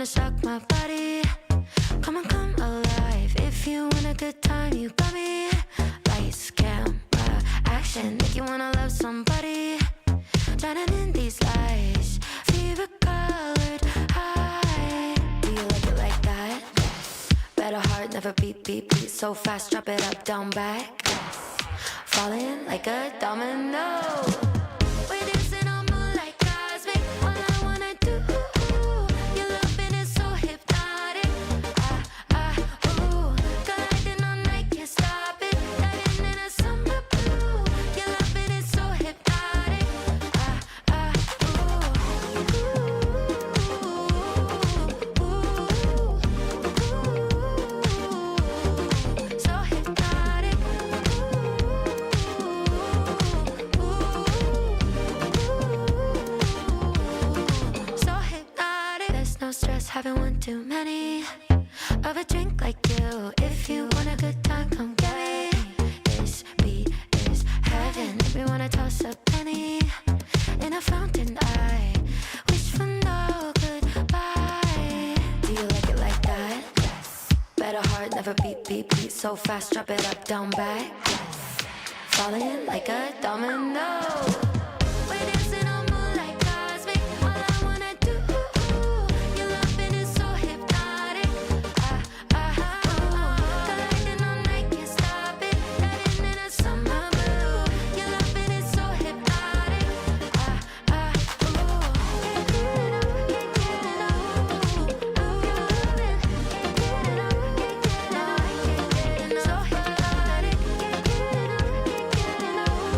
wanna shock my body. Come on, come alive. If you want a good time, you got me. Lights, camera, action. Make you wanna love somebody. Drowning in these lights, fever colored high. Do you like it like that? Better heart, never beat, beat, beat. So fast, drop it up, down, back. Falling like a domino. We're dancing on moonlight cosmic. All I wanna do, your loving is so hypnotic. Ooh, colliding all night, can't stop it. Diving in a summer blue. Your loving is so hypnotic. So hypnotic. So hypnotic. There's no stress, having one too many of a drink like you. If you want a good time, come get me. This beat is heaven. If we wanna toss a penny in a fountain, I wish for no goodbye. Do you like it like that? Yes. Better heart, never beat, beat, beat. So fast, drop it up, down, back. Falling like a domino. We're dancing on moonlight cosmic. All I wanna do, your loving is so hypnotic. Colliding all night, can't stop it. Diving in a summer blue. Your loving is so hypnotic. Can't get enough, can't get enough. Your loving, can't get enough, can't get enough, can't get enough. So hypnotic, can't get enough, can't get enough.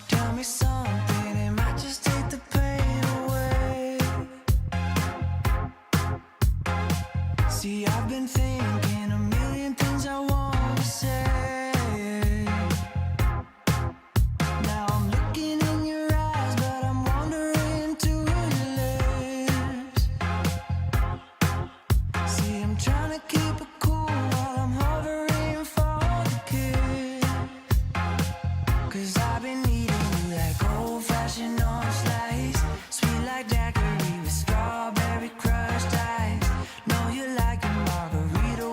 Tell me something, it might just take the pain away. See, I've been thinking a million things I want to say. Now I'm looking in your eyes, but I'm wandering to your lips. See, I'm trying to keep it cool while I'm hovering for the kiss. 'Cause I've been needing you like old-fashioned orange slice, sweet like daiquiri with strawberry crushed ice. Know you like a margarita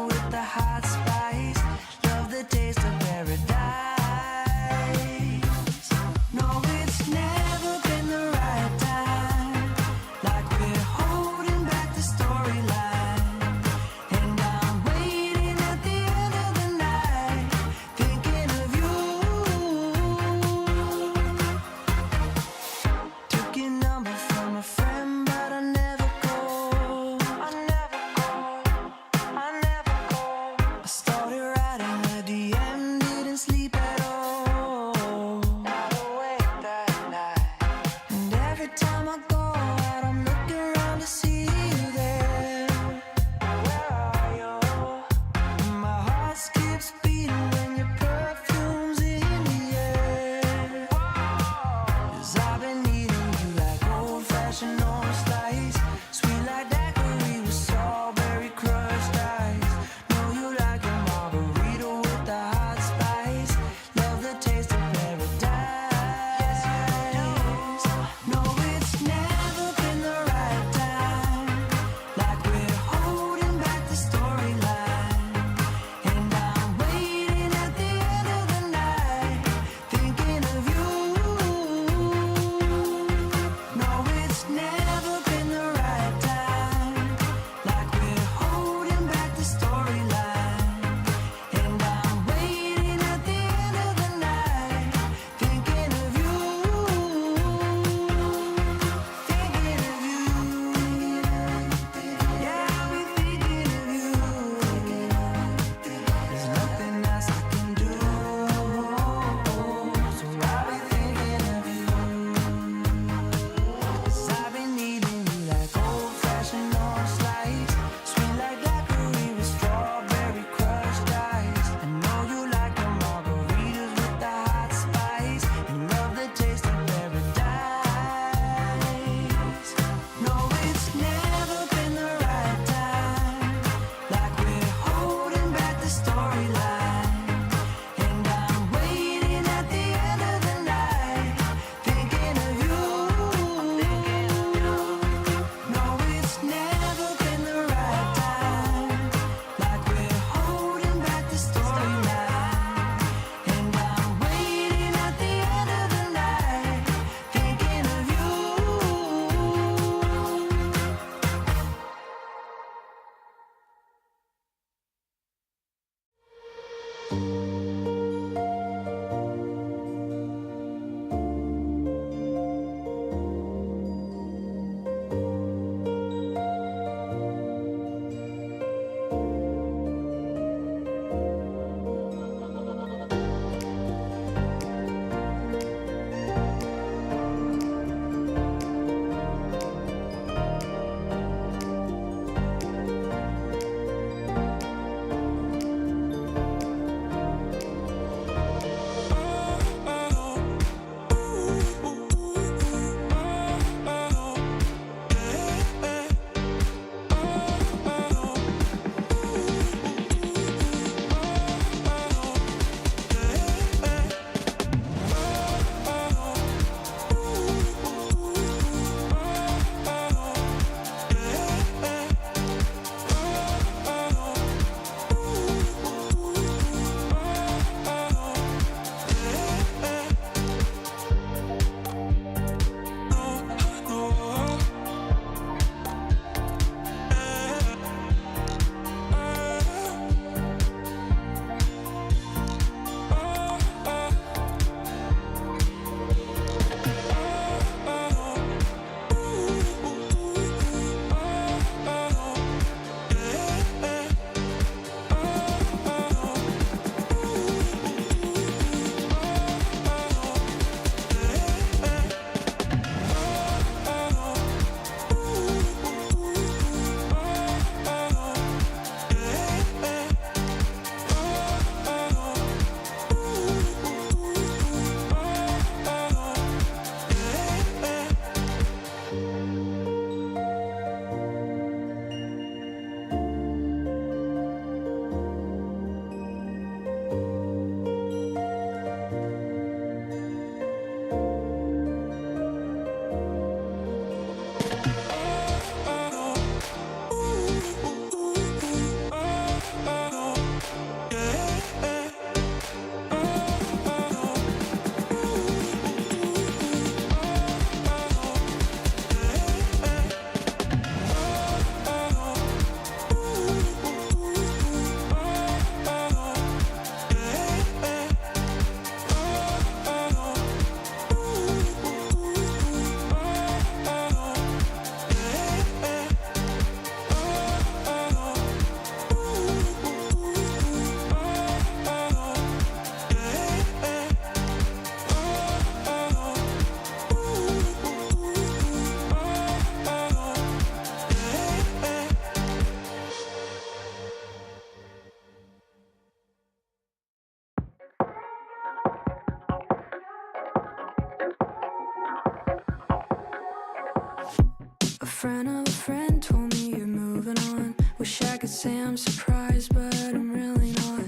friend of a friend told me you're moving on. Wish I could say I'm surprised, but I'm really not.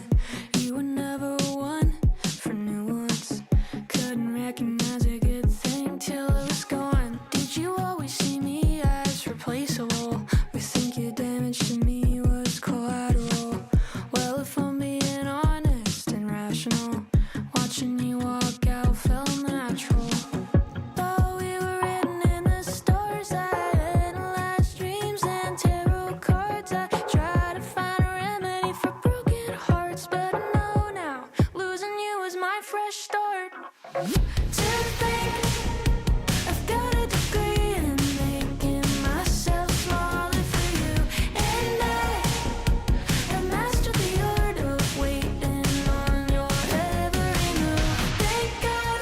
You were never one for new ones. Couldn't recognize a good thing till it was gone. Did you always see me as replaceable? Or think your damage to me was collateral? Well, if I'm being honest and rational, watching you walk out felt natural. Thought we were written in the stars. I had last dreams and tarot cards. I tried to find a remedy for broken hearts, but I know now losing you is my fresh start. To think I've got a degree in making myself smaller for you, and I mastered the art of waiting on your every move. Thank God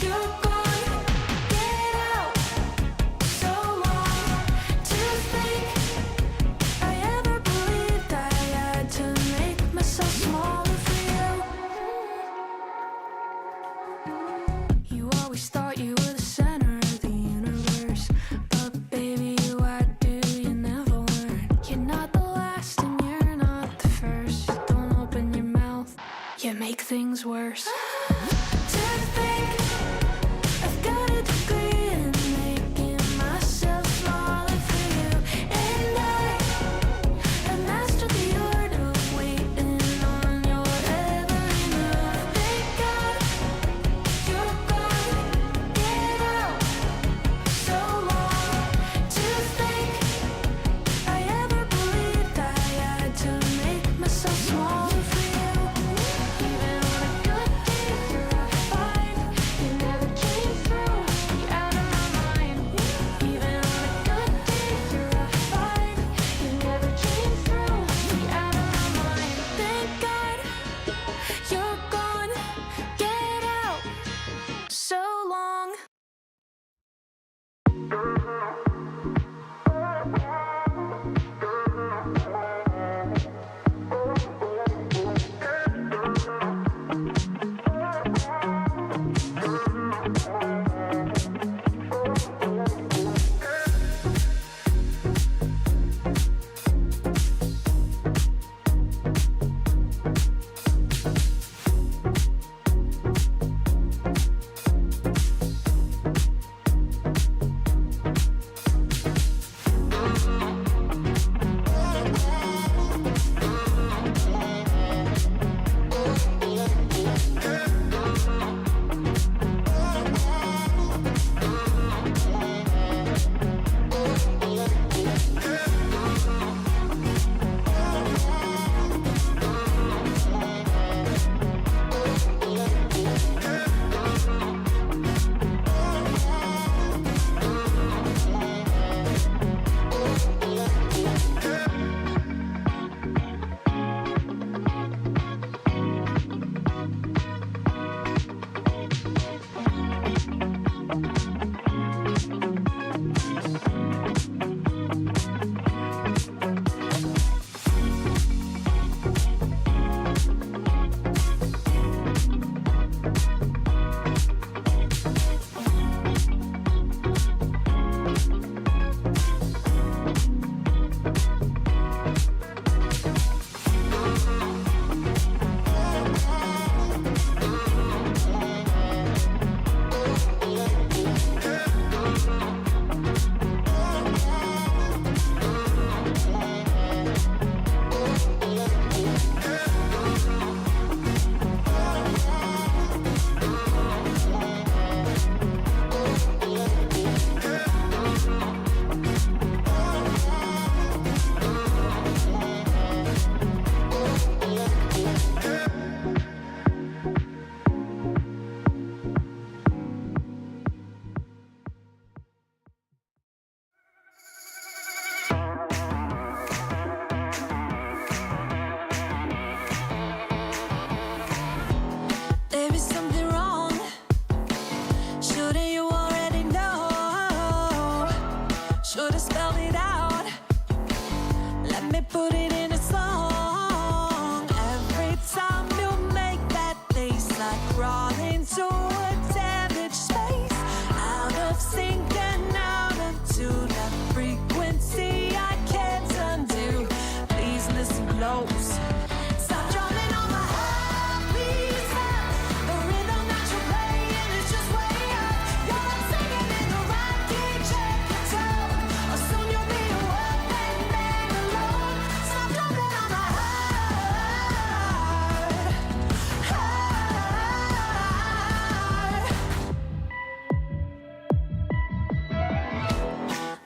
you're gone. Get out. So long. To think I ever believed I had to make myself smaller for you. You always thought you were the center of the universe, but baby, why do you never learn? You're not the last and you're not the first. Don't open your mouth, you make things worse. To think I've got a degree in making myself smaller for you, and I mastered the art of waiting on your every move. Thank God you're gone. Get out. So long. To think I ever believed I had to make myself smaller for you. Even on a good day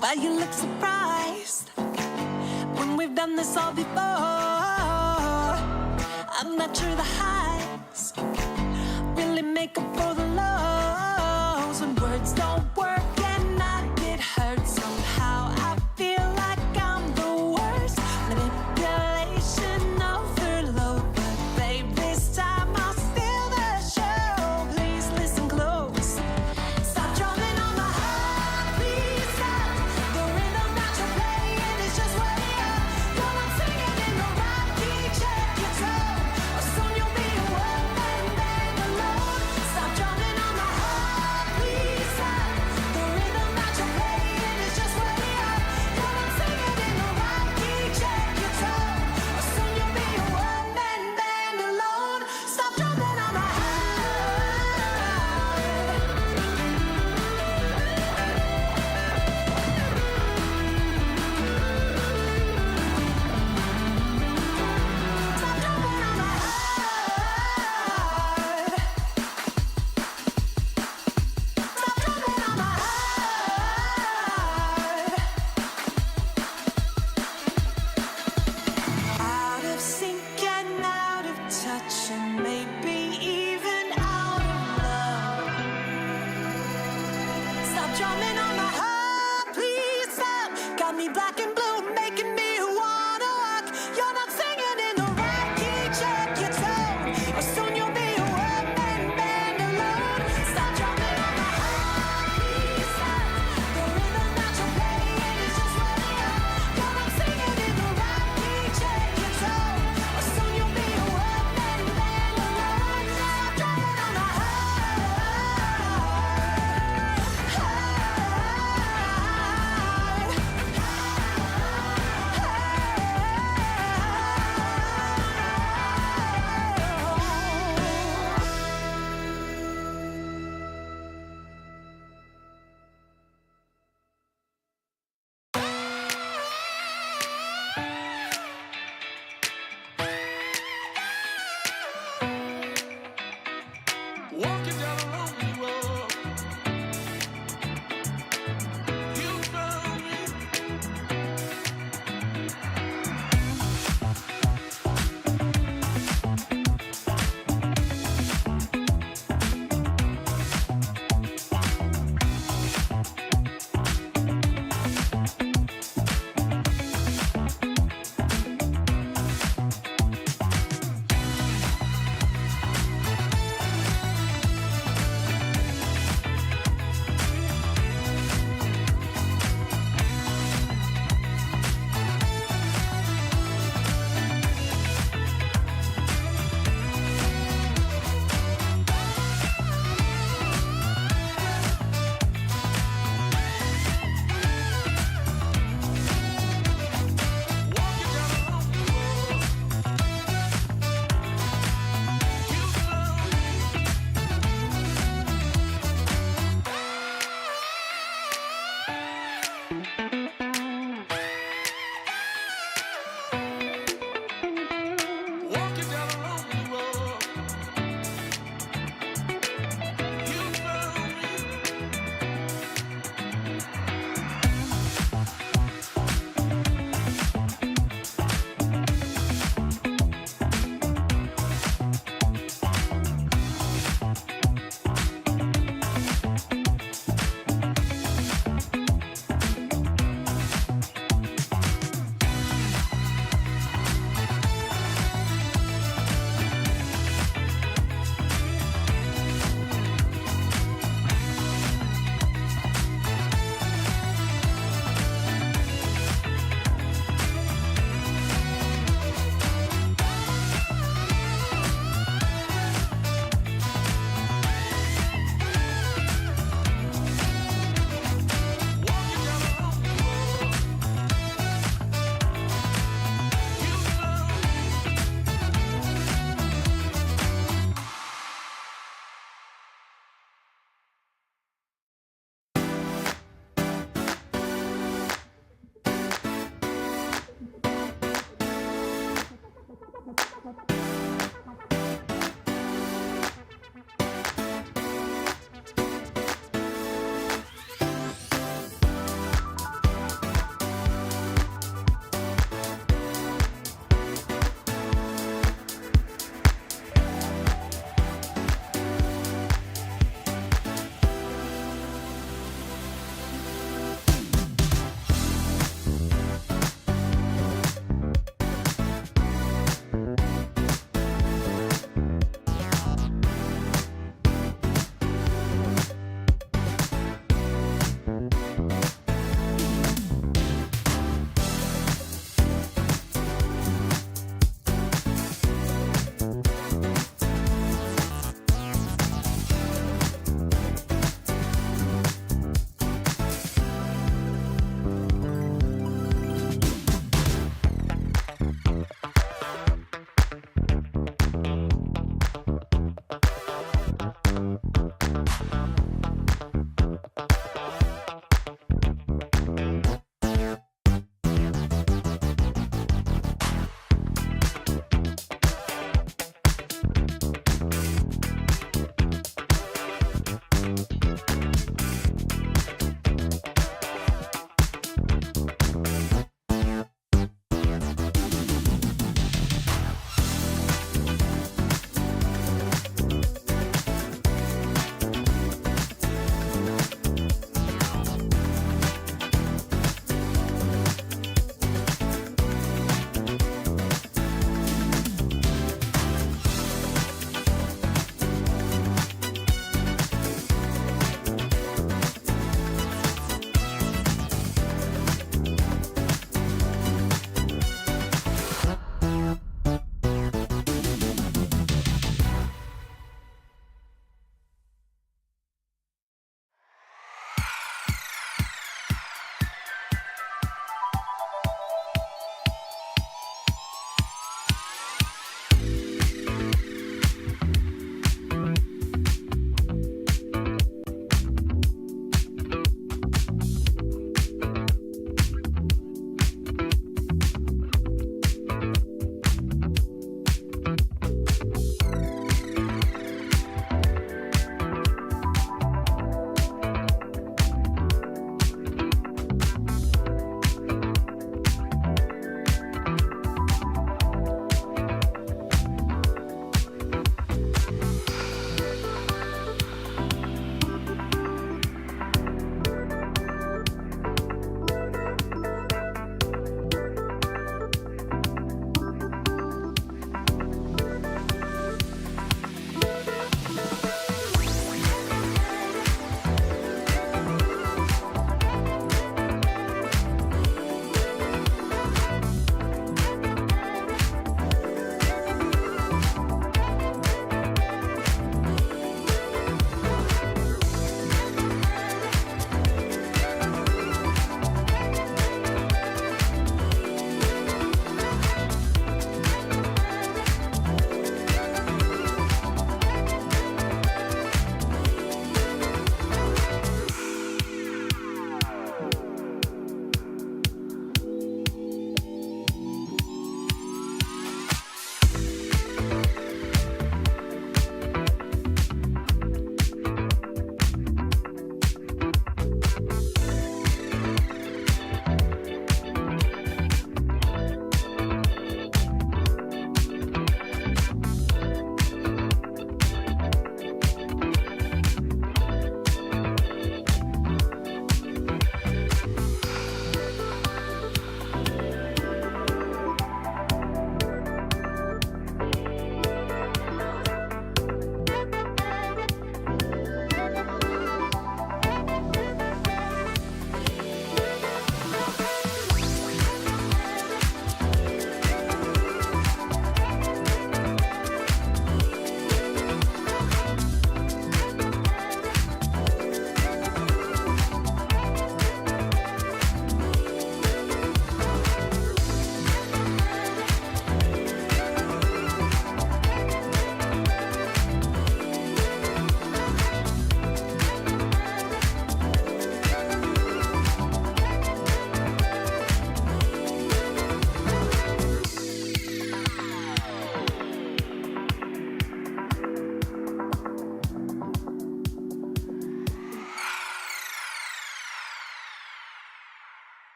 Why you look surprised when we've done this all before? I'm not sure the highs really make up for the lows. When words don't work and I get hurt somehow, I feel like I'm the worst. Manipulation overload, but babe, this time I'll steal the show. Please listen close. Stop drumming on my heart, please stop. The rhythm that you're playing is just way up. You're not singing in the right key, check your tone, or soon you'll be a one-man band alone. Stop drumming on my heart, please stop. The rhythm that you're playing is just way up. You're not singing in the right key, check your tone, or soon you'll be a one-man band alone. Stop drumming on my heart. Stop drumming on my heart. Stop drumming on my heart. Out of sync and out of touch, and maybe even out of love. Stop drumming on my heart, please stop. Got me black and blue, making me wanna walk. You're not singing in the right key, check your tone, or soon you'll be a one-man band alone. Stop drumming on my heart, please stop. The rhythm that you're playing is just way up. You're not singing in the right key, check your tone, or soon you'll be a one-man band alone. Stop drumming on my Walking down a lonely road, you found me. Walking down a lonely road, you found me.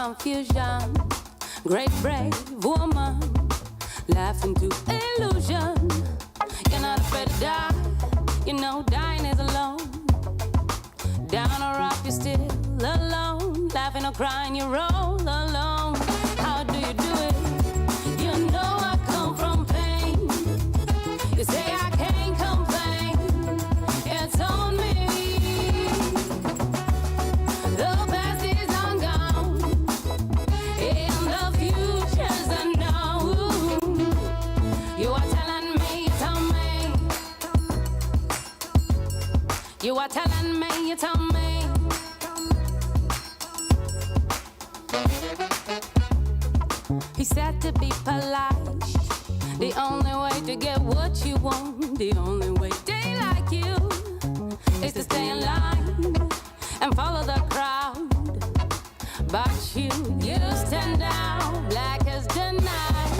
confusion. Great brave woman, laughing to illusion. You're not afraid to die, you know dying is alone. Down or up, you're still alone. Laughing or crying, you roll alone. How do you do it? You know I come from pain. You say I can't complain. It's on me. The past is long gone, and the future's unknown. You are telling me, you tell me. You are telling me, you tell me. He said to be polite. The only way to get what you want, the only way they like you, is to stay in line and follow the crowd. But you stand out, black as the night.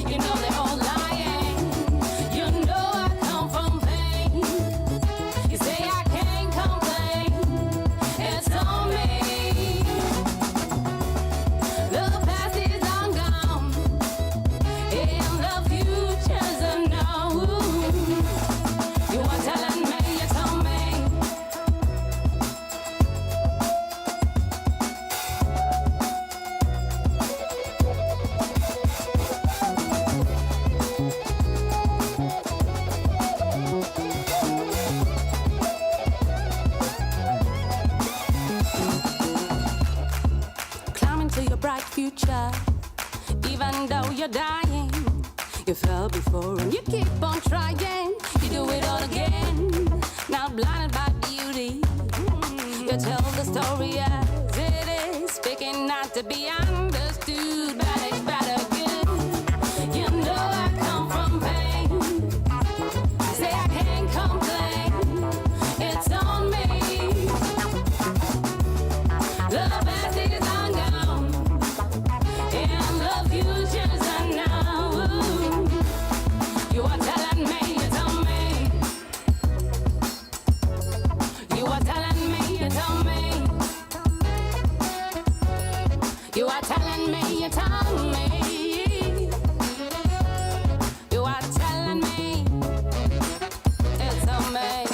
You know they're all lying. You know I come from pain. You say I can't complain. It's on me. The past is long gone, and the future's unknown. You are telling me, you tell me. Climbing to your bright future, even though you're dying. You fell before and you keep on trying. You do it all again, now blinded by beauty. You tell the story as it is, speaking not to be understood. Bad is better good. You know I come from pain. Say I can't complain. It's on me. The past is long gone, and the future's unknown. You are telling me, you tell me. You are telling me, you tell me. You are telling me, you tell me. You are telling me, it's on me.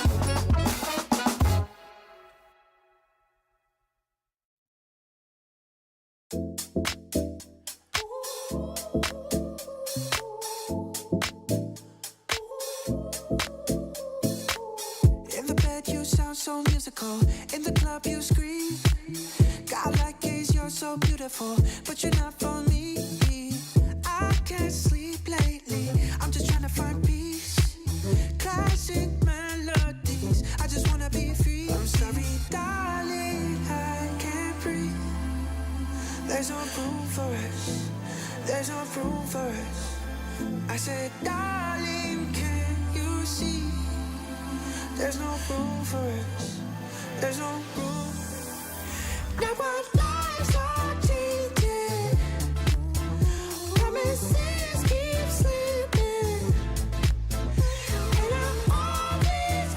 In the bed you sound so musical. In the club you scream. God like gaze, you're so beautiful, but you're not for me. I can't sleep lately. I'm just trying to find peace. Classic melodies. I just wanna be free. I'm sorry, darling, I can't breathe. There's no room for us. There's no room for us. I said, darling, can you see? There's no room for us. There's no room. Now our lives are changing. Promises keep slipping. And I always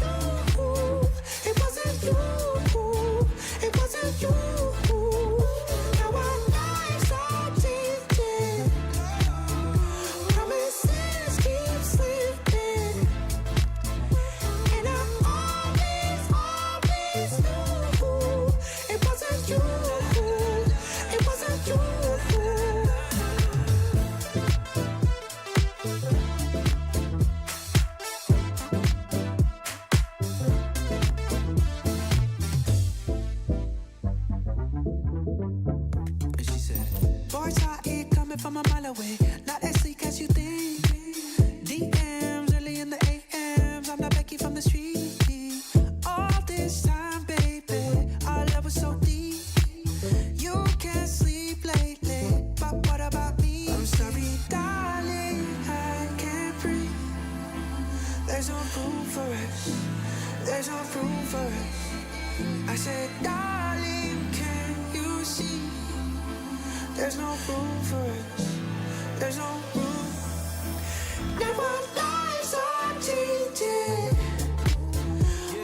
knew it wasn't you. It wasn't you. Now our lives are changing. Promises keep slipping. And I always knew it wasn't you. It wasn't you. And she said, boys out here coming from a mile away, not as sleek as you think. DMs early in the AMs, I'm not Becky from the street. All this time, baby, our love was so deep. You can't sleep lately, but what about me? I'm sorry, darling, I can't breathe. There's no room for us. There's no room for us. I said, darling, can you see? There's no room for us. There's no room. Now our lives are changing.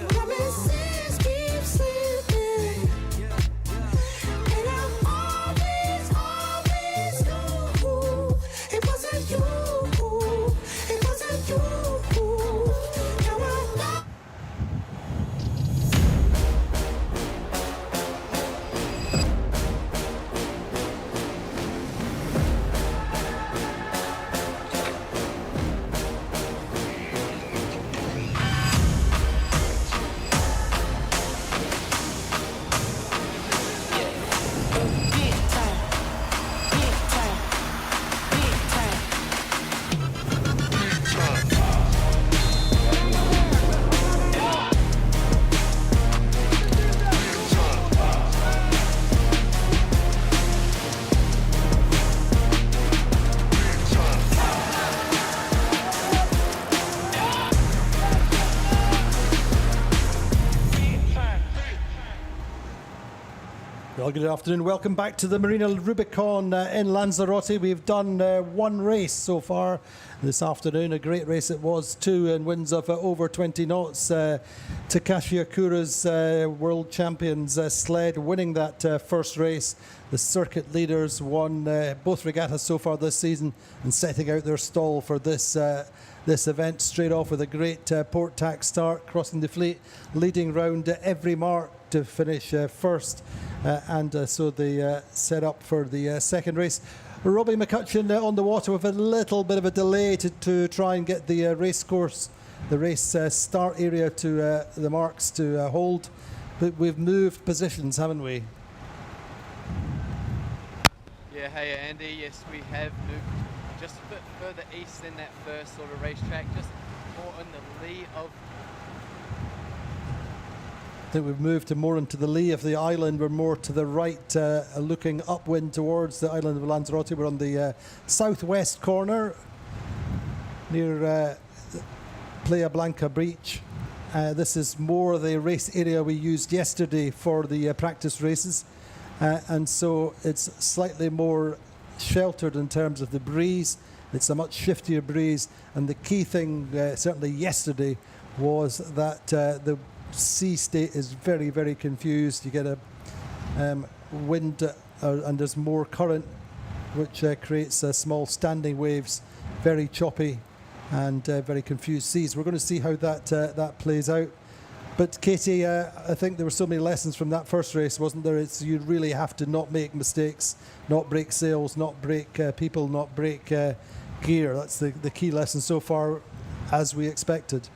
Promises keep slipping. And Well, good afternoon. Welcome back to the Marina Rubicon in Lanzarote. We've done one race so far this afternoon. A great race it was, too, in winds of over 20 knots. Takashi Akura's world champions sled winning that first race. The circuit leaders won both regattas so far this season and setting out their stall for this event straight off with a great port tack start, crossing the fleet, leading round every mark to finish first. So they set up for the second race. Robbie McCutcheon on the water with a little bit of a delay to try and get the race course, the race start area to the marks to hold. But we've moved positions, haven't we? Yeah, hey Andy, yes we have moved just a bit further east than that first sort of racetrack, just more in the lee of... I think we've moved to more into the lee of the island. We're more to the right, looking upwind towards the island of Lanzarote. We're on the southwest corner near Playa Blanca Beach. This is more the race area we used yesterday for the practice races. And so it's slightly more sheltered in terms of the breeze. It's a much shiftier breeze. And the key thing, certainly yesterday, was that the sea state is very, very confused. You get a wind and there's more current, which creates small standing waves, very choppy and very confused seas. We're going to see how that plays out. But Katie, I think there were so many lessons from that first race, wasn't there? You really have to not make mistakes, not break sails, not break people, not break gear. That's the key lesson so far, as we expected.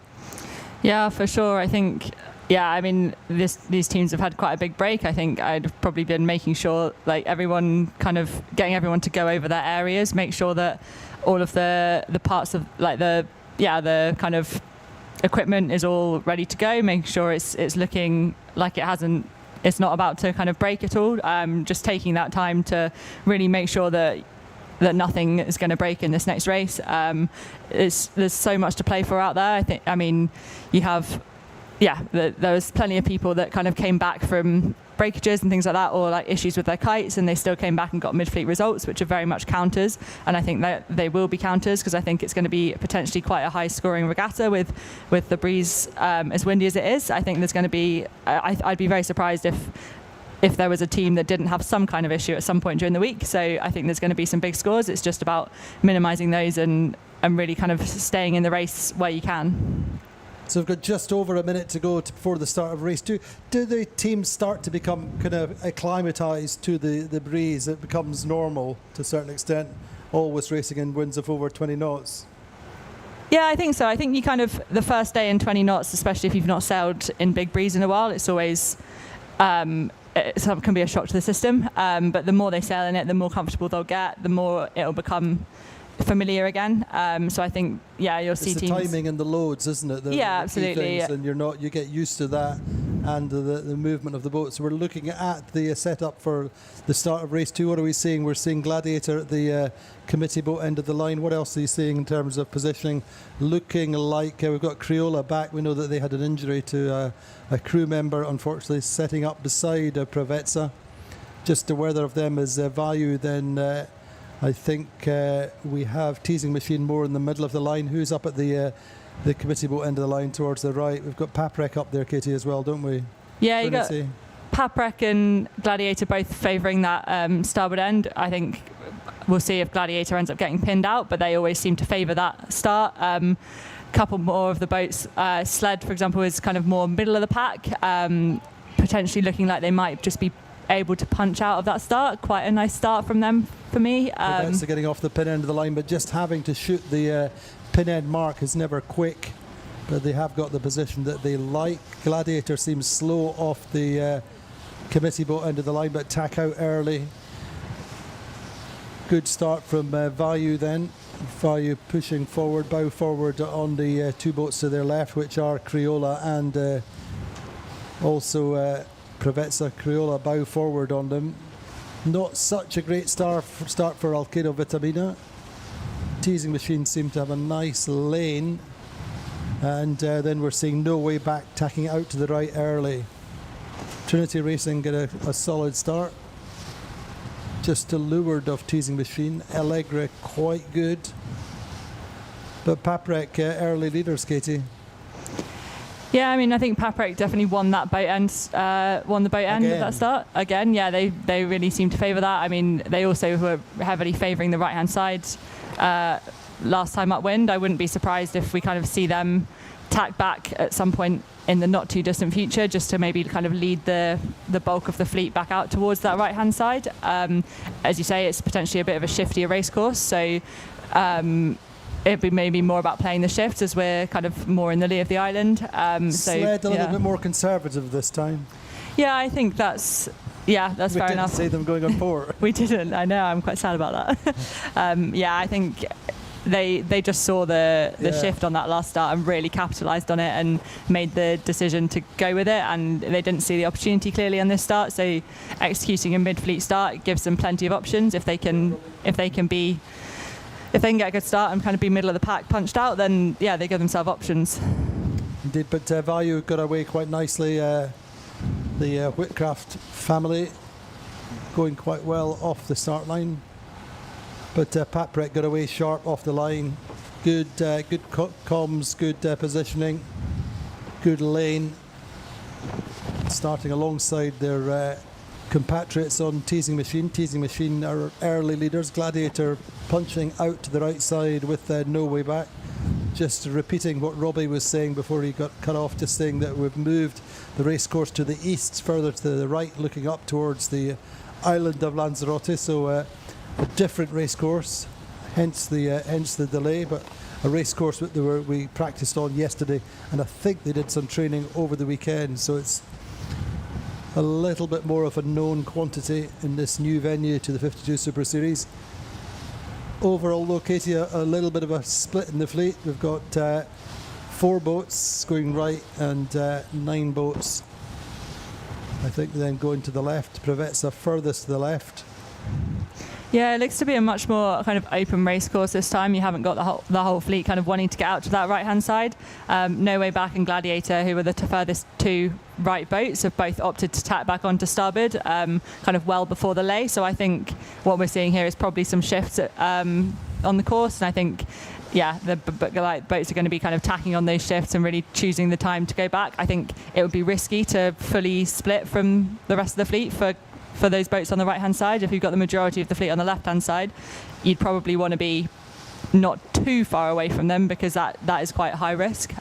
Yeah, for sure. I think, I mean, these teams have had quite a big break. I think I'd probably been making sure, like, everyone kind of getting everyone to go over their areas, make sure that all of the parts of, like, the kind of equipment is all ready to go, making sure it's looking like it's not about to kind of break at all. Just taking that time to really make sure that nothing is going to break in this next race. There's so much to play for out there. You have, there was plenty of people that kind of came back from breakages and things like that, or like issues with their kites, and they still came back and got mid-fleet results, which are very much counters. And I think that they will be counters, because I think it's going to be potentially quite a high-scoring regatta with the breeze as windy as it is. I think there's going to be, I'd be very surprised if there was a team that didn't have some kind of issue at some point during the week. So I think there's going to be some big scores. It's just about minimising those and really kind of staying in the race where you can. So we've got just over a minute to go before the start of race 2. Do the teams start to become kind of acclimatised to the breeze? It becomes normal to a certain extent, always racing in winds of over 20 knots? Yeah, I think so. I think you kind of, the first day in 20 knots, especially if you've not sailed in big breeze in a while, it's always... it can be a shock to the system, but the more they sail in it, the more comfortable they'll get, the more it'll become familiar again. So I think, you'll see teams. It's the timing and the loads, isn't it? Absolutely. And you get used to that and the movement of the boat. So we're looking at the setup for the start of race 2. What are we seeing? We're seeing Gladiator at the committee boat end of the line. What else are you seeing in terms of positioning? Looking like we've got Crioula back. We know that they had an injury to a crew member, unfortunately, setting up beside Pravetsa. Just aware of them as Vayu, then I think we have Teasing Machine more in the middle of the line. Who's up at the committee boat end of the line towards the right? We've got Paprec up there, Katie, as well, don't we? Yeah, Trinity. You got Paprec and Gladiator both favouring that starboard end. I think we'll see if Gladiator ends up getting pinned out, but they always seem to favour that start. Couple more of the boats, Sled, for example, is kind of more middle of the pack, potentially looking like they might just be able to punch out of that start. Quite a nice start from them for me. They're getting off the pin end of the line, but just having to shoot the pin end mark is never quick, but they have got the position that they like. Gladiator seems slow off the committee boat end of the line, but tack out early. Good start from Vayu then. Vayu pushing forward, bow forward on the two boats to their left, which are Crioula and also Pravetsa. Crioula bow forward on them. Not such a great start for Alkedo Vitamina. Teasing Machine seem to have a nice lane, and then we're seeing No Way Back tacking out to the right early. Trinity Racing get a solid start. Just to leeward of Teasing Machine. Allegra quite good. But Paprec early leaders, Katie. Yeah, I mean, I think Paprec definitely won that boat end, won the boat end at that start. Again, yeah, they really seem to favour that. I mean, they also were heavily favouring the right-hand side last time upwind. I wouldn't be surprised if we kind of see them tack back at some point in the not too distant future, just to maybe kind of lead the bulk of the fleet back out towards that right-hand side. As you say, it's potentially a bit of a shiftier race course, so it'd be maybe more about playing the shifts as we're kind of more in the lee of the island. Sled a little bit more conservative this time. Yeah, I think that's fair enough. We didn't see them going on port. We didn't. I know. I'm quite sad about that. Yeah, I think they just saw the shift on that last start and really capitalised on it and made the decision to go with it. And they didn't see the opportunity clearly on this start. So executing a mid-fleet start gives them plenty of options. If they can get a good start and kind of be middle of the pack punched out, then yeah, they give themselves options. Indeed, but Vayu got away quite nicely. The Whitcraft family going quite well off the start line. But Paprec got away sharp off the line. Good comms, good positioning, good lane. Starting alongside their compatriots on Teasing Machine. Teasing Machine are early leaders. Gladiator punching out to the right side with no way back. Just repeating what Robbie was saying before he got cut off, just saying that we've moved the racecourse to the east, further to the right, looking up towards the island of Lanzarote. So a different racecourse, hence the delay, but a racecourse that we practiced on yesterday, and I think they did some training over the weekend. So it's a little bit more of a known quantity in this new venue to the 52 Super Series. Overall, though, Katie, a little bit of a split in the fleet. We've got 4 boats going right and 9 boats, I think, then going to the left. Prevetsa furthest to the left. Yeah, it looks to be a much more kind of open race course this time. You haven't got the whole fleet kind of wanting to get out to that right-hand side. No Way Back and Gladiator, who were the furthest 2 right boats, have both opted to tack back onto starboard, kind of well before the lay. So I think what we're seeing here is probably some shifts on the course, and I think, yeah, the boats are going to be kind of tacking on those shifts and really choosing the time to go back. I think it would be risky to fully split from the rest of the fleet for those boats on the right-hand side. If you've got the majority of the fleet on the left-hand side, you'd probably want to be not too far away from them, because that is quite high risk.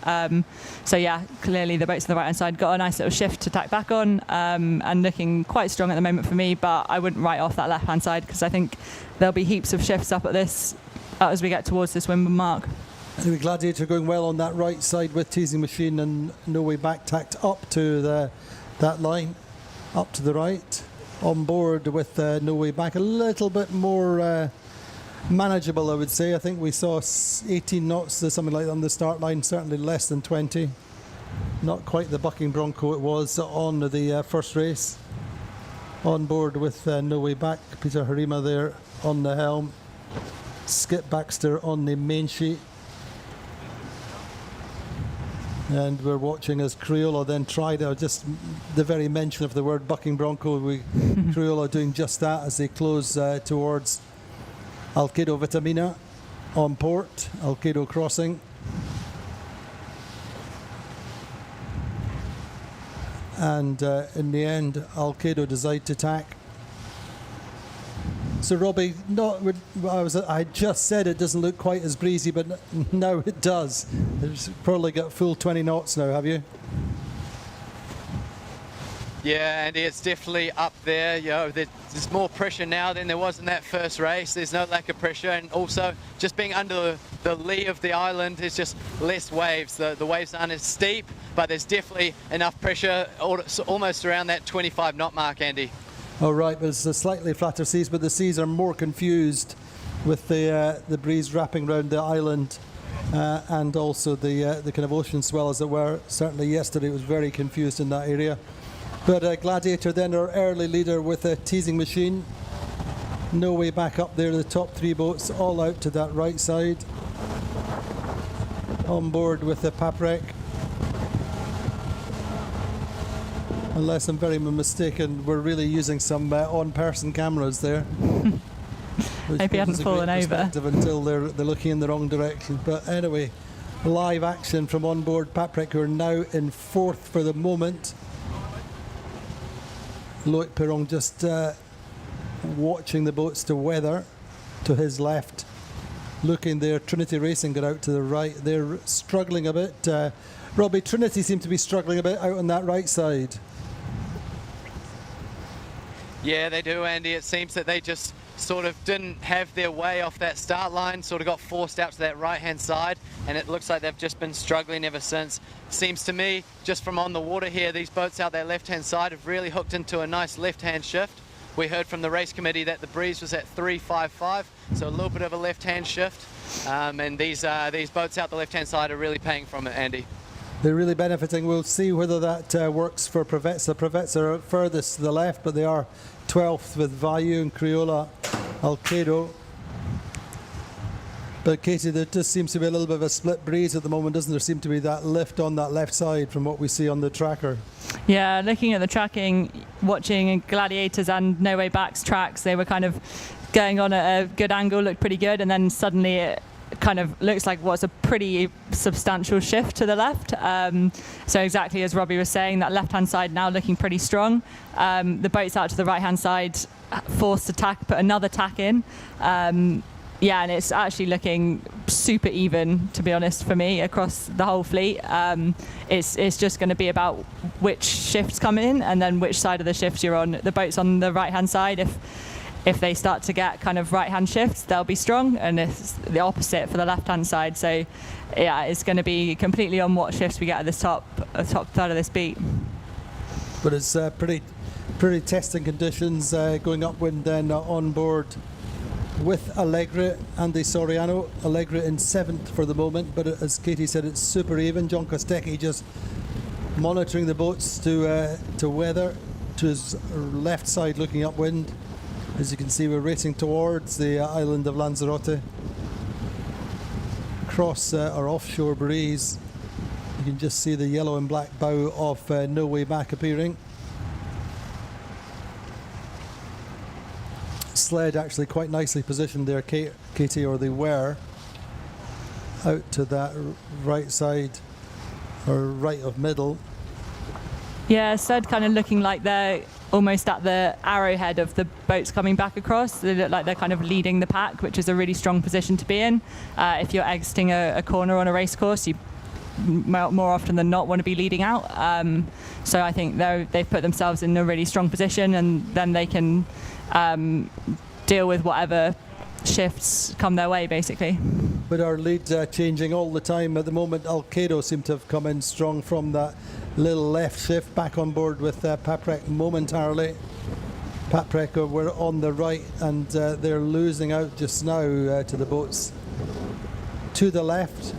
So yeah, clearly the boats on the right-hand side got a nice little shift to tack back on, and looking quite strong at the moment for me, but I wouldn't write off that left-hand side, because I think there'll be heaps of shifts up at this as we get towards this windward mark. Anyway, Gladiator going well on that right side with Teasing Machine, and No Way Back tacked up to that line, up to the right. On board with No Way Back, a little bit more manageable, I would say. I think we saw 18 knots or something like that on the start line, certainly less than 20. Not quite the bucking bronco it was on the first race. On board with No Way Back, Peter Harima there on the helm. Skip Baxter on the main sheet. And we're watching as Crioula then tried, just the very mention of the word bucking bronco, Crioula doing just that as they close towards Alkedo Vitamina on port, Alkedo crossing. And in the end, Alkedo decided to tack. So Robbie, I just said it doesn't look quite as breezy, but now it does. It's probably got full 20 knots now, have you? Yeah, Andy, it's definitely up there. You know, there's more pressure now than there was in that first race. There's no lack of pressure, and also just being under the lee of the island, there's just less waves. The waves aren't as steep, but there's definitely enough pressure, almost around that 25 knot mark, Andy. Oh, right, there's slightly flatter seas, but the seas are more confused with the breeze wrapping around the island, and also the kind of ocean swell, as it were. Certainly yesterday it was very confused in that area. But Gladiator then our early leader with a Teasing Machine. No Way Back up there, the top 3 boats all out to that right side. On board with the Paprec. Unless I'm very mistaken, we're really using some on-person cameras there. Hope he hadn't fallen over. Until they're looking in the wrong direction. But anyway, live action from on board Paprec, who are now in fourth for the moment. Loic Perron just watching the boats to weather to his left. Looking there, Trinity Racing got out to the right. They're struggling a bit. Robbie, Trinity seem to be struggling a bit out on that right side. Yeah, they do, Andy. It seems that they just sort of didn't have their way off that start line, sort of got forced out to that right-hand side, and it looks like they've just been struggling ever since. Seems to me, just from on the water here, these boats out their left-hand side have really hooked into a nice left-hand shift. We heard from the race committee that the breeze was at 355, so a little bit of a left-hand shift, and these boats out the left-hand side are really paying from it, Andy. They're really benefiting. We'll see whether that works for Provezza. Provezza are furthest to the left, but they are 12th with Vayu and Crioula, Alkedo. But Katie, there just seems to be a little bit of a split breeze at the moment, doesn't there? Seem to be that lift on that left side from what we see on the tracker. Yeah, looking at the tracking, watching Gladiators and No Way Back's tracks, they were kind of going on at a good angle, looked pretty good, and then suddenly it kind of looks like what's a pretty substantial shift to the left. So exactly as Robbie was saying, that left-hand side now looking pretty strong. The boats out to the right-hand side forced to tack, put another tack in. Yeah, and it's actually looking super even, to be honest, for me, across the whole fleet. It's just going to be about which shifts come in and then which side of the shifts you're on. The boats on the right-hand side, if they start to get kind of right-hand shifts, they'll be strong, and it's the opposite for the left-hand side. So, yeah, it's going to be completely on what shifts we get at the top third of this beat. But it's pretty testing conditions going upwind then on board with Allegre, Andy Soriano. Allegre in 7th for the moment, but as Katie said, it's super even. John Kostecki just monitoring the boats to weather to his left side looking upwind. As you can see, we're racing towards the island of Lanzarote. Across our offshore breeze, you can just see the yellow and black bow of No Way Back appearing. Sled actually quite nicely positioned there, Katie, or they were, out to that right side, or right of middle. Yeah, sled kind of looking like they're almost at the arrowhead of the boats coming back across. They look like they're kind of leading the pack, which is a really strong position to be in. If you're exiting a corner on a race course, you more often than not want to be leading out. So I think they've put themselves in a really strong position, and then they can deal with whatever shifts come their way, basically. But our lead changing all the time at the moment. Alkedo seem to have come in strong from that little left shift, back on board with Paprec momentarily. Paprec were on the right, and they're losing out just now to the boats to the left.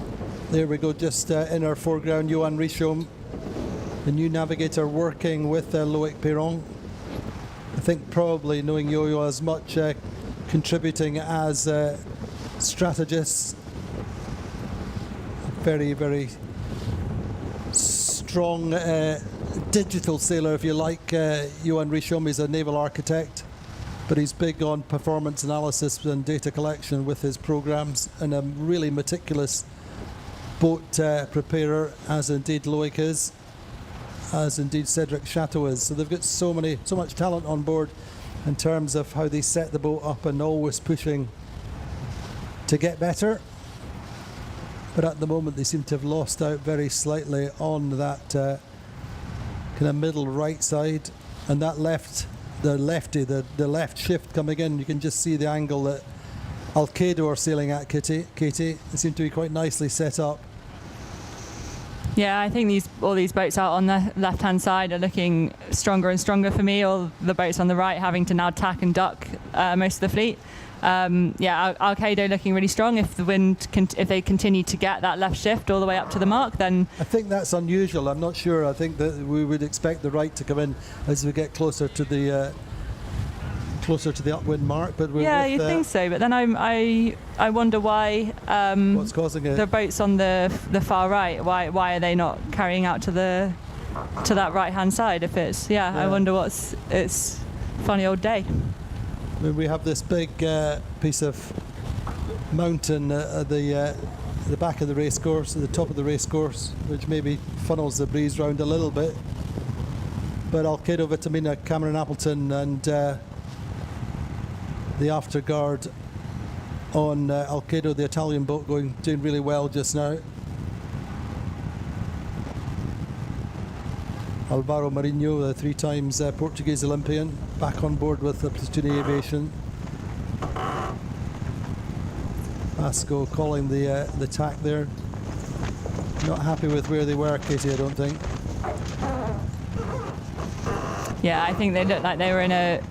There we go, just in our foreground, Johan Richomme, the new navigator, working with Loic Perron. I think probably knowing Yo-Yo as much contributing as strategists. Very, very strong digital sailor, if you like. Johan Richomme is a naval architect, but he's big on performance analysis and data collection with his programs, and a really meticulous boat preparer, as indeed Loic is, as indeed Cedric Chateau is. So they've got so much talent on board in terms of how they set the boat up, and always pushing to get better. But at the moment they seem to have lost out very slightly on that kind of middle right side, and that the left shift coming in. You can just see the angle that Alkedo are sailing at, Katie. They seem to be quite nicely set up. Yeah, I think all these boats out on the left-hand side are looking stronger and stronger for me. All the boats on the right having to now tack and duck most of the fleet. Alkedo looking really strong. If the wind, if they continue to get that left shift all the way up to the mark, then I think that's unusual. I'm not sure. I think that we would expect the right to come in as we get closer to the upwind mark. But yeah, you'd think so. But then I wonder why what's causing it. The boats on the far right. Why are they not carrying out to the to that right-hand side. If it's I wonder it's funny old day. I mean, we have this big piece of mountain at the back of the race course, at the top of the race course, which maybe funnels the breeze round a little bit. But Alkedo, Vitamina, Cameron Appleton and the afterguard on Alkedo, the Italian boat, doing really well just now. Alvaro Marinho, the 3 times Portuguese Olympian, back on board with the Platoon Aviation. Vasco calling the tack there. Not happy with where they were, Katie, I don't think. Yeah, I think they looked like they were in a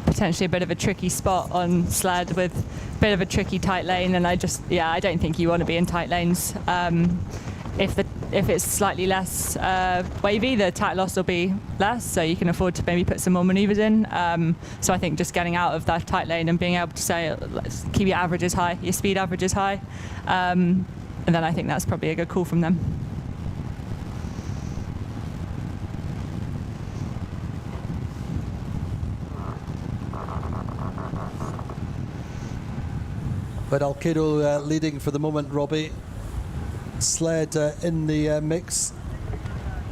potentially a bit of a tricky spot on sled with a bit of a tricky tight lane, and I don't think you want to be in tight lanes. If it's slightly less wavy, the tack loss will be less, so you can afford to maybe put some more manoeuvres in. So I think just getting out of that tight lane and being able to say, let's keep your averages high, your speed averages high, and then I think that's probably a good call from them. But Alkedo leading for the moment, Robbie. Sled in the mix,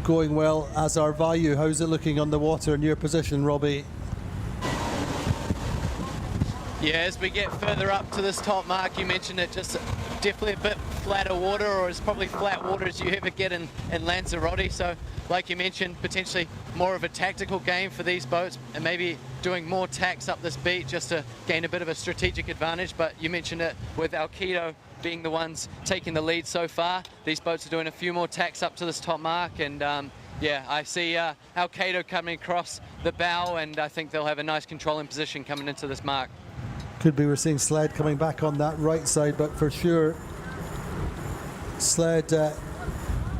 going well, as are Vayu. How's it looking on the water in your position, Robbie? Yeah, as we get further up to this top mark, you mentioned it, just definitely a bit flatter water, or as probably flat water as you ever get in Lanzarote. So, like you mentioned, potentially more of a tactical game for these boats, and maybe doing more tacks up this beat just to gain a bit of a strategic advantage. But you mentioned it with Alkedo being the ones taking the lead so far. These boats are doing a few more tacks up to this top mark, and I see Alkedo coming across the bow, and I think they'll have a nice controlling position coming into this mark. Could be we're seeing Sled coming back on that right side, but for sure Sled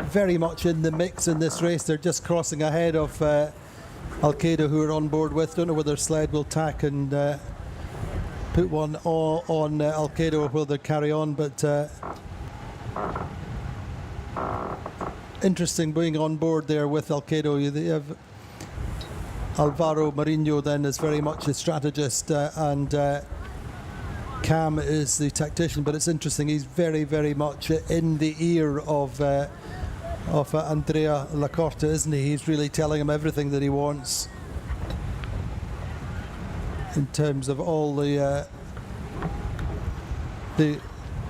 very much in the mix in this race. They're just crossing ahead of Alkedo, who are on board with. Don't know whether Sled will tack and put one on Alkedo, or will they carry on, but interesting being on board there with Alkedo. They have Alvaro Marinho then is very much a strategist, and Cam is the tactician, but it's interesting, he's very, very much in the ear of Andrea Lacorte, isn't he? He's really telling him everything that he wants in terms of all the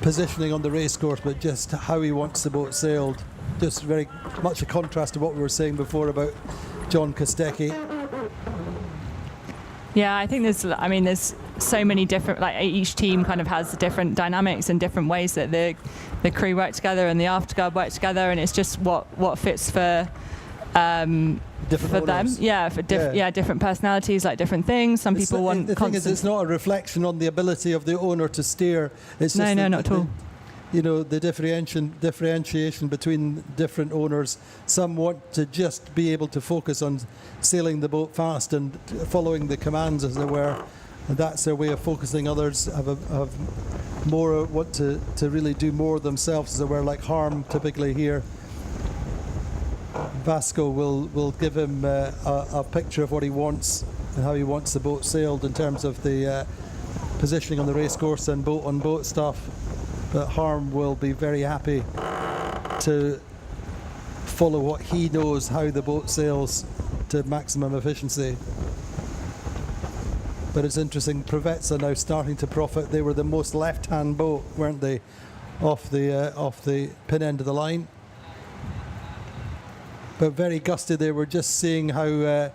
positioning on the race course, but just how he wants the boat sailed. Just very much a contrast to what we were saying before about John Kostecki. Yeah, I think there's so many different, like each team kind of has different dynamics and different ways that the crew work together and the afterguard work together, and it's just what fits for different them. Yeah, for different personalities, like different things. Some people want the thing is, it's not a reflection on the ability of the owner to steer. It's just not at all. The differentiation between different owners. Some want to just be able to focus on sailing the boat fast and following the commands, as it were, and that's their way of focusing. Others have more want to really do more themselves, as it were, like Harm typically here. Vasco will give him a picture of what he wants and how he wants the boat sailed in terms of the positioning on the race course and boat stuff. But Harm will be very happy to follow what he knows, how the boat sails to maximum efficiency. But it's interesting, Prevets are now starting to profit. They were the most left-hand boat, weren't they, off the pin end of the line. But very gusty. They were just seeing how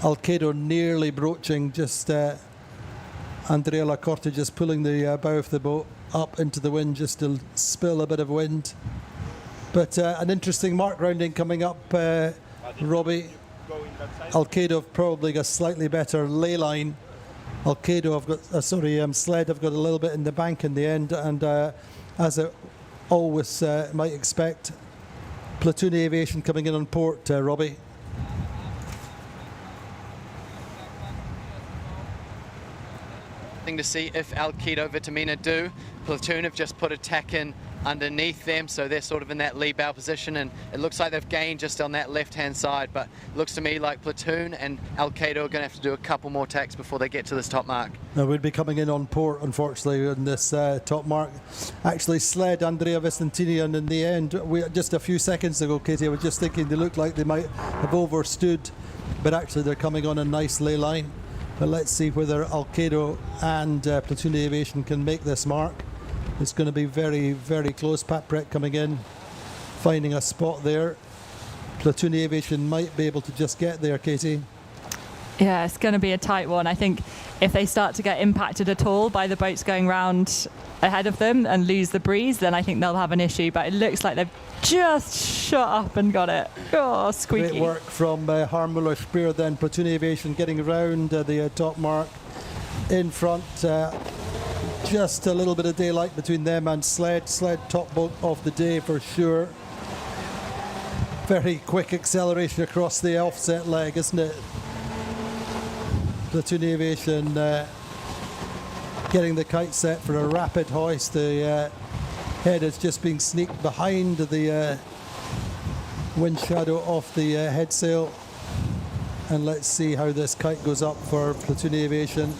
Alkedo nearly broaching, just Andrea Lacorte just pulling the bow of the boat up into the wind just to spill a bit of wind. But an interesting mark rounding coming up, Robbie. Alkedo have probably got a slightly better ley line. Alkedo have got, Sled have got a little bit in the bank in the end, and as it always might expect, Platoon Aviation coming in on port, Robbie. To see if Alkedo Vitamina do. Platoon have just put a tack in underneath them, so they're sort of in that lee bow position, and it looks like they've gained just on that left-hand side, but it looks to me like Platoon and Alkedo are going to have to do a couple more tacks before they get to this top mark. Now we'd be coming in on port, unfortunately, in this top mark. Actually sled Andrea Vicentini, and in the end, just a few seconds ago, Katie, I was just thinking they looked like they might have overstood, but actually they're coming on a nice ley line. But let's see whether Alkedo and Platoon Aviation can make this mark. It's going to be very, very close. Pat Brett coming in, finding a spot there. Platoon Aviation might be able to just get there, Katie. Yeah, it's going to be a tight one. I think if they start to get impacted at all by the boats going round ahead of them and lose the breeze, then I think they'll have an issue. But it looks like they've just shot up and got it. Oh, squeaky. Great work from Harmuller Spear then. Platoon Aviation getting around the top mark in front. Just a little bit of daylight between them and sled. Sled top boat of the day for sure. Very quick acceleration across the offset leg, isn't it? Platoon Aviation getting the kite set for a rapid hoist. The head is just being sneaked behind the wind shadow of the head sail. And let's see how this kite goes up for Platoon Aviation.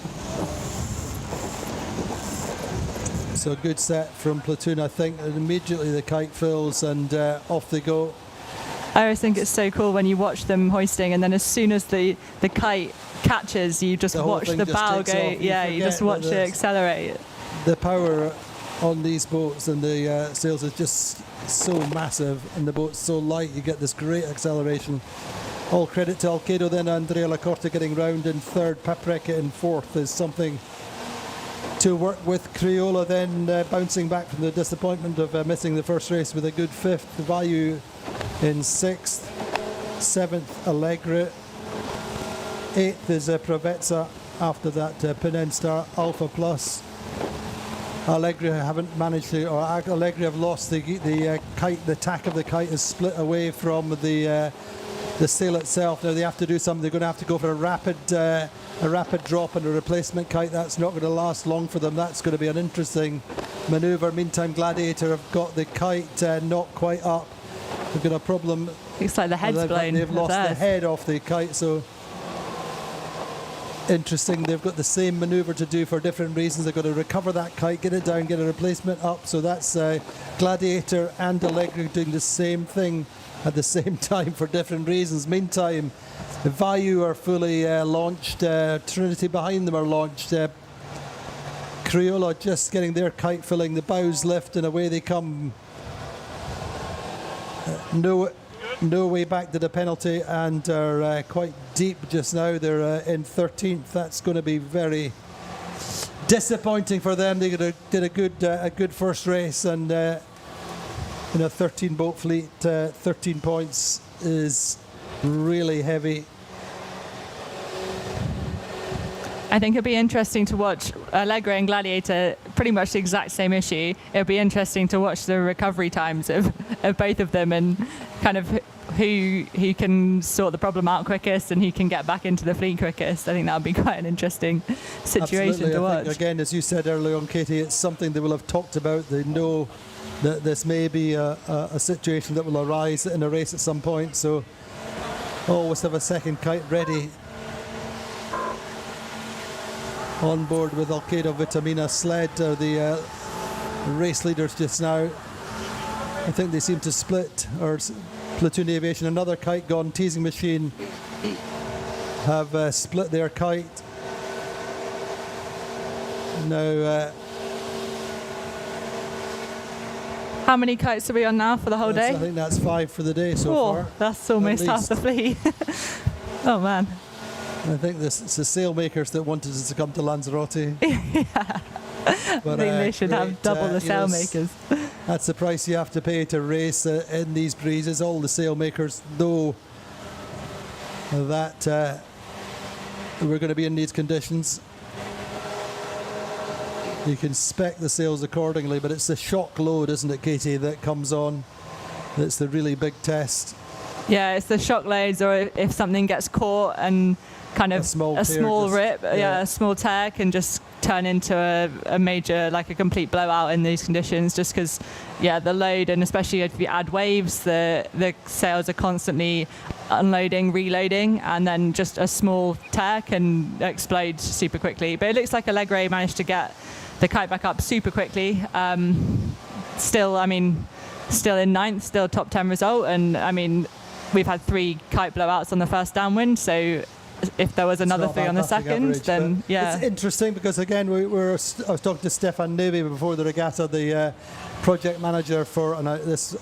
So a good set from Platoon, I think, and immediately the kite fills and off they go. I always think it's so cool when you watch them hoisting, and then as soon as the kite catches, you just watch the bow go. Yeah, you just watch it accelerate. The power on these boats and the sails is just so massive, and the boat's so light, you get this great acceleration. All credit to Alkedo then. Andrea Lacorte getting round in third, Paprika in fourth is something to work with. Crioula then bouncing back from the disappointment of missing the first race with a good fifth. Vayu in sixth, seventh Allegra, eighth is Provezza. After that Penenstar Alpha Plus. Allegra haven't managed to, or Allegra have lost the kite. The tack of the kite is split away from the sail itself. Now they have to do something. They're going to have to go for a rapid drop and a replacement kite. That's not going to last long for them. That's going to be an interesting manoeuvre. Meantime, Gladiator have got the kite not quite up. They've got a problem. Looks like the head's blown. They've lost the head off the kite, so interesting. They've got the same manoeuvre to do for different reasons. They've got to recover that kite, get it down, get a replacement up. So that's Gladiator and Allegra doing the same thing at the same time for different reasons. Meantime, the Vayu are fully launched. Trinity behind them are launched. Crioula just getting their kite filling. The bows lift and away they come. No way back to the penalty, and are quite deep just now. They're in 13th. That's going to be very disappointing for them. They did a good first race, and in a 13 boat fleet, 13 points is really heavy. I think it'll be interesting to watch Allegra and Gladiator, pretty much the exact same issue. It'll be interesting to watch the recovery times of both of them, and kind of who can sort the problem out quickest and who can get back into the fleet quickest. I think that would be quite an interesting situation Absolutely. to watch. I think, again, as you said earlier on, Katie, it's something they will have talked about. They know that this may be a situation that will arise in a race at some point, so always have a second kite ready. On board with Alkedo, Vitamina, Sled are the race leaders just now. I think they seem to split, or Platoon Aviation, another kite gone. Teasing Machine have split their kite. Now, how many kites are we on now for the whole day? I think that's 5 for the day so far. That's almost half the fleet. Oh man. I think it's the sailmakers that wanted us to come to Lanzarote. Yeah. But, I think they should have double the sailmakers. That's the price you have to pay to race in these breezes. All the sailmakers know that we're going to be in these conditions. You can spec the sails accordingly, but it's the shock load, isn't it, Katie, that comes on. That's the really big test. Yeah, it's the shock loads, or if something gets caught and kind of A small a tear small just- rip, yeah. a small tear can just turn into a major, like a complete blowout in these conditions, just because, the load, and especially if you add waves, the sails are constantly unloading, reloading, and then just a small tear can explode super quickly. But it looks like Allegre managed to get the kite back up super quickly. Still in ninth, still top 10 result, and I mean, we've had 3 kite blowouts on the first downwind, so if there was another It's not 3 a on the bad batting second, average, then but yeah. It's interesting because again, I was talking to Stefan Neve before the regatta, the project manager for, and this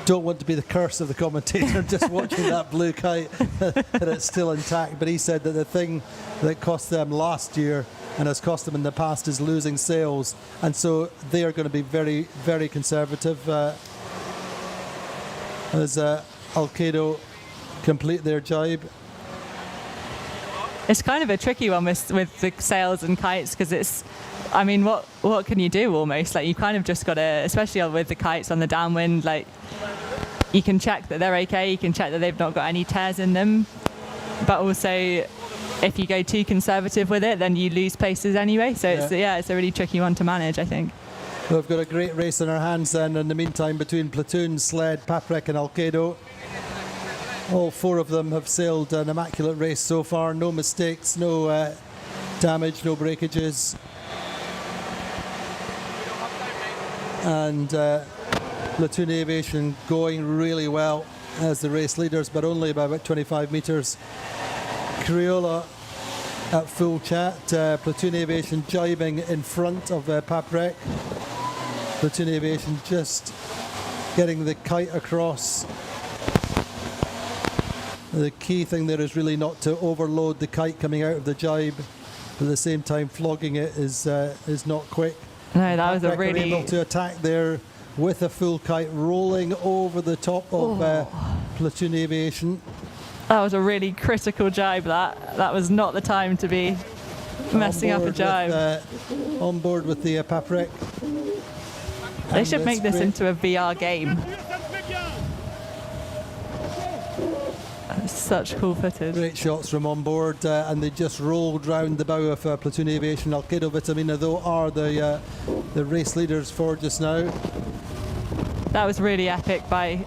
don't want to be the curse of the commentator just watching that blue kite that it's still intact, but he said that the thing that cost them last year and has cost them in the past is losing sails, and so they are going to be very, very conservative as Alkedo complete their jibe. It's kind of a tricky one with the sails and kites, because it's, I mean, what can you do almost? Like, you kind of just got to, especially with the kites on the downwind, like, you can check that they're okay, you can check that they've not got any tears in them, but also if you go too conservative with it, then you lose places anyway. So it's a really tricky one to manage, I think. We've got a great race in our hands then in the meantime between Platoon, Sled, Paprec and Alkedo. All 4 of them have sailed an immaculate race so far. No mistakes, no damage, no breakages. And Platoon Aviation going really well as the race leaders, but only by about 25 metres. Crioula at full chat. Platoon Aviation jibing in front of Paprec. Platoon Aviation just getting the kite across. The key thing there is really not to overload the kite coming out of the jibe, but at the same time flogging it is not quick. No, that was a Paprec were really... able to attack there with a full kite rolling over the top of Platoon Aviation. That was a really critical jibe, that was not the time to be messing up a jibe. On board with the Paprec. They should make this into a VR game. Such cool footage. Great shots from on board, and they just rolled round the bow of Platoon Aviation. Alkedo Vitamina, though, are the pace leaders for just now. That was really epic by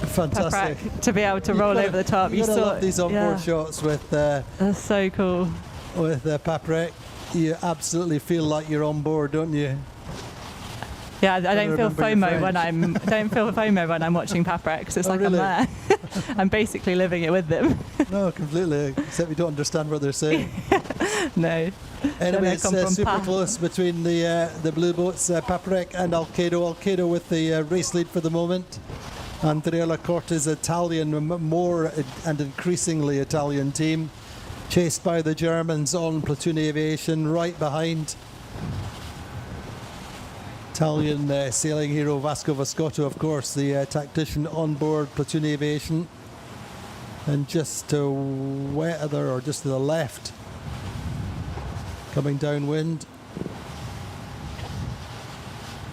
Fantastic Paprec to be able to roll over the top. You saw love these onboard shots with that's so cool. With Paprec. You absolutely feel like you're on board, don't you? Yeah, I don't feel FOMO when I'm watching Paprec, because it's like really? I'm there. I'm basically living it with them. No, completely. Except we don't understand what they're saying. No. Anyway, it's super close between the blue boats, Paprec and Alkedo. Alkedo with the race lead for the moment. Andrea Lacorte's Italian, more and increasingly Italian team, chased by the Germans on Platoon Aviation, right behind. Italian sailing hero Vasco Vascotto, of course, the tactician on board Platoon Aviation. And just to weather, or just to the left, coming downwind.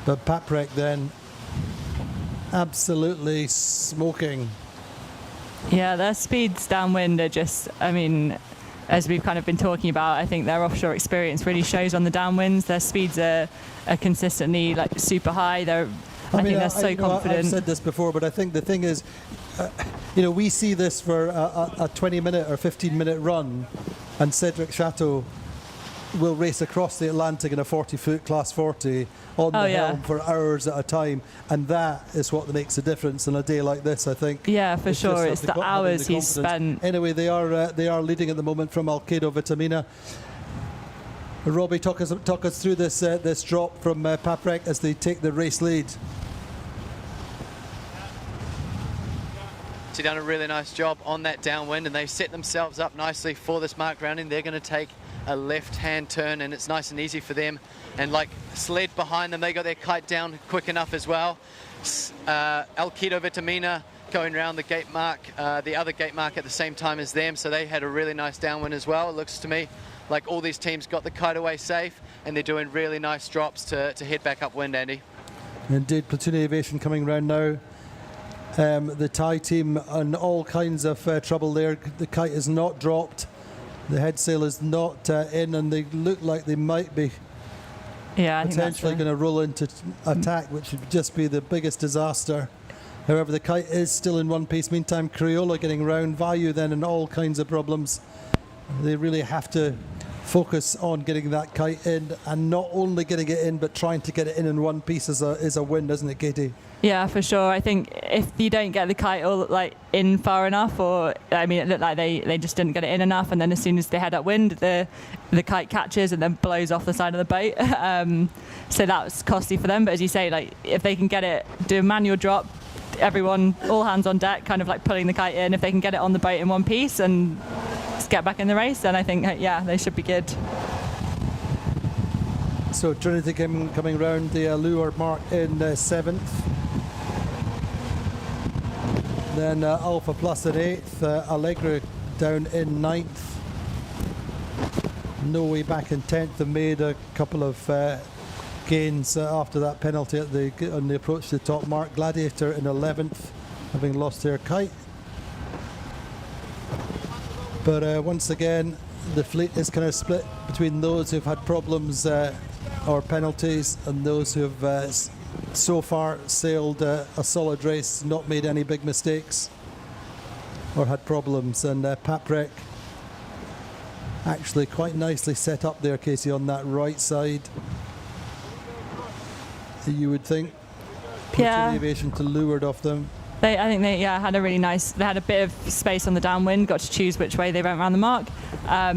But Paprec then absolutely smoking. Yeah, their speeds downwind are just, I mean, as we've kind of been talking about, I think their offshore experience really shows on the downwinds. Their speeds are consistently like super high. I think they're so confident. I've said this before, but I think the thing is, we see this for a 20-minute or 15-minute run, and Cedric Chateau will race across the Atlantic in a 40-foot Class 40 on the helm for hours at a time, and that is what makes a difference on a day like this, I think. Yeah, for sure. It's the hours he's spent. Anyway, they are leading at the moment from Alkedo Vitamina. Robbie, talk us through this drop from Paprec as they take the race lead. They've done a really nice job on that downwind, and they've set themselves up nicely for this marked rounding. They're going to take a left-hand turn, and it's nice and easy for them. And like Sled behind them, they got their kite down quick enough as well. Alkedo Vitamina going around the gate mark, the other gate mark at the same time as them, so they had a really nice downwind as well. It looks to me like all these teams got the kite away safe, and they're doing really nice drops to head back upwind, Andy. Indeed, Platoon Aviation coming round now. The Thai team in all kinds of trouble there. The kite is not dropped. The head sail is not in, and they look like they might be Yeah, I think that's potentially going to roll into attack, which would just be the biggest disaster. However, the kite is still in one piece. Meantime, Crioula getting round. Vayu then in all kinds of problems. They really have to focus on getting that kite in, and not only getting it in, but trying to get it in one piece is a win, isn't it, Katie? Yeah, for sure. I think if you don't get the kite all like in far enough, or I mean, it looked like they just didn't get it in enough, and then as soon as they head upwind, the kite catches and then blows off the side of the boat. So that was costly for them. But as you say, like if they can get it, do a manual drop, everyone, all hands on deck, kind of like pulling the kite in. If they can get it on the boat in one piece and just get back in the race, then I think they should be good. So Trinity coming round the lure mark in 7th. Then Alpha Plus in 8th, Allegra down in 9th. No Way back in 10th. They made a couple of gains after that penalty on the approach to the top mark. Gladiator in 11th, having lost their kite. But once again, the fleet is kind of split between those who've had problems or penalties and those who have so far sailed a solid race, not made any big mistakes or had problems. And Paprec actually quite nicely set up there, Casey, on that right side. You would think. Yeah. Aviation to leeward of them. I think they had a really nice. They had a bit of space on the downwind. Got to choose which way they went around the mark. I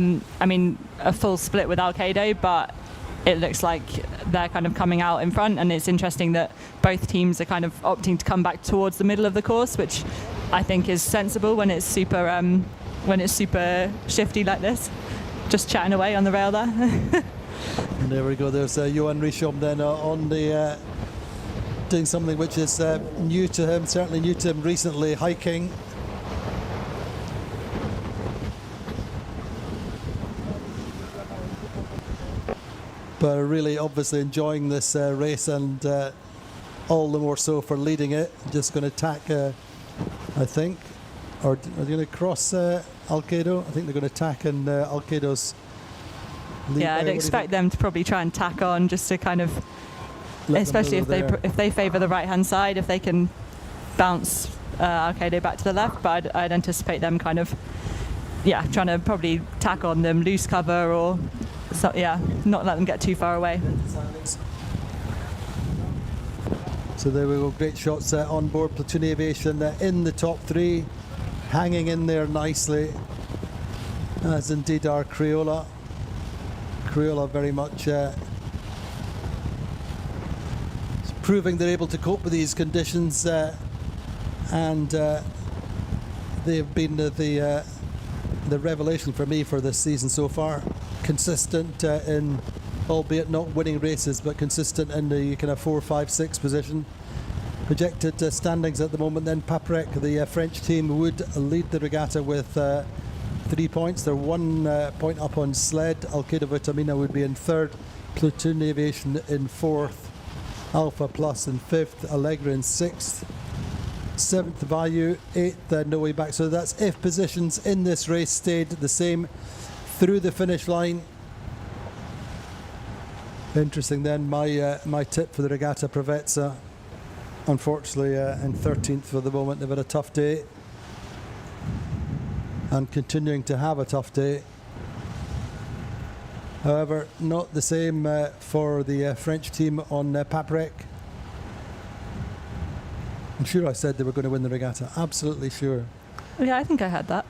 mean, a full split with Alkedo, but it looks like they're kind of coming out in front, and it's interesting that both teams are kind of opting to come back towards the middle of the course, which I think is sensible when it's super shifty like this. Just chatting away on the rail there. And there we go. There's Johan Rischom then on the doing something which is new to him, certainly new to him recently, hiking. But really obviously enjoying this race, and all the more so for leading it. Just going to tack, I think, or are they going to cross Alkedo? I think they're going to tack in Alkedo's lead. Yeah, I'd expect them to probably try and tack on just to kind of, especially if they favour the right hand side, if they can bounce Alkedo back to the left. But I'd anticipate them kind of, trying to probably tack on them, loose cover, or not let them get too far away. So there we go, great shots on board Platoon Aviation in the top 3, hanging in there nicely, as indeed are Crioula. Crioula very much proving they're able to cope with these conditions, and they've been the revelation for me for this season so far. Consistent in, albeit not winning races, but consistent in the kind of 4, 5, 6 position. Projected standings at the moment then, Paprec, the French team, would lead the regatta with 3 points. They're 1 point up on Sled. Alkedo Vitamina would be in 3rd, Platoon Aviation in 4th, Alpha Plus in 5th, Allegra in 6th, 7th Vayu, 8th No Way Back. So that's if positions in this race stayed the same through the finish line. Interesting then, my tip for the Regatta Provezza, unfortunately in 13th for the moment. They've had a tough day and continuing to have a tough day. However, not the same for the French team on Paprec. I'm sure I said they were going to win the regatta, absolutely sure. Yeah, I think I had that.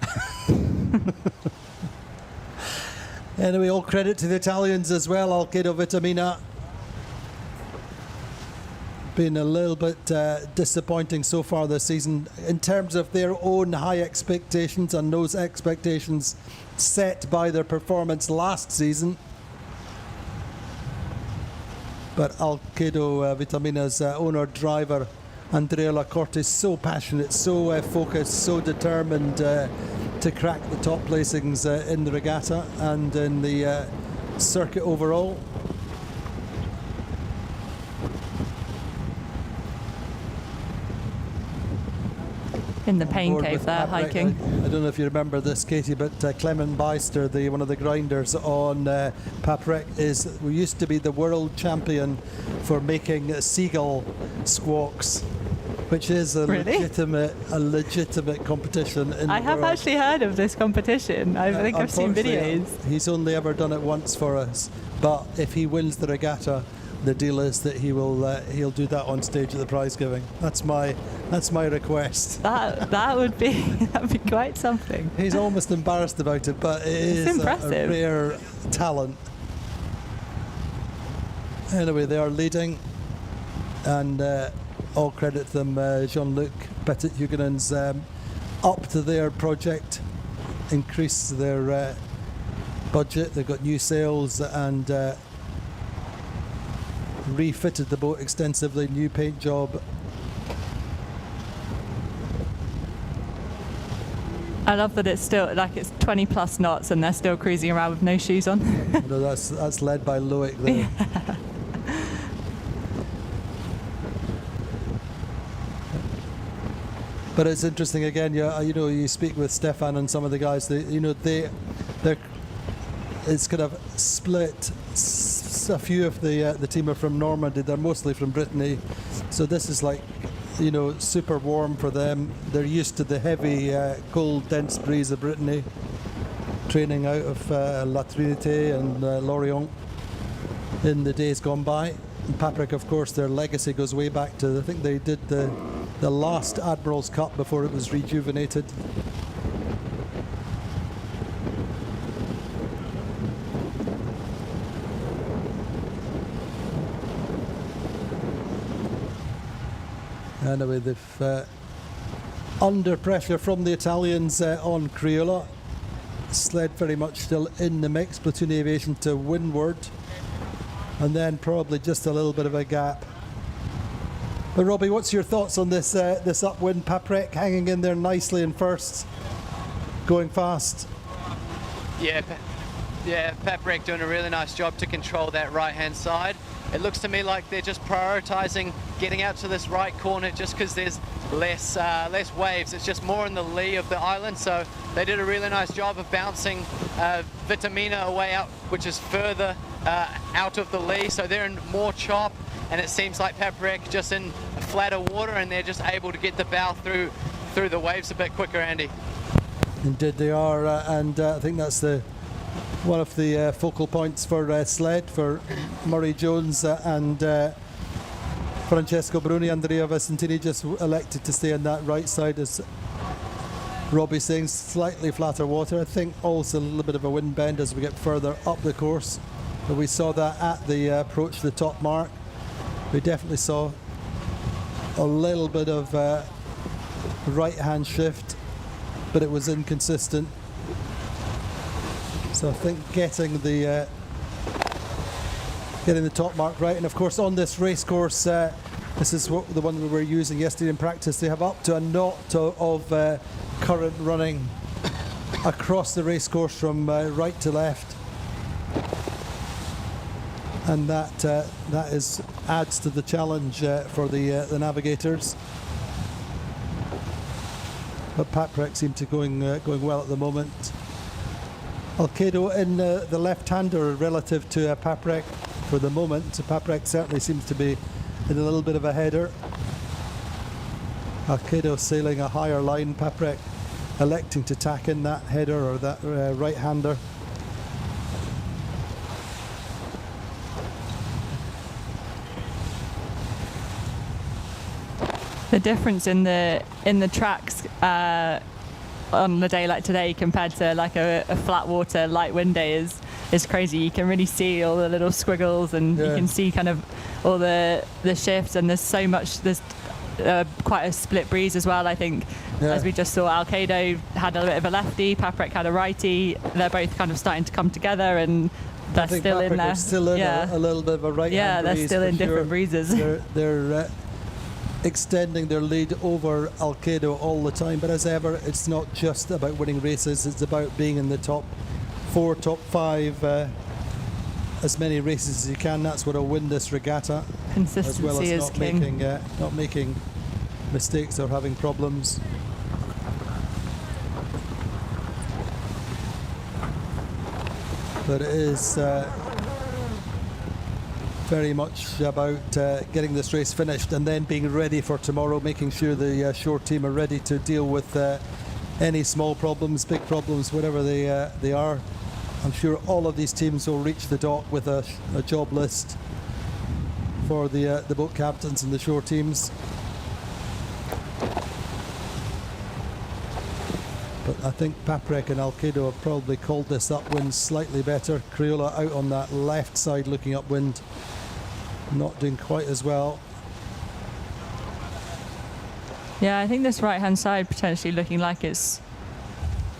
Anyway, all credit to the Italians as well. Alkedo Vitamina been a little bit disappointing so far this season in terms of their own high expectations, and those expectations set by their performance last season. But Alkedo Vitamina's owner-driver Andrea Lacorte is so passionate, so focused, so determined to crack the top placings in the regatta and in the circuit overall. In the on pain board cave with there, Patrick. hiking. I don't know if you remember this, Katie, but Clement Beister, one of the grinders on Patrick, we used to be the world champion for making seagull squawks, which is a Really? legitimate competition in I the have world. actually heard of this competition. I think I've seen Unfortunately, videos. He's only ever done it once for us, but if he wins the regatta, the deal is that he'll do that on stage at the prize giving. That's my request. That would be quite something. He's almost embarrassed about it, but it is a impressive. rare talent. Anyway, they are leading, and all credit to them. Jean-Luc Petit-Huguenin's up to their project, increased their budget. They've got new sails and refitted the boat extensively, new paint job. I love that it's still it's 20 plus knots and they're still cruising around with no shoes on. No, that's led by Loic there. But it's interesting again. You speak with Stefan and some of the guys. It's kind of split. A few of the team are from Normandy. They're mostly from Brittany, so this is super warm for them. They're used to the heavy, cold, dense breeze of Brittany. Training out of La Trinité and Lorient in the days gone by. And Patrick, of course, their legacy goes way back to, I think they did the last Admiral's Cup before it was rejuvenated. Anyway, they've under pressure from the Italians on Crioula. Sled very much still in the mix. Platoon Aviation to windward, and then probably just a little bit of a gap. But Robbie, what's your thoughts on this upwind? Paprec hanging in there nicely in first, going fast. Yeah, Paprec doing a really nice job to control that right-hand side. It looks to me like they're just prioritising getting out to this right corner just because there's less waves. It's just more in the lee of the island, so they did a really nice job of bouncing Vitamina away out, which is further out of the lee, so they're in more chop, and it seems like Paprec just in flatter water, and they're just able to get the bow through the waves a bit quicker, Andy. Indeed they are, and I think that's one of the focal points for sled for Murray Jones and Francesco Bruni. Andrea Vicentini just elected to stay on that right side, as Robbie saying, slightly flatter water. I think also a little bit of a wind bend as we get further up the course, but we saw that at the approach to the top mark. We definitely saw a little bit of right hand shift, but it was inconsistent. So I think getting the top mark right, and of course on this race course, this is the one we were using yesterday in practice. They have up to a knot of current running across the race course from right to left, and that adds to the challenge for the navigators. But Paprec seem to going well at the moment. Alkedo in the left-hander relative to Paprec for the moment. Paprec certainly seems to be in a little bit of a header. Alkedo sailing a higher line, Paprec electing to tack in that header or that right-hander. The difference in the tracks on a day like today compared to like a flat water light wind day is crazy. You can really see all the little squiggles, and you can see kind of all the shifts, and there's quite a split breeze as well. I think as we just saw, Alkedo had a bit of a lefty, Paprec had a righty. They're both kind of starting to come together, and they're still Paprec in there. Still in a little bit of a right hand breeze. They're still in different breezes. They're extending their lead over Alkedo all the time, but as ever, it's not just about winning races, it's about being in the top 4, top 5, as many races as you can. That's what will win this regatta. Consistency as well as is king. Not making mistakes or having problems. But it is very much about getting this race finished and then being ready for tomorrow, making sure the shore team are ready to deal with any small problems, big problems, whatever they are. I'm sure all of these teams will reach the dock with a job list for the boat captains and the shore teams. But I think Paprec and Alkedo have probably called this upwind slightly better. Crioula out on that left side looking upwind, not doing quite as well. Yeah, I think this right-hand side potentially looking like it's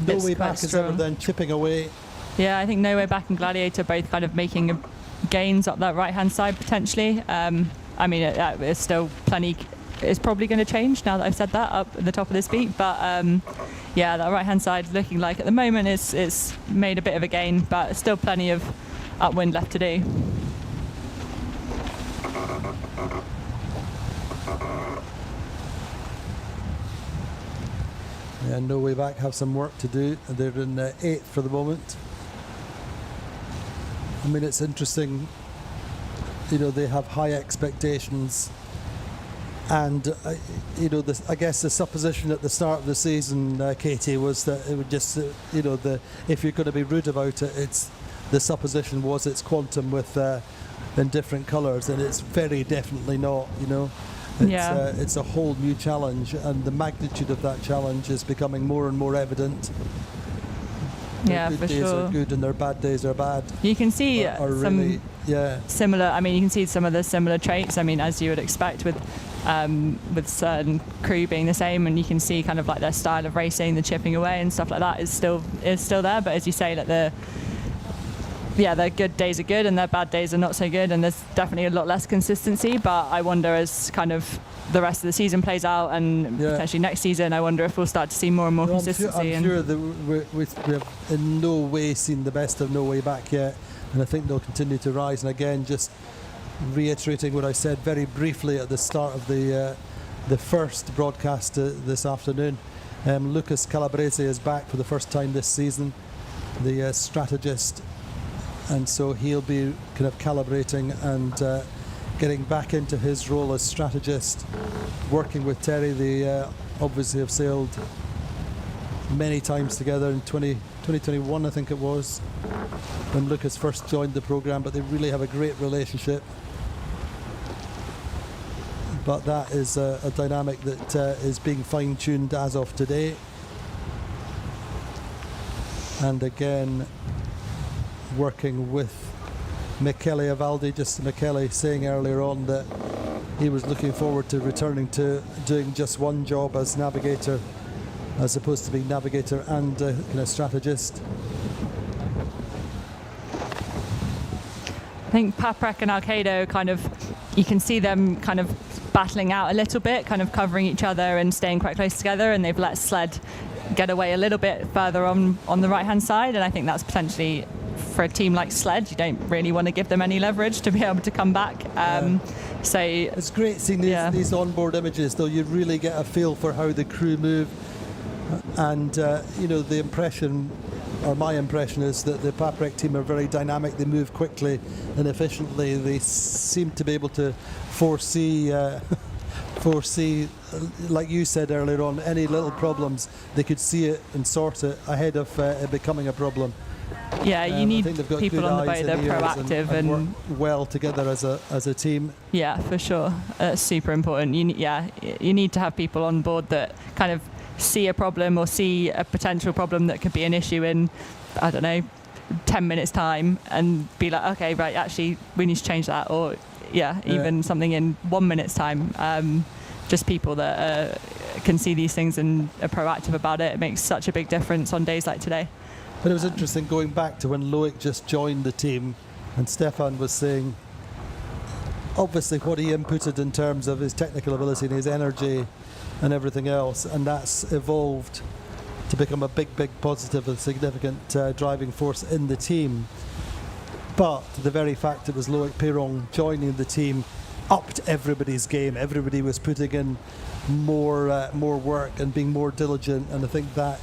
No Way Back is ever strong. then chipping away. Yeah, I think No Way Back and Gladiator both kind of making gains up that right-hand side potentially. I mean, it's still plenty. It's probably going to change now that I've said that up at the top of this beat. But yeah, that right-hand side looking like at the moment it's made a bit of a gain, but still plenty of upwind left to do. Yeah, No Way Back have some work to do. They're in 8th for the moment. I mean, it's interesting, you know, they have high expectations. And, you know, I guess the supposition at the start of the season, Katie, was that it would just, you know, if you're going to be rude about it, the supposition was it's quantum with in different colours, and it's very definitely not, you know. It's a whole new challenge, and the magnitude of that challenge is becoming more and more evident. Yeah, their for good days sure. are good and their bad days are bad. You can see Are some really, yeah. similar. I mean, you can see some of the similar traits. I mean, as you would expect with certain crew being the same, and you can see kind of like their style of racing, the chipping away and stuff like that is still there. But as you say, that their good days are good and their bad days are not so good, and there's definitely a lot less consistency. But I wonder, as kind of the rest of the season plays out and potentially next season, I wonder if we'll start to see more and more consistency. I'm sure that we have in no way seen the best of No Way Back yet, and I think they'll continue to rise. And again, just reiterating what I said very briefly at the start of the first broadcast this afternoon, Lucas Calabrese is back for the first time this season, the strategist, and so he'll be kind of calibrating and getting back into his role as strategist, working with Terry. They obviously have sailed many times together in 2021, I think it was, when Lucas first joined the programme, but they really have a great relationship. But that is a dynamic that is being fine-tuned as of today. And again, working with Michele Avaldi, just Michele saying earlier on that he was looking forward to returning to doing just one job as navigator, as opposed to being navigator and kind of strategist. I think Paprec and Alkedo kind of, you can see them kind of battling out a little bit, kind of covering each other and staying quite close together, and they've let Sled get away a little bit further on the right hand side, and I think that's potentially, for a team like Sled, you don't really want to give them any leverage to be able to come back. So it's great seeing these onboard images, though. You really get a feel for how the crew move, and you know, the impression, or my impression, is that the Paprec team are very dynamic. They move quickly and efficiently. They seem to be able to foresee, like you said earlier on, any little problems. They could see it and sort it ahead of it becoming a problem. Yeah, you need people on the boat that are proactive and work well together as a team. Yeah, for sure. That's super important. You need to have people on board that kind of see a problem or see a potential problem that could be an issue in, I don't know, 10 minutes time, and be like, okay, right, actually we need to change that, or even something in 1 minute's time. Just people that can see these things and are proactive about it. It makes such a big difference on days like today. But it was interesting going back to when Loic just joined the team, and Stefan was saying obviously what he inputted in terms of his technical ability and his energy and everything else, and that's evolved to become a big positive and significant driving force in the team. But the very fact it was Loic Perron joining the team upped everybody's game. Everybody was putting in more work and being more diligent, and I think that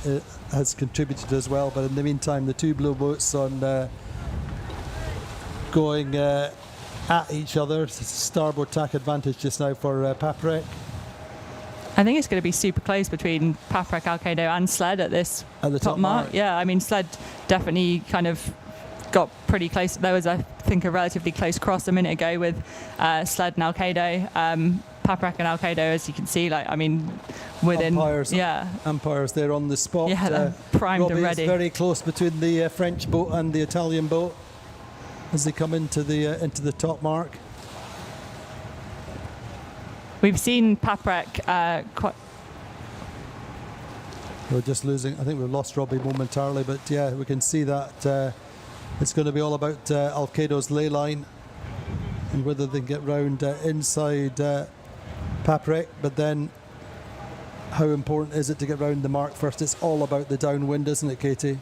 has contributed as well. But in the meantime, the two blue boats on going at each other. Starboard tack advantage just now for Paprec. I think it's going to be super close between Paprec, Alkedo and Sled at this At the top mark. Yeah, I mean, Sled definitely kind of got pretty close. There was, I think, a relatively close cross a minute ago with Sled and Alkedo. Paprec and Alkedo, as you can see, like, I mean, within... Umpires there on the spot. Yeah, they're primed Robbie and ready. is very close between the French boat and the Italian boat as they come into the top mark. We've seen Paprec quite... We're just losing. I think we've lost Robbie momentarily, but yeah, we can see that it's going to be all about Alkedo's ley line and whether they can get round inside Paprec. But then, how important is it to get round the mark first? It's all about the downwind, isn't it, Katie?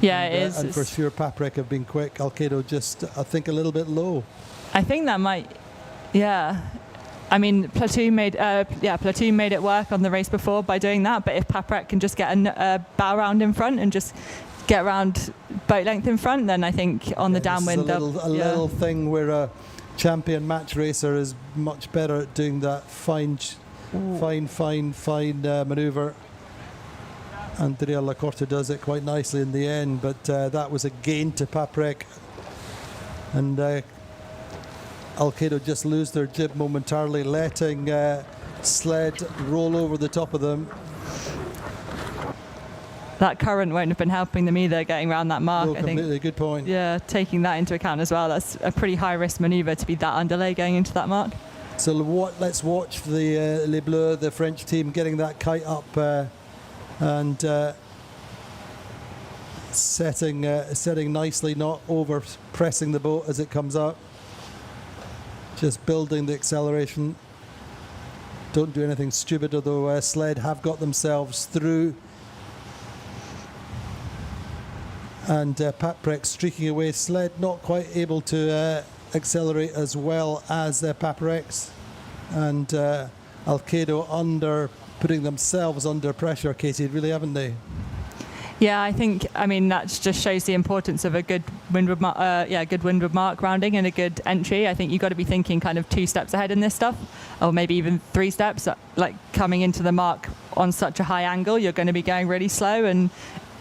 Yeah, it is. And for sure, Paprec have been quick. Alkedo just, I think, a little bit low. I think that might... Yeah. I mean, Platoon made it work on the race before by doing that. But if Paprec can just get a bow round in front and just get around boat length in front, then I think on the downwind... A little thing where a champion match racer is much better at doing that fine manoeuvre. Andrea Lacorte does it quite nicely in the end, but that was a gain to Paprec. And Alkedo just lose their jib momentarily, letting Sled roll over the top of them. That current won't have been helping them either, getting around that mark. I think. Good point. Yeah, taking that into account as well. That's a pretty high-risk manoeuvre to be that underlay going into that mark. So let's watch the Les Bleus, the French team, getting that kite up and setting nicely, not over pressing the boat as it comes up. Just building the acceleration. Don't do anything stupid, although Sled have got themselves through. And Paprec streaking away. Sled not quite able to accelerate as well as Paprec's. And Alkedo putting themselves under pressure, Katie, really, haven't they? Yeah, I think, that just shows the importance of a good windward mark rounding and a good entry. I think you've got to be thinking kind of 2 steps ahead in this stuff, or maybe even 3 steps. Like coming into the mark on such a high angle, you're going to be going really slow, and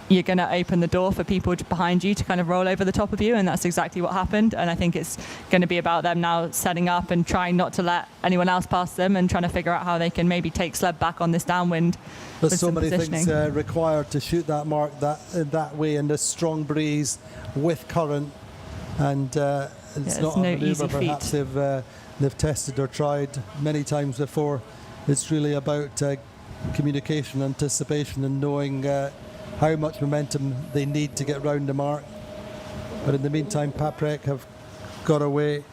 you're going to open the door for people behind you to kind of roll over the top of you, and that's exactly what happened. And I think it's going to be about them now setting up and trying not to let anyone else pass them, and trying to figure out how they can maybe take Sled back on this downwind. There's so many things required to shoot that mark that way, in this strong breeze with current, and it's not a manoeuvre perhaps they've tested or tried many times before. It's really about communication, anticipation, and knowing how much momentum they need to get round the mark. But in the meantime, Paprec have got away.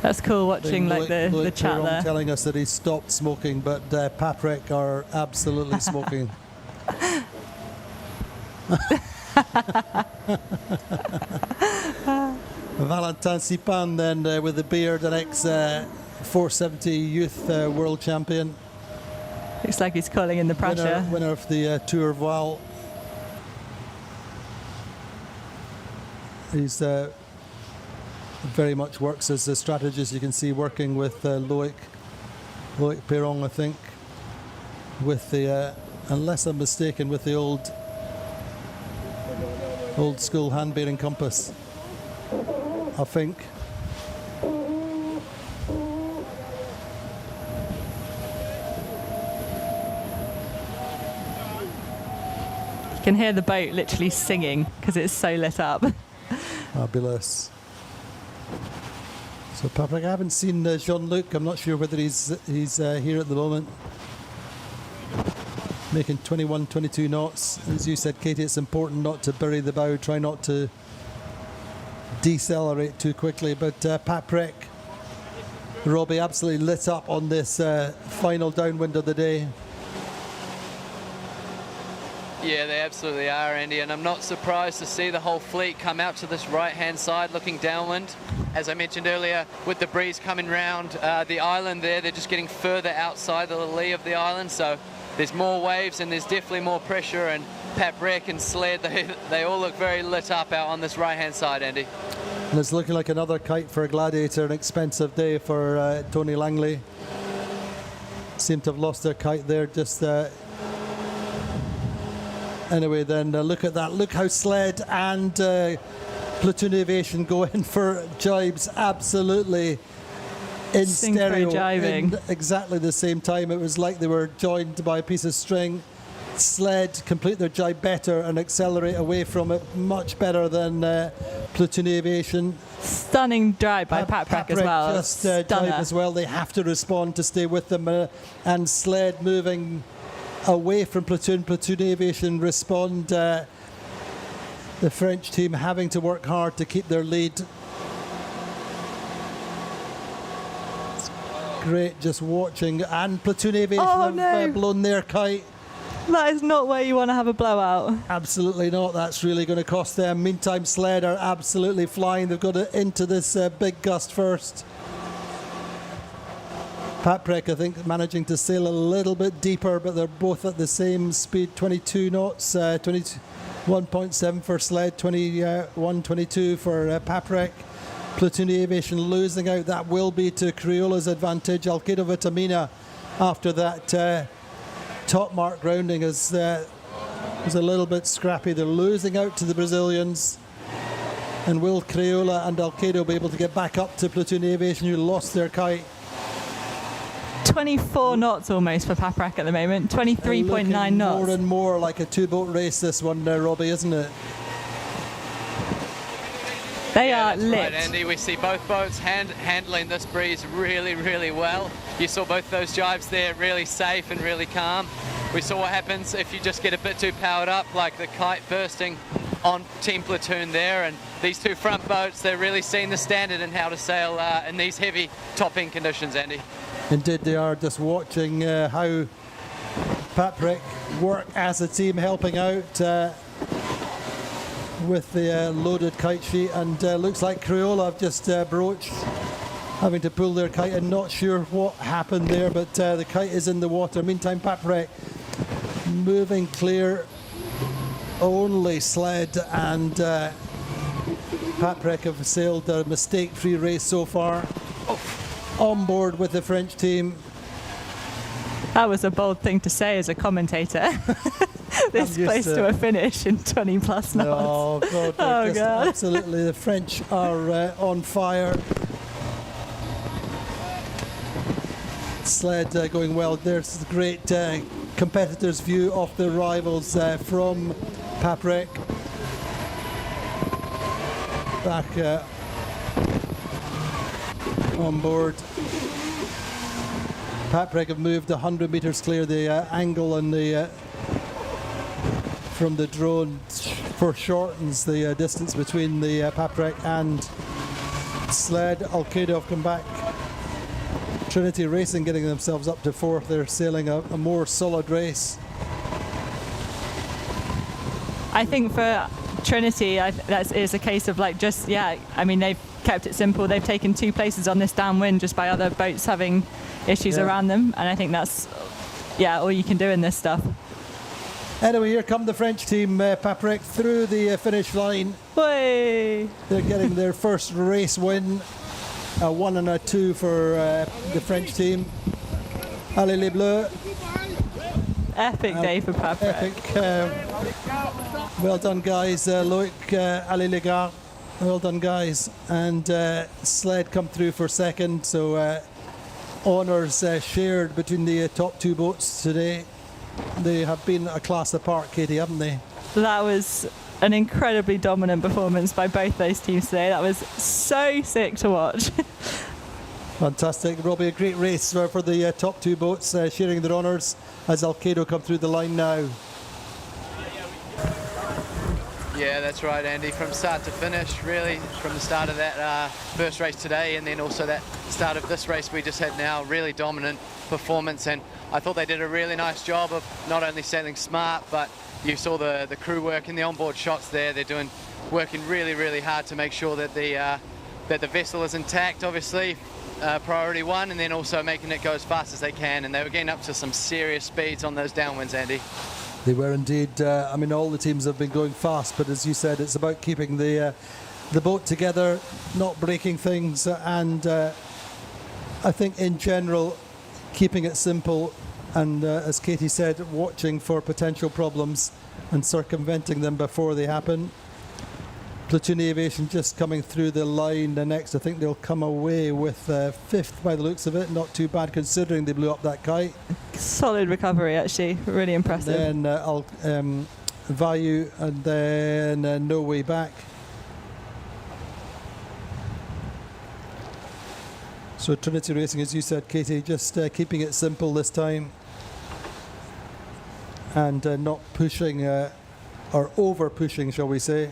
That's cool watching the chat there. Telling us that he stopped smoking, but Paprec are absolutely smoking. Valentin Sipan then with the beard, an ex-470 youth world champion. Looks like he's calling in the pressure. Winner of the Tour Val. He's very much works as a strategist. You can see working with Loic Perron, I think, with the, unless I'm mistaken, with the old school hand-bearing compass, I think. You can hear the boat literally singing because it's so lit up. Fabulous. So Paprec, I haven't seen Jean-Luc. I'm not sure whether he's here at the moment. Making 21, 22 knots. As you said, Katie, it's important not to bury the bow. Try not to decelerate too quickly. But Paprec, Robbie, absolutely lit up on this final downwind of the day. Yeah, they absolutely are, Andy, and I'm not surprised to see the whole fleet come out to this right-hand side looking downwind. As I mentioned earlier, with the breeze coming round the island there, they're just getting further outside the lee of the island, so there's more waves and there's definitely more pressure, and Paprec and Sled, they all look very lit up out on this right-hand side, Andy. And it's looking like another kite for a Gladiator, an expensive day for Tony Langley. Seem to have lost their kite there just... Anyway, then look at that. Look how Sled and Platoon Aviation go in for jibes absolutely in stereo. Jiving. In exactly the same time. It was like they were joined by a piece of string. Sled complete their jibe better and accelerate away from it much better than Platoon Aviation. Stunning drive by Paprec as well. Just jibe as well. They have to respond to stay with them, and Sled moving away from Platoon Aviation respond. The French team having to work hard to keep their lead. It's great just watching, and Platoon Aviation have blown their kite. That is not where you want to have a blowout. Absolutely not. That's really going to cost them. Meantime, Sled are absolutely flying. They've got it into this big gust first. Paprec, I think, managing to sail a little bit deeper, but they're both at the same speed, 22 knots, 21.7 for Sled, 21.22 for Paprec. Platoon Aviation losing out. That will be to Crioula's advantage. Alkedo Vitamina, after that top mark grounding, was a little bit scrappy. They're losing out to the Brazilians. And will Crioula and Alkedo be able to get back up to Platoon Aviation, who lost their kite? 24 knots almost for Paprec at the moment, 23.9 knots. More and more like a two-boat race, this one, Robbie, isn't it? They are lit. Right, Andy, we see both boats handling this breeze really, really well. You saw both those jibes there, really safe and really calm. We saw what happens if you just get a bit too powered up, like the kite bursting on Team Platoon there, and these two front boats, they're really seeing the standard in how to sail in these heavy topping conditions, Andy. Indeed, they are. Just watching how Paprec work as a team, helping out with the loaded kite sheet, and looks like Crioula have just broached, having to pull their kite, and not sure what happened there, but the kite is in the water. Meantime, Paprec moving clear. Only Sled and Paprec have sailed a mistake-free race so far. On board with the French team. That was a bold thing to say as a commentator. This place to a finish in 20 plus knots. Oh God! Oh God! Absolutely, the French are on fire. Sled going well. There's a great competitor's view of the rivals from Paprec. Back on board. Paprec have moved 100 metres clear. The angle and the from the drone foreshortens the distance between the Paprec and Sled. Alkedo have come back. Trinity Racing getting themselves up to fourth. They're sailing a more solid race. I think for Trinity, that is a case of like just, I mean, they've kept it simple. They've taken 2 places on this downwind just by other boats having issues around them. And I think that's, all you can do in this stuff. Anyway, here come the French team, Paprec, through the finish line. Way. They're getting their first race win. A 1 and a 2 for the French team. Allez les Bleus. Epic day for Paprec. Epic. Well done, guys. Loic, allez les gars. Well done, guys. And Sled come through for second. So honours shared between the top 2 boats today. They have been a class apart, Katie, haven't they? That was an incredibly dominant performance by both those teams today. That was so sick to watch. Fantastic. Robbie, a great race for the top 2 boats sharing their honours as Alkedo come through the line now. Yeah, that's right, Andy. From start to finish, really, from the start of that first race today and then also that start of this race we just had now, really dominant performance. And I thought they did a really nice job of not only sailing smart, but you saw the crew work in the onboard shots there. They're working really, really hard to make sure that the vessel is intact, obviously, priority one, and then also making it go as fast as they can. And they were getting up to some serious speeds on those downwinds, Andy. They were indeed. I mean, all the teams have been going fast, but as you said, it's about keeping the boat together, not breaking things, and I think in general, keeping it simple, and as Katie said, watching for potential problems and circumventing them before they happen. Platoon Aviation just coming through the line. The next, I think they'll come away with fifth by the looks of it. Not too bad considering they blew up that kite. Solid recovery, actually. Really impressive. And then Vayu, and then No Way Back. So Trinity Racing, as you said, Katie, just keeping it simple this time. And not pushing, or over pushing, shall we say.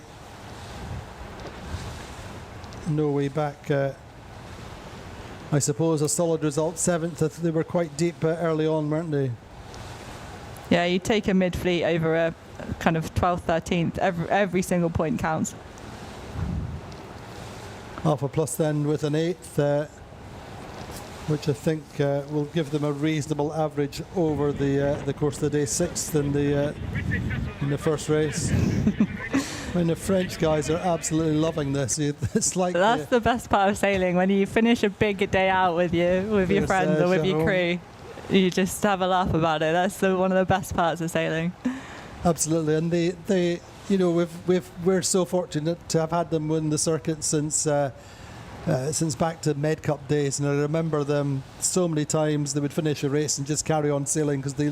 No Way Back, I suppose a solid result, 7th. They were quite deep early on, weren't they? Yeah, you take a mid-fleet over a kind of 12th, 13th, every single point counts. Half a plus then with an 8th, which I think will give them a reasonable average over the course of the day. 6th in the first race. I mean, the French guys are absolutely loving this. It's like that's the best part of sailing, when you finish a big day out with your friends or with your crew. You just have a laugh about it. That's one of the best parts of sailing. Absolutely, and they you know, we're so fortunate to have had them win the circuit since back to Med Cup days, and I remember them so many times. They would finish a race and just carry on sailing because they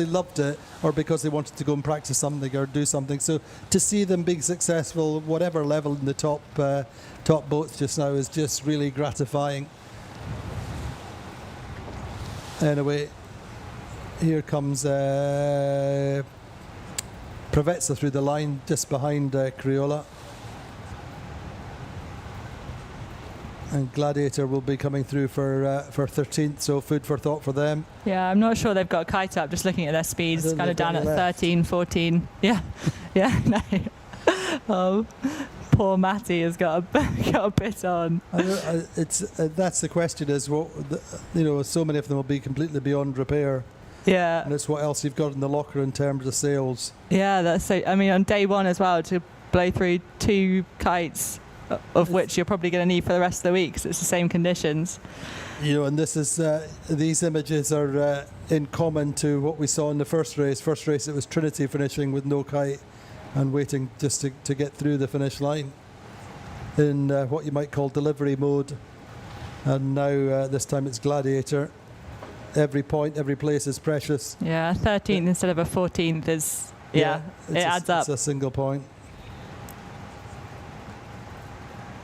loved it or because they wanted to go and practice something or do something. So to see them being successful, whatever level in the top boats just now, is just really gratifying. Anyway, here comes Prevezza through the line just behind Crioula. And Gladiator will be coming through for 13th, so food for thought for them. Yeah, I'm not sure they've got a kite up, just looking at their speeds, kind of down at 13, 14. Yeah, no. Oh, poor Matty has got a bit on. That's the question, is what, so many of them will be completely beyond repair. Yeah. And it's what else you've got in the locker in terms of sails. Yeah, that's so. I mean, on day one as well, to blow through 2 kites, of which you're probably going to need for the rest of the week, because it's the same conditions. And this is these images are in common to what we saw in the first race. First race, it was Trinity finishing with no kite and waiting just to get through the finish line in what you might call delivery mode. And now this time it's Gladiator. Every point, every place is precious. Yeah, 13th instead of a 14th is it adds up. It's a single point.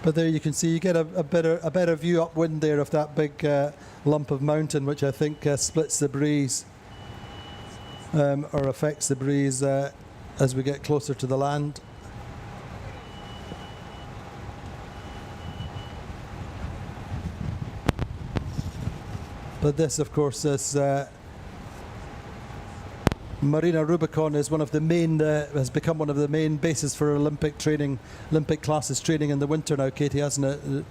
But there you can see, you get a better view upwind there of that big lump of mountain, which I think splits the breeze or affects the breeze as we get closer to the land. But this, of course, is Marina Rubicon is has become one of the main bases for Olympic classes training in the winter now, Katie, hasn't it?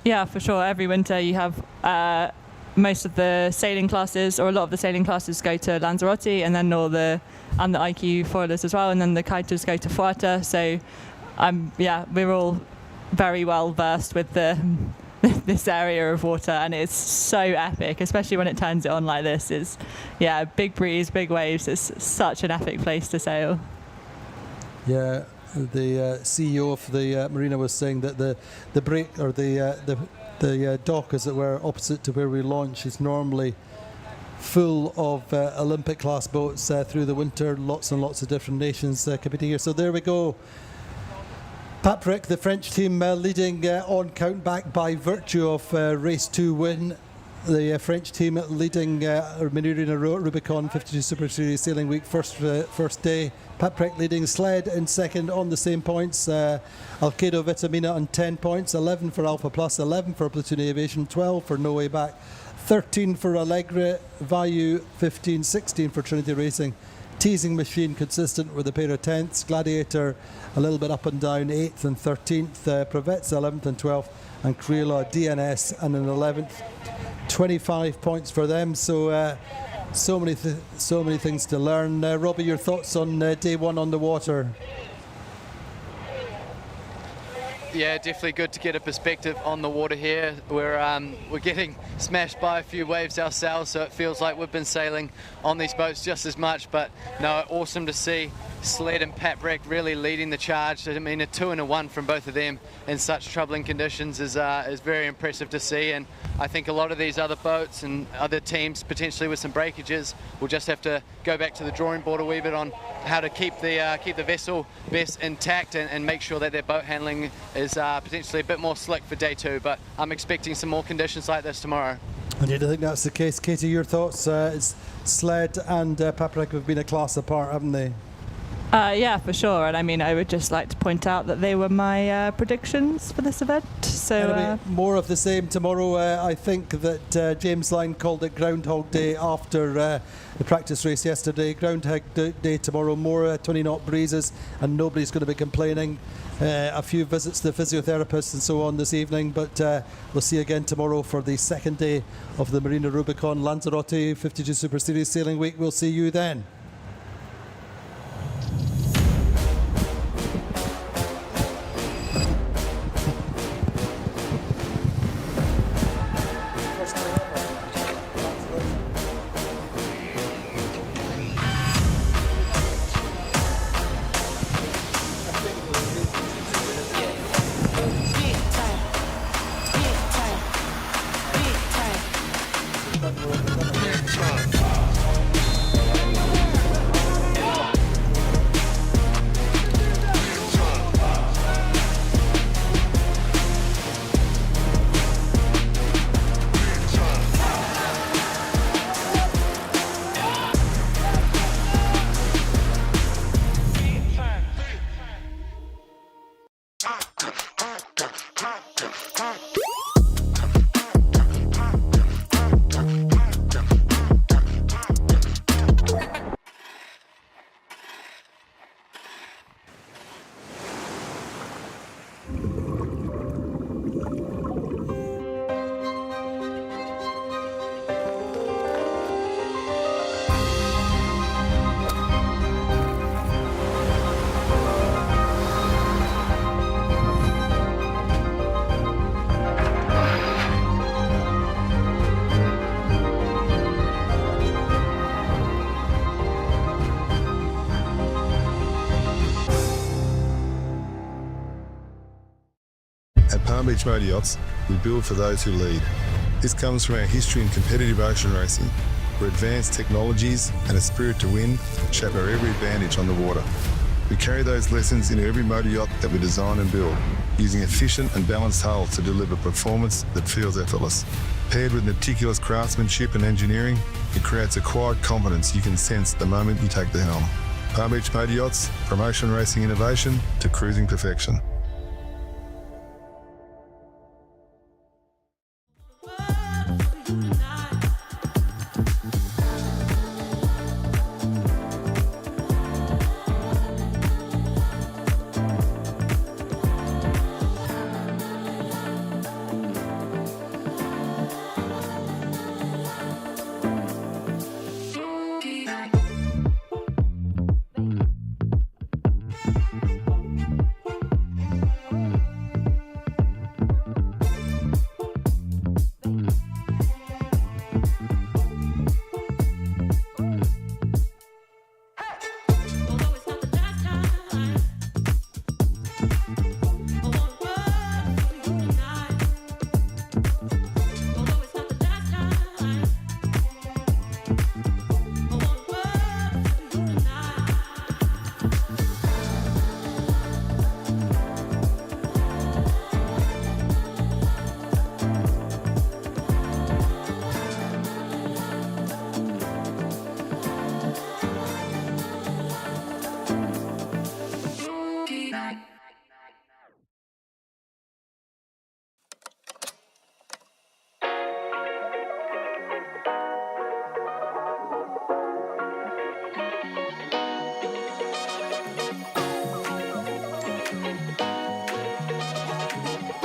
Yeah, for sure. Every winter you have most of the sailing classes, or a lot of the sailing classes, go to Lanzarote, and then the IQ foilers as well, and then the kiters go to Fuerte. So, we're all very well versed with this area of water, and it's so epic, especially when it turns it on like this. It's big breeze, big waves. It's such an epic place to sail. Yeah, the CEO of the marina was saying that the break, or the dock, as it were, opposite to where we launch, is normally full of Olympic class boats through the winter. Lots and lots of different nations competing here. So there we go. Patrick, the French team, leading on count back by virtue of race 2 win. the French team leading Marina Rubicon 52 Super Series Sailing Week first day. Paprec leading sled in second on the same points. Alkedo Vitamina on 10 points, 11 for Alpha Plus, 11 for Platoon Aviation, 12 for No Way Back, 13 for Allegre, Vayu 15, 16 for Trinity Racing. Teasing Machine consistent with a pair of 10ths. Gladiator a little bit up and down, 8th and 13th. Provetza 11th and 12th. And Crioula DNS and an 11th. 25 points for them. So so many things to learn. Robbie, your thoughts on day one on the water? Yeah, definitely good to get a perspective on the water here. We're getting smashed by a few waves ourselves, so it feels like we've been sailing on these boats just as much. But no, awesome to see Sled and Paprec really leading the charge. I mean, a 2 and a 1 from both of them in such troubling conditions is very impressive to see. And I think a lot of these other boats and other teams potentially with some breakages will just have to go back to the drawing board a wee bit on how to keep the vessel best intact and make sure that their boat handling is potentially a bit more slick for day 2. But I'm expecting some more conditions like this tomorrow. And you think that's the case. Katie, your thoughts? It's Sled and Paprec have been a class apart, haven't they? Yeah, for sure. And I mean, I would just like to point out that they were my predictions for this event. So more of the same tomorrow. I think that James Line called it Groundhog Day after the practice race yesterday. Groundhog Day tomorrow, more 20 knot breezes, and nobody's going to be complaining. A few visits to physiotherapists and so on this evening, but we'll see you again tomorrow for the second day of the Marina Rubicon Lanzarote 52 Super Series Sailing Week. We'll see you then. Palm Beach Motor Yachts, we build for those who lead. This comes from our history in competitive ocean racing, where advanced technologies and a spirit to win shape our every advantage on the water. We carry those lessons into every motor yacht that we design and build, using efficient and balanced hulls to deliver performance that feels effortless. Paired with meticulous craftsmanship and engineering, it creates a quiet confidence you can sense the moment you take the helm. Palm Beach Motor Yachts, from ocean racing innovation to cruising perfection.